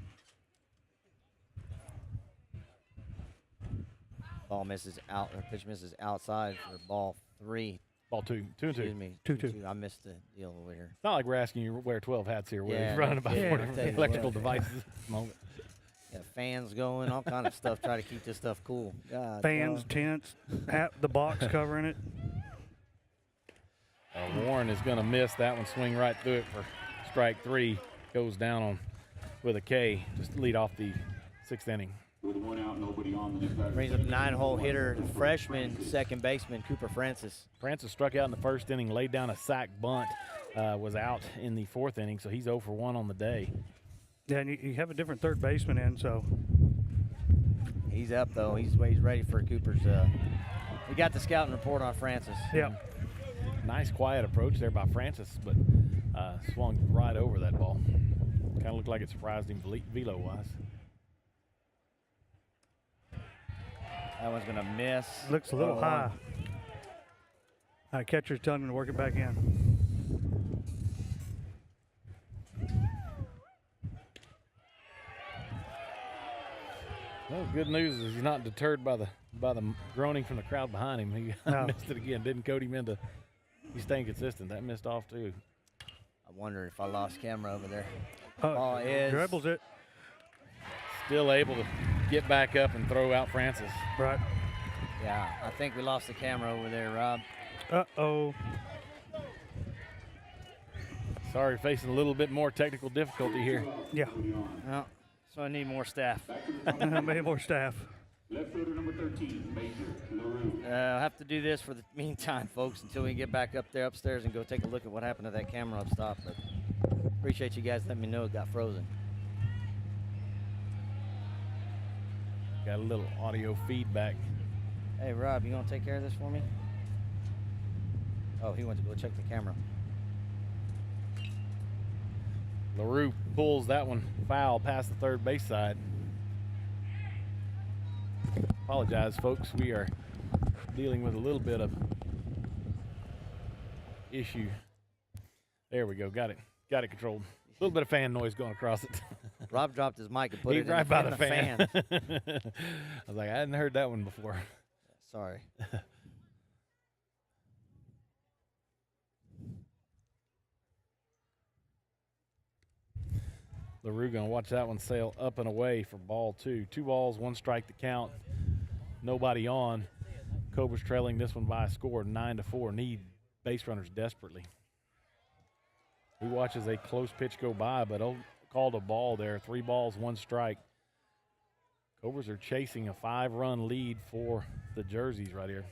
Ball misses out, or pitch misses outside for ball 3. Ball 2, 2 and 2. Excuse me. 2-2. I missed the deal over here. It's not like we're asking you to wear 12 hats here. We're Yeah, running about 40 I'll tell you electrical what. devices at the moment. Got fans going, all kind of stuff. Try to keep this stuff cool. God, Fans, tents, the box covering it. Warren is going to miss that one. Swing right through it for strike 3. Goes down on with a K. Just to lead off the 6th inning. With 1 out, nobody on the next batter. Brings up 9-hole hitter, freshman second baseman Cooper Francis. Francis struck out in the 1st inning, laid down a sac bunt, was out in the 4th inning, so he's 0 for 1 on the day. Yeah, and you have a different third baseman in, so. He's up, though. He's ready for Cooper's. We got the scouting report on Francis. Yeah. Nice, quiet approach there by Francis, but swung right over that ball. Kind of looked like it surprised him velo-wise. That one's going to miss. Looks a little high. Catcher's telling him to work it back in. Well, good news is he's not deterred by the groaning from the crowd behind him. He missed it again. Didn't coat him into. He's staying consistent. That missed off too. I wonder if I lost camera over there. Ball is dribbles it. Still able to get back up and throw out Francis. Right. Yeah, I think we lost the camera over there, Rob. Uh-oh. Sorry, facing a little bit more technical difficulty here. Yeah. Well, so I need more staff. Maybe more staff. Left fielder number 13, Major LaRue. I'll have to do this for the meantime, folks, until we get back up there upstairs and go take a look at what happened to that camera up top. But appreciate you guys letting me know it got frozen. Got a little audio feedback. Hey, Rob, you gonna take care of this for me? Oh, he went to go check the camera. LaRue pulls that one foul past the third base side. Apologize, folks. We are dealing with a little bit of issue. There we go. Got it controlled. A little bit of fan noise going across it. Rob dropped his mic and put it right in by the the fan. I was like, I hadn't heard that one before. Sorry. LaRue gonna watch that one sail up and away for ball 2. 2 balls, 1 strike to count. Nobody on. Cobras trailing this one by a score of 9-4. Need base runners desperately. He watches a close pitch go by, but called a ball there. 3 balls, 1 strike. Cobras are chasing a 5-run lead for the Jerseys right here.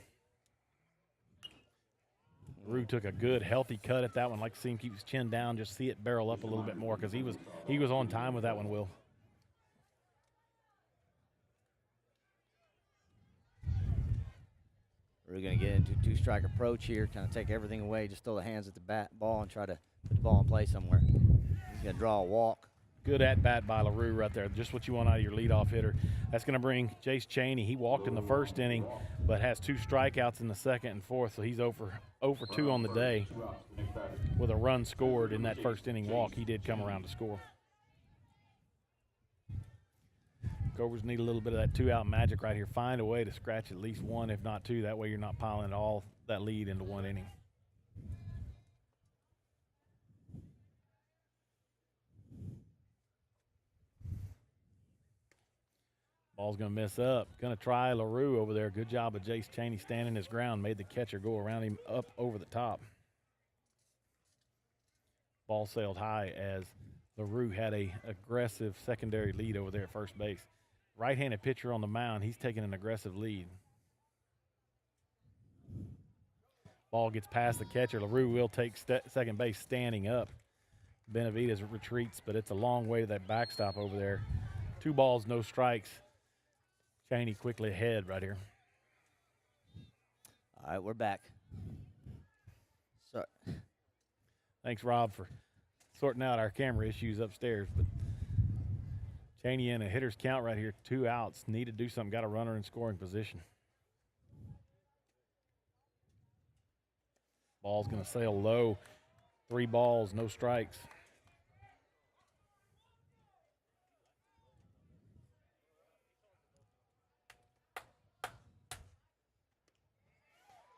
LaRue took a good, healthy cut at that one. Like to see him keep his chin down, just see it barrel up a little bit more because he was on time with that one, Will. We're going to get into 2-strike approach here, kind of take everything away, just throw the hands at the ball and try to put the ball in play somewhere. He's going to draw a walk. Good at-bat by LaRue right there. Just what you want out of your leadoff hitter. That's going to bring Jace Cheney. He walked in the 1st inning, but has 2 strikeouts in the 2nd and 4th, so he's 0 for 2 on the day with a run scored in that 1st inning walk. He did come around to score. Cobras need a little bit of that 2-out magic right here. Find a way to scratch at least 1, if not 2. That way you're not piling all that lead into 1 inning. Ball's going to miss up. Going to try LaRue over there. Good job of Jace Cheney standing his ground. Made the catcher go around him up over the top. Ball sailed high as LaRue had a aggressive secondary lead over there at first base. Right-handed pitcher on the mound. He's taking an aggressive lead. Ball gets past the catcher. LaRue will take second base standing up. Benavidez retreats, but it's a long way to that backstop over there. 2 balls, no strikes. Cheney quickly ahead right here. All right, we're back. Sorry. Thanks, Rob, for sorting out our camera issues upstairs. But Cheney in a hitter's count right here. 2 outs. Need to do something. Got a runner in scoring position. Ball's going to sail low. 3 balls, no strikes.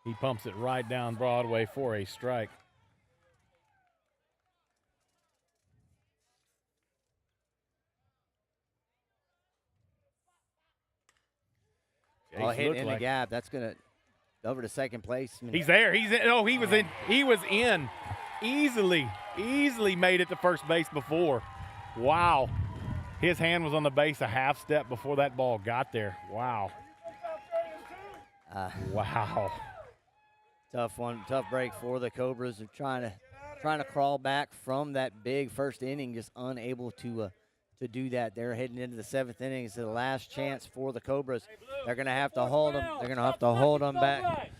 He pumps it right down Broadway for a strike. Oh, hit in the gap. That's going to over to second place. He's there. He's in. Oh, he was in. He was in. Easily made it to first base before. Wow. His hand was on the base a half step before that ball got there. Wow. Wow. Tough one, tough break for the Cobras. They're trying to crawl back from that big first inning, just unable to do that. They're heading into the 7th inning. It's the last chance for the Cobras. They're going to have to hold them. They're going to have to hold them back.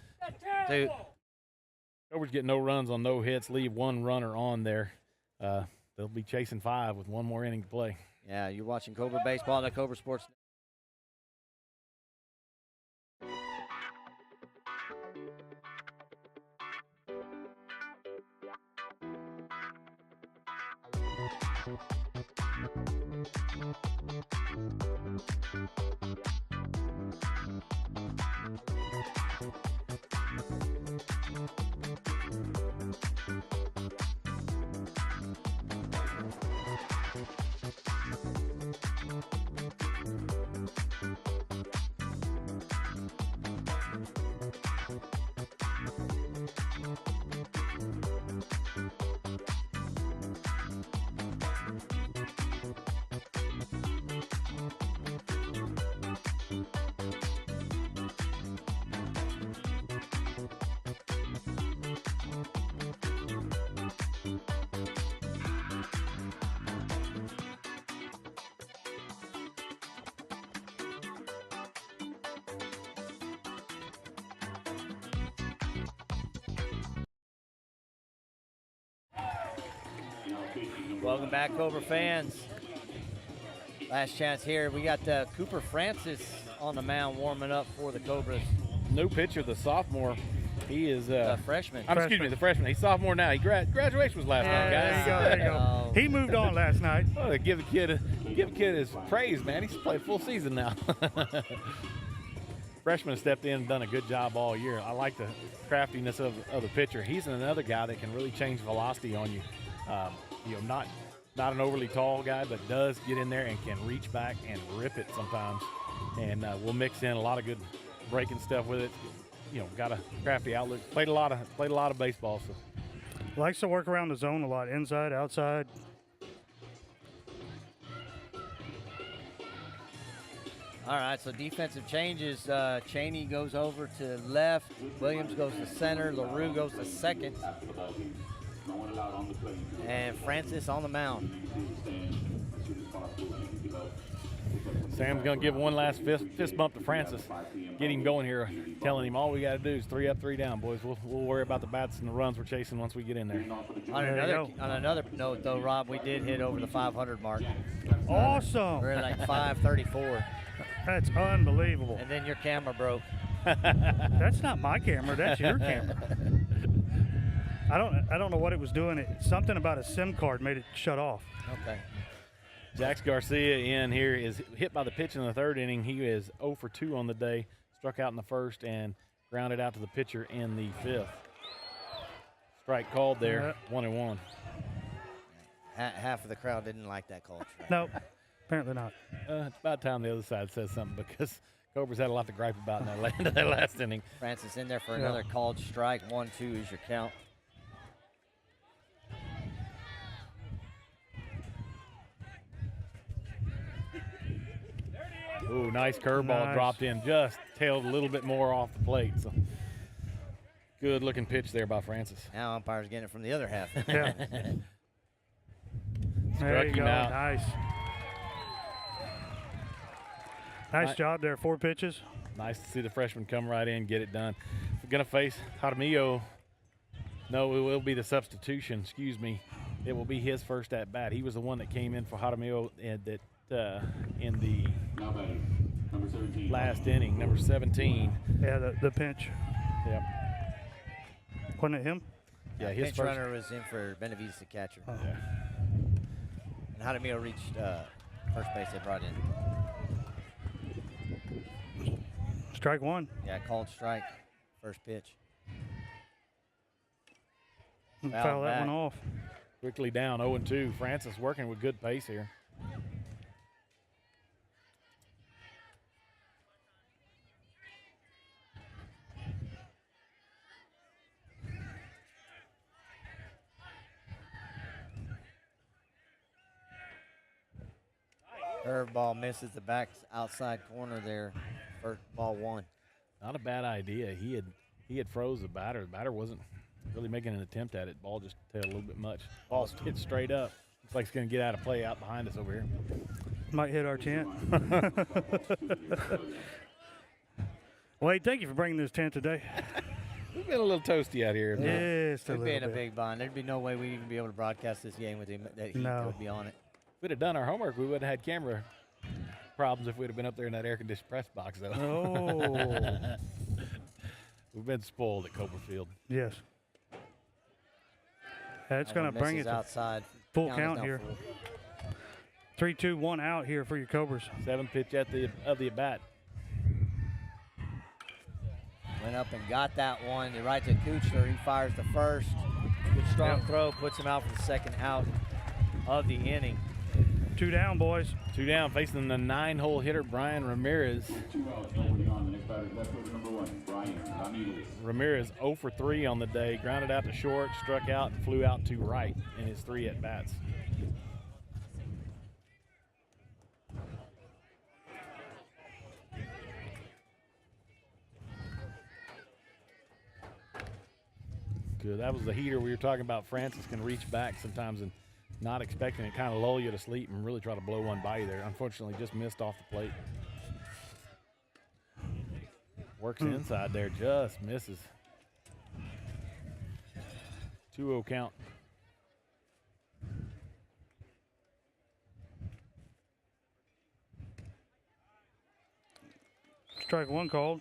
Cobras get no runs on no hits, leave 1 runner on there. They'll be chasing 5 with 1 more inning to play. Yeah, you're watching Cobra baseball on the Cobra Sports. Welcome back, Cobra fans. Last chance here. We got Cooper Francis on the mound warming up for the Cobras. New pitcher, the sophomore. He is a freshman. Excuse me, the freshman. He's sophomore now. He graduation was last night, guys. There you go. He moved on last night. Oh, give a kid his praise, man. He's played full season now. Freshman has stepped in and done a good job all year. I like the craftiness of the pitcher. He's another guy that can really change velocity on you. Not an overly tall guy, but does get in there and can reach back and rip it sometimes. And we'll mix in a lot of good breaking stuff with it. Got a crafty outlook. Played a lot of baseball. So likes to work around the zone a lot, inside, outside. All right, so defensive changes. Cheney goes over to left. Williams goes to center. LaRue goes to second. And Francis on the mound. Sam's going to give one last fist bump to Francis. Get him going here, telling him all we got to do is 3 up, 3 down, boys. We'll worry about the bats and the runs we're chasing once we get in there. On another note, though, Rob, we did hit over the 500 mark. Awesome. We're at like 534. That's unbelievable. And then your camera broke. That's not my camera. That's your camera. I don't know what it was doing. Something about a SIM card made it shut off. Okay. Jax Garcia in here is hit by the pitch in the third inning. He is 0 for 2 on the day. Struck out in the first and grounded out to the pitcher in the fifth. Strike called there, 1-1. Half of the crowd didn't like that call. Nope, apparently not. It's about time the other side says something because Cobras had a lot to gripe about in that last inning. Francis in there for another called strike. 1-2 is your count. Ooh, nice curveball dropped in. Just tailed a little bit more off the plate. So good looking pitch there by Francis. Now umpire's getting it from the other half. Yeah. There you go. Out. Nice. Nice job there. 4 pitches. Nice to see the freshman come right in, get it done. We're going to face Jaramillo. No, it will be the substitution. Excuse me. It will be his first at bat. He was the one that came in for Jaramillo in the last inning, number 17. Yeah, the pinch. Yep. Wasn't it him? Yeah, his pinch first runner was in for Benavides, the catcher. Oh. Yeah. And Jaramillo reached first base. They brought in. Strike 1. Yeah, called strike. First pitch. Foul that one off. Quickly down, 0-2. Francis working with good pace here. Curveball misses the back outside corner there. First ball 1. Not a bad idea. He had froze the batter. The batter wasn't really making an attempt at it. Ball just tailed a little bit much. Ball hit straight up. Looks like it's going to get out of play out behind us over here. Might hit our tent. Wade, thank you for bringing this tent today. We've been a little toasty out here. Yes, We'd be in a big bind. There'd be no way we'd even be able to broadcast this game with him. That heat would be on it. If we'd have done our homework, we would have had camera problems if we'd have been up there in that air-conditioned press box, though. Oh. We've been spoiled at Cobra Field. Yes. That's going to bring it to outside. Full count here. 3-2-1 out here for your Cobras. 7 pitch of the at-bat. Went up and got that one. You're right to Kuchler. He fires the first. Good strong throw. Puts him out for the second out of the inning. 2 down, boys. 2 down, facing the 9-hole hitter, Brian Ramirez. 2 outs, nobody on. The next batter, left fielder number 1, Brian Ramirez. Ramirez 0 for 3 on the day. Grounded out to short, struck out, and flew out to right in his 3 at-bats. Good. That was the heater we were talking about. Francis can reach back sometimes and not expecting it, kind of lull you to sleep and really try to blow one by you there. Unfortunately, just missed off the plate. Works inside there, just misses. 2-0 count. Strike 1 called.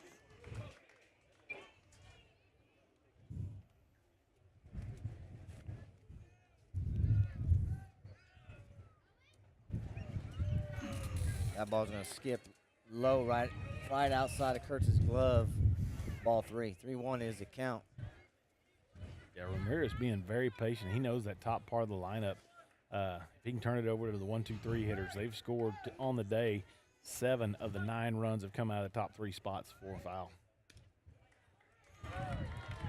That ball's going to skip low right outside of Kurtz's glove. Ball 3. 3-1 is the count. Yeah, Ramirez being very patient. He knows that top part of the lineup. If he can turn it over to the 1-2-3 hitters, they've scored on the day. 7 of the 9 runs have come out of the top 3 spots for a foul.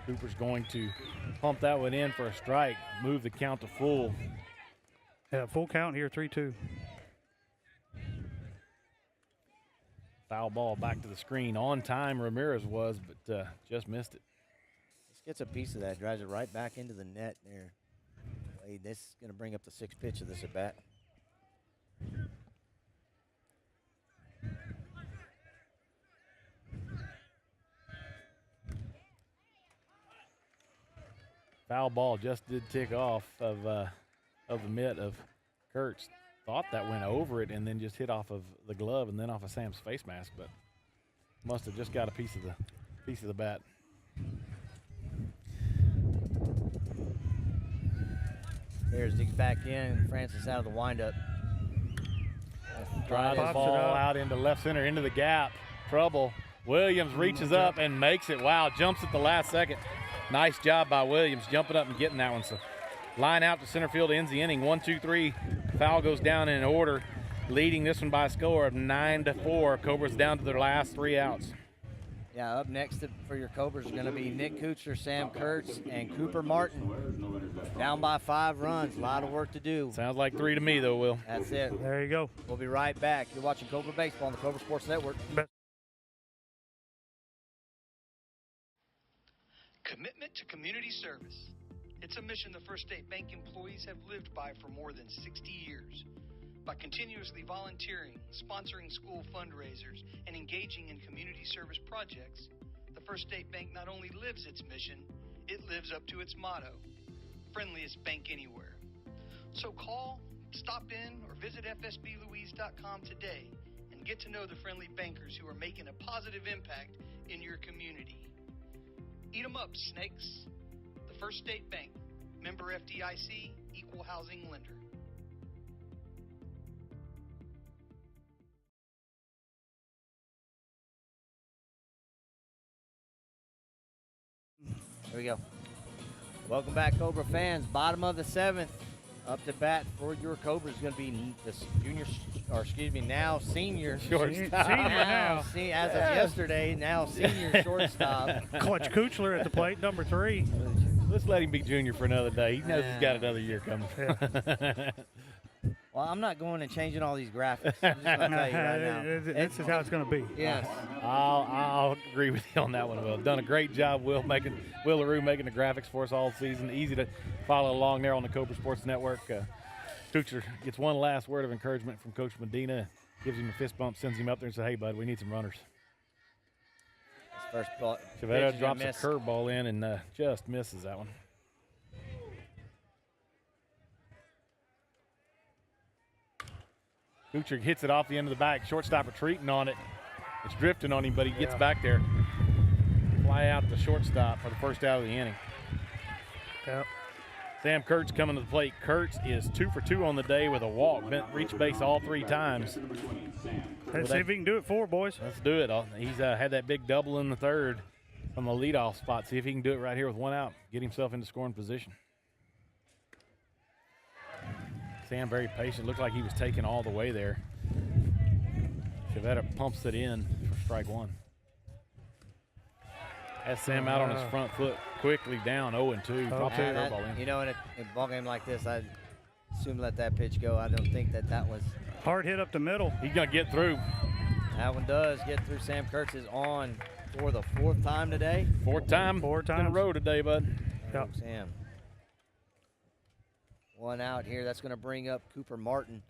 Cooper's going to pump that one in for a strike, move the count to full. Yeah, full count here, 3-2. Foul ball back to the screen. On time Ramirez was, but just missed it. Just gets a piece of that, drives it right back into the net there. Wade, this is going to bring up the 6th pitch of this at bat. Foul ball just did tick off of the mitt of Kurtz. Thought that went over it and then just hit off of the glove and then off of Sam's face mask, but must have just got a piece of the bat. There's digs back in. Francis out of the windup. Drive the Pops it ball up. out into left center, into the gap. Trouble. Williams reaches up and makes it. Wow, jumps at the last second. Nice job by Williams jumping up and getting that one. So line out to center field, ends the inning. 1-2-3. Foul goes down in order, leading this one by a score of 9-4. Cobras down to their last 3 outs. Yeah, up next for your Cobras is going to be Nick Kuchler, Sam Kurtz, and Cooper Martin. Down by 5 runs. A lot of work to do. Sounds like 3 to me, though, Will. That's it. There you go. We'll be right back. You're watching Cobra Baseball on the Cobra Sports Network. Commitment to community service. It's a mission the First State Bank employees have lived by for more than 60 years. By continuously volunteering, sponsoring school fundraisers, and engaging in community service projects, the First State Bank not only lives its mission, it lives up to its motto, friendliest bank anywhere. So call, stop in, or visit fsblouise.com today and get to know the friendly bankers who are making a positive impact in your community. Eat 'em up, snakes. The First State Bank, member FDIC, equal housing lender. There we go. Welcome back, Cobra fans. Bottom of the 7th. Up to bat for your Cobras is going to be the now senior Senior now. As of yesterday, now senior shortstop. Clutch Kuchler at the plate, number 3. Let's let him be junior for another day. He knows he's got another year coming. Yeah. Well, I'm not going and changing all these graphics. I'm just going to tell you right now. This is how it's going to be. Yes. I'll agree with you on that one, Will. Done a great job, Will LaRue making the graphics for us all season. Easy to follow along there on the Cobra Sports Network. Kuchler gets one last word of encouragement from Coach Medina, gives him a fist bump, sends him up there and says, "Hey, bud, we need some runners." First ball. Chavetta drops a curveball in and just misses that one. Kuchler hits it off the end of the back. Shortstop retreating on it. It's drifting on him, but he gets back there. Fly out to shortstop for the first out of the inning. Yep. Sam Kurtz coming to the plate. Kurtz is 2 for 2 on the day with a walk. Reached base all 3 times. Let's see if he can do it 4, boys. Let's do it. He's had that big double in the 3rd from the leadoff spot. See if he can do it right here with 1 out. Get himself into scoring position. Sam very patient. Looked like he was taking all the way there. Chavetta pumps it in for strike 1. Has Sam out on his front foot, quickly down 0-2. Drops a curveball in. You know, in a ball game like this, I'd assume let that pitch go. I don't think that was hard hit up the middle. He's gonna get through. That one does get through. Sam Kurtz is on for the 4th time today. 4th time in a row today, bud. Yep. Sam. 1 out here. That's going to bring up Cooper Martin.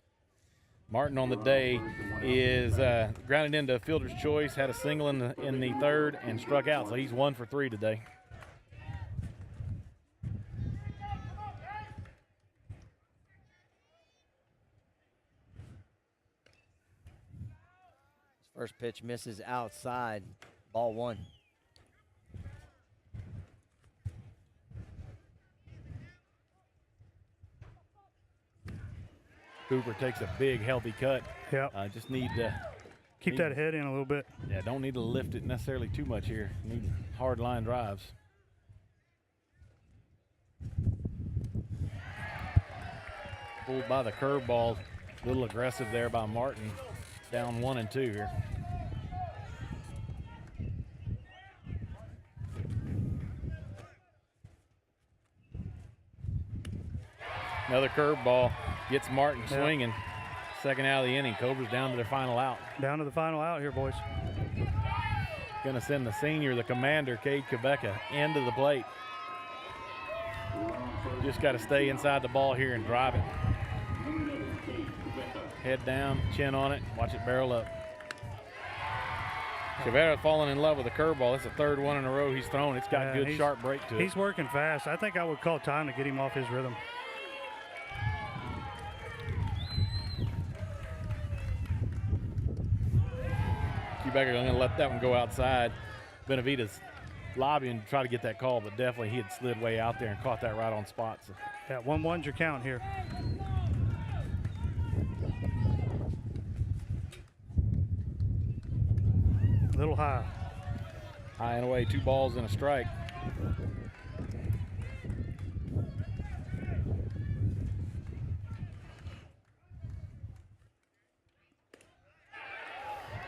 Martin on the day is grounded into a fielder's choice, had a single in the 3rd, and struck out. So he's 1 for 3 today. His first pitch misses outside. Ball 1. Cooper takes a big, healthy cut. Yep. Just need to keep that head in a little bit. Yeah, don't need to lift it necessarily too much here. Need hard line drives. Pulled by the curveball. A little aggressive there by Martin. Down 1 and 2 here. Another curveball gets Martin swinging. 2nd out of the inning. Cobras down to their final out. Down to the final out here, boys. Gonna send the senior, the commander, Cade Quebeca, into the plate. Just got to stay inside the ball here and drive it. Head down, chin on it, watch it barrel up. Chavera falling in love with the curveball. That's the 3rd one in a row he's thrown. It's got good, sharp break to it. He's working fast. I think I would call time to get him off his rhythm. Quebecer going to let that one go outside. Benavides lobbying to try to get that call, but definitely he had slid way out there and caught that right on spot. So. Yeah, 1-1's your count here. A little high. High and away, 2 balls and a strike.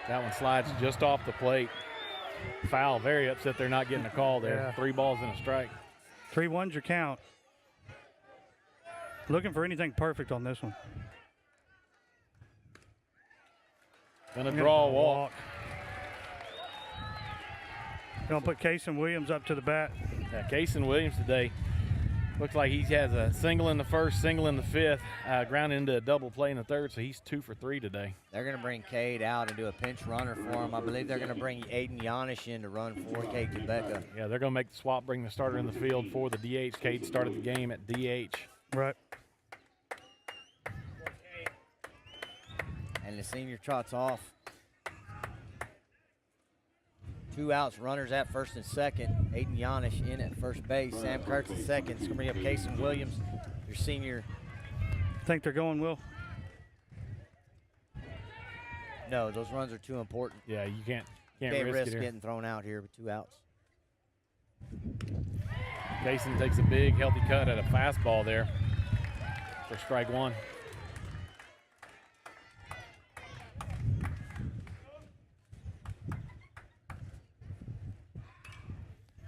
That one slides just off the plate. Foul, very upset they're not getting a call there. Yeah. 3 balls and a strike. 3-1's your count. Looking for anything perfect on this one. Gonna draw a walk. Gonna put Cason Williams up to the bat. Yeah, Cason Williams today looks like he has a single in the first, single in the fifth, ground into a double play in the third, so he's 2 for 3 today. They're going to bring Cade out and do a pinch runner for him. I believe they're going to bring Aiden Yanish in to run for Cade Quebeca. Yeah, they're going to make the swap, bring the starter in the field for the DH. Cade started the game at DH. Right. And the senior trots off. 2 outs, runners at first and second. Aiden Yanish in at first base. Sam Kurtz at second. It's going to bring up Cason Williams, your senior. Think they're going, Will? No, those runs are too important. Yeah, you can't risk it here. getting thrown out here with 2 outs. Cason takes a big, healthy cut at a fastball there for strike 1.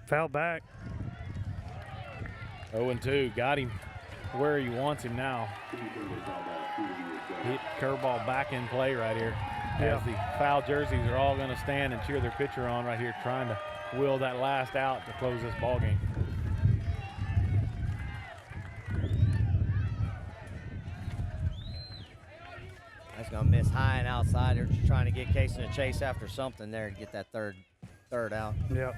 Foul back. 0-2, got him where he wants him now. Hit curveball back in play right here. Yeah. As the foul jerseys are all going to stand and cheer their pitcher on right here, trying to will that last out to close this ball game. That's going to miss high and outside. They're just trying to get Cason to chase after something there to get that third out. Yep.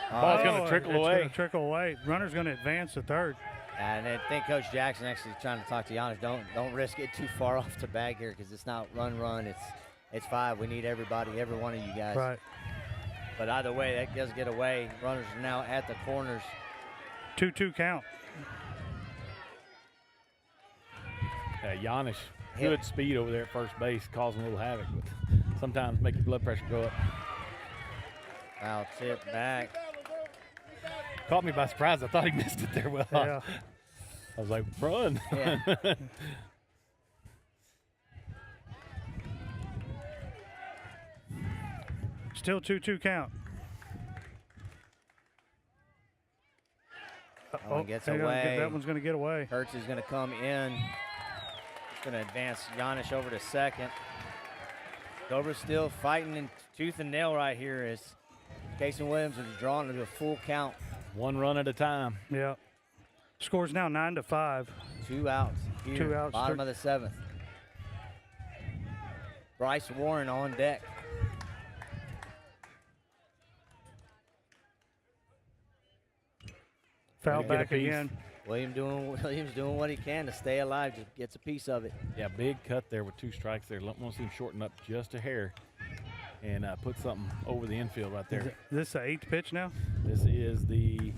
Ball's going to trickle away. It's going to trickle away. Runner's going to advance to third. And I think Coach Jackson actually trying to talk to Giannis. Don't risk it too far off the bag here because it's not run. It's 5. We need everybody, every one of you guys. Right. But either way, that does get away. Runners are now at the corners. 2-2 count. Giannis, good speed over there at first base, causing a little havoc, but sometimes make your blood pressure go up. Foul tip back. Caught me by surprise. I thought he missed it there. Well, Yeah. I was like, run. Yeah. Still 2-2 count. That one gets they're gonna away. that one's going to get away. Kurtz is going to come in. He's going to advance Giannis over to second. Cobras still fighting in tooth and nail right here as Cason Williams is drawn to a full count. 1 run at a time. Yeah. Score's now 9-5. 2 outs here, 2 outs. bottom of the 7th. Bryce Warren on deck. Foul Gonna get a back piece. again. Williams doing what he can to stay alive, just gets a piece of it. Yeah, big cut there with 2 strikes there. Want to see him shorten up just a hair and put something over the infield right there. Is this the 8th pitch now? This is the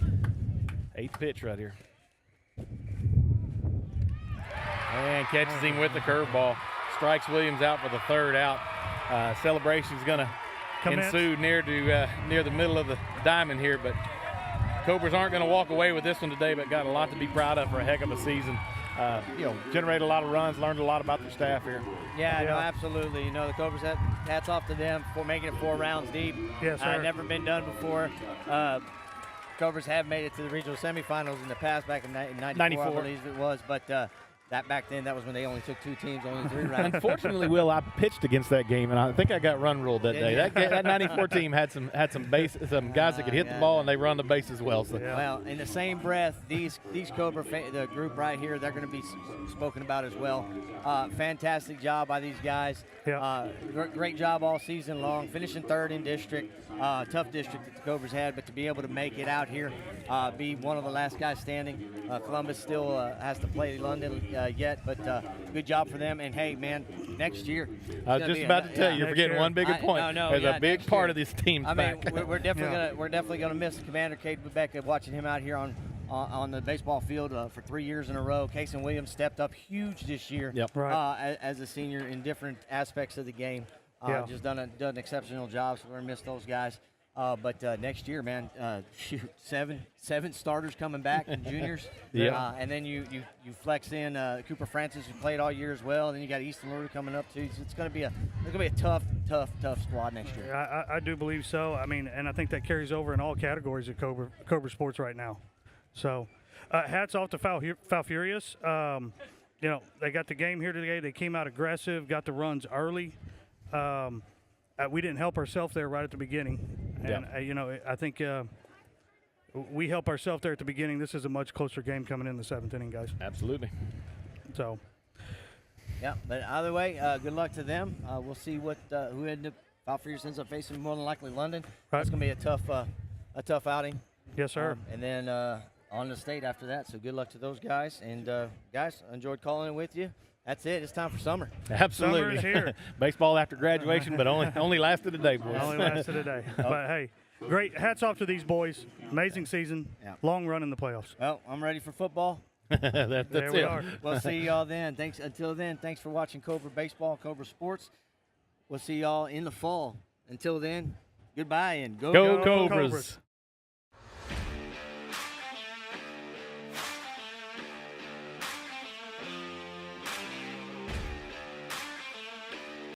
8th pitch right here. And catches him with the curveball. Strikes Williams out for the 3rd out. Celebration's going to ensue near the middle of the diamond here, but Cobras aren't going to walk away with this one today, but got a lot to be proud of for a heck of a season. Generated a lot of runs, learned a lot about their staff here. Yeah, no, absolutely. The Cobras, hats off to them for making it 4 rounds deep. Yes, sir. Never been done before. Cobras have made it to the regional semifinals in the past, back in 94, I believe it was. But that back then, that was when they only took 2 teams, only 3 rounds. Unfortunately, Will, I pitched against that game, and I think I got run ruled that day. That 94 team had some guys that could hit the ball, and they run the base as well. So. Yeah. Well, in the same breath, these Cobra, the group right here, they're going to be spoken about as well. Fantastic job by these guys. Yeah. Great job all season long, finishing 3rd in district. Tough district that the Cobras had, but to be able to make it out here, be one of the last guys standing. Columbus still has to play London yet, but good job for them. And hey, man, next year. I was just about to tell you, you're forgetting one big point. There's a big part of this team. I mean, we're definitely gonna miss Commander Cade Quebeca, watching him out here on on the baseball field for 3 years in a row. Kason Williams stepped up huge this year. Yep. As a senior in different aspects of the game. Just done an exceptional job, so we're going to miss those guys. But next year, man, seven starters coming back and juniors. And then you flex in Cooper Francis, who played all year as well. And then you got Easton LaRue coming up too. So it's going to be a tough squad next year. I do believe so. I mean, and I think that carries over in all categories of Cobra sports right now. So, hats off to Falfurrias. They got the game here today. They came out aggressive, got the runs early. We didn't help ourselves there right at the beginning. And, I think we help ourselves there at the beginning. This is a much closer game coming in the 7th inning, guys. Absolutely. So. Yeah, but either way, good luck to them. We'll see who Falfurrias ends up facing, more than likely London. Right. It's going to be a tough outing. Yes, sir. And then on to state after that. So good luck to those guys. And guys, I enjoyed calling it with you. That's it. It's time for summer. Absolutely. Summer's here. Baseball after graduation, but only lasted a day, boys. Only lasted a day. But hey, great. Hats off to these boys. Amazing season. Yeah. Long run in the playoffs. Well, I'm ready for football. That's there we it. are. We'll see y'all then. Until then, thanks for watching Cobra Baseball, Cobra Sports. We'll see y'all in the fall. Until then, goodbye and Go Cobras.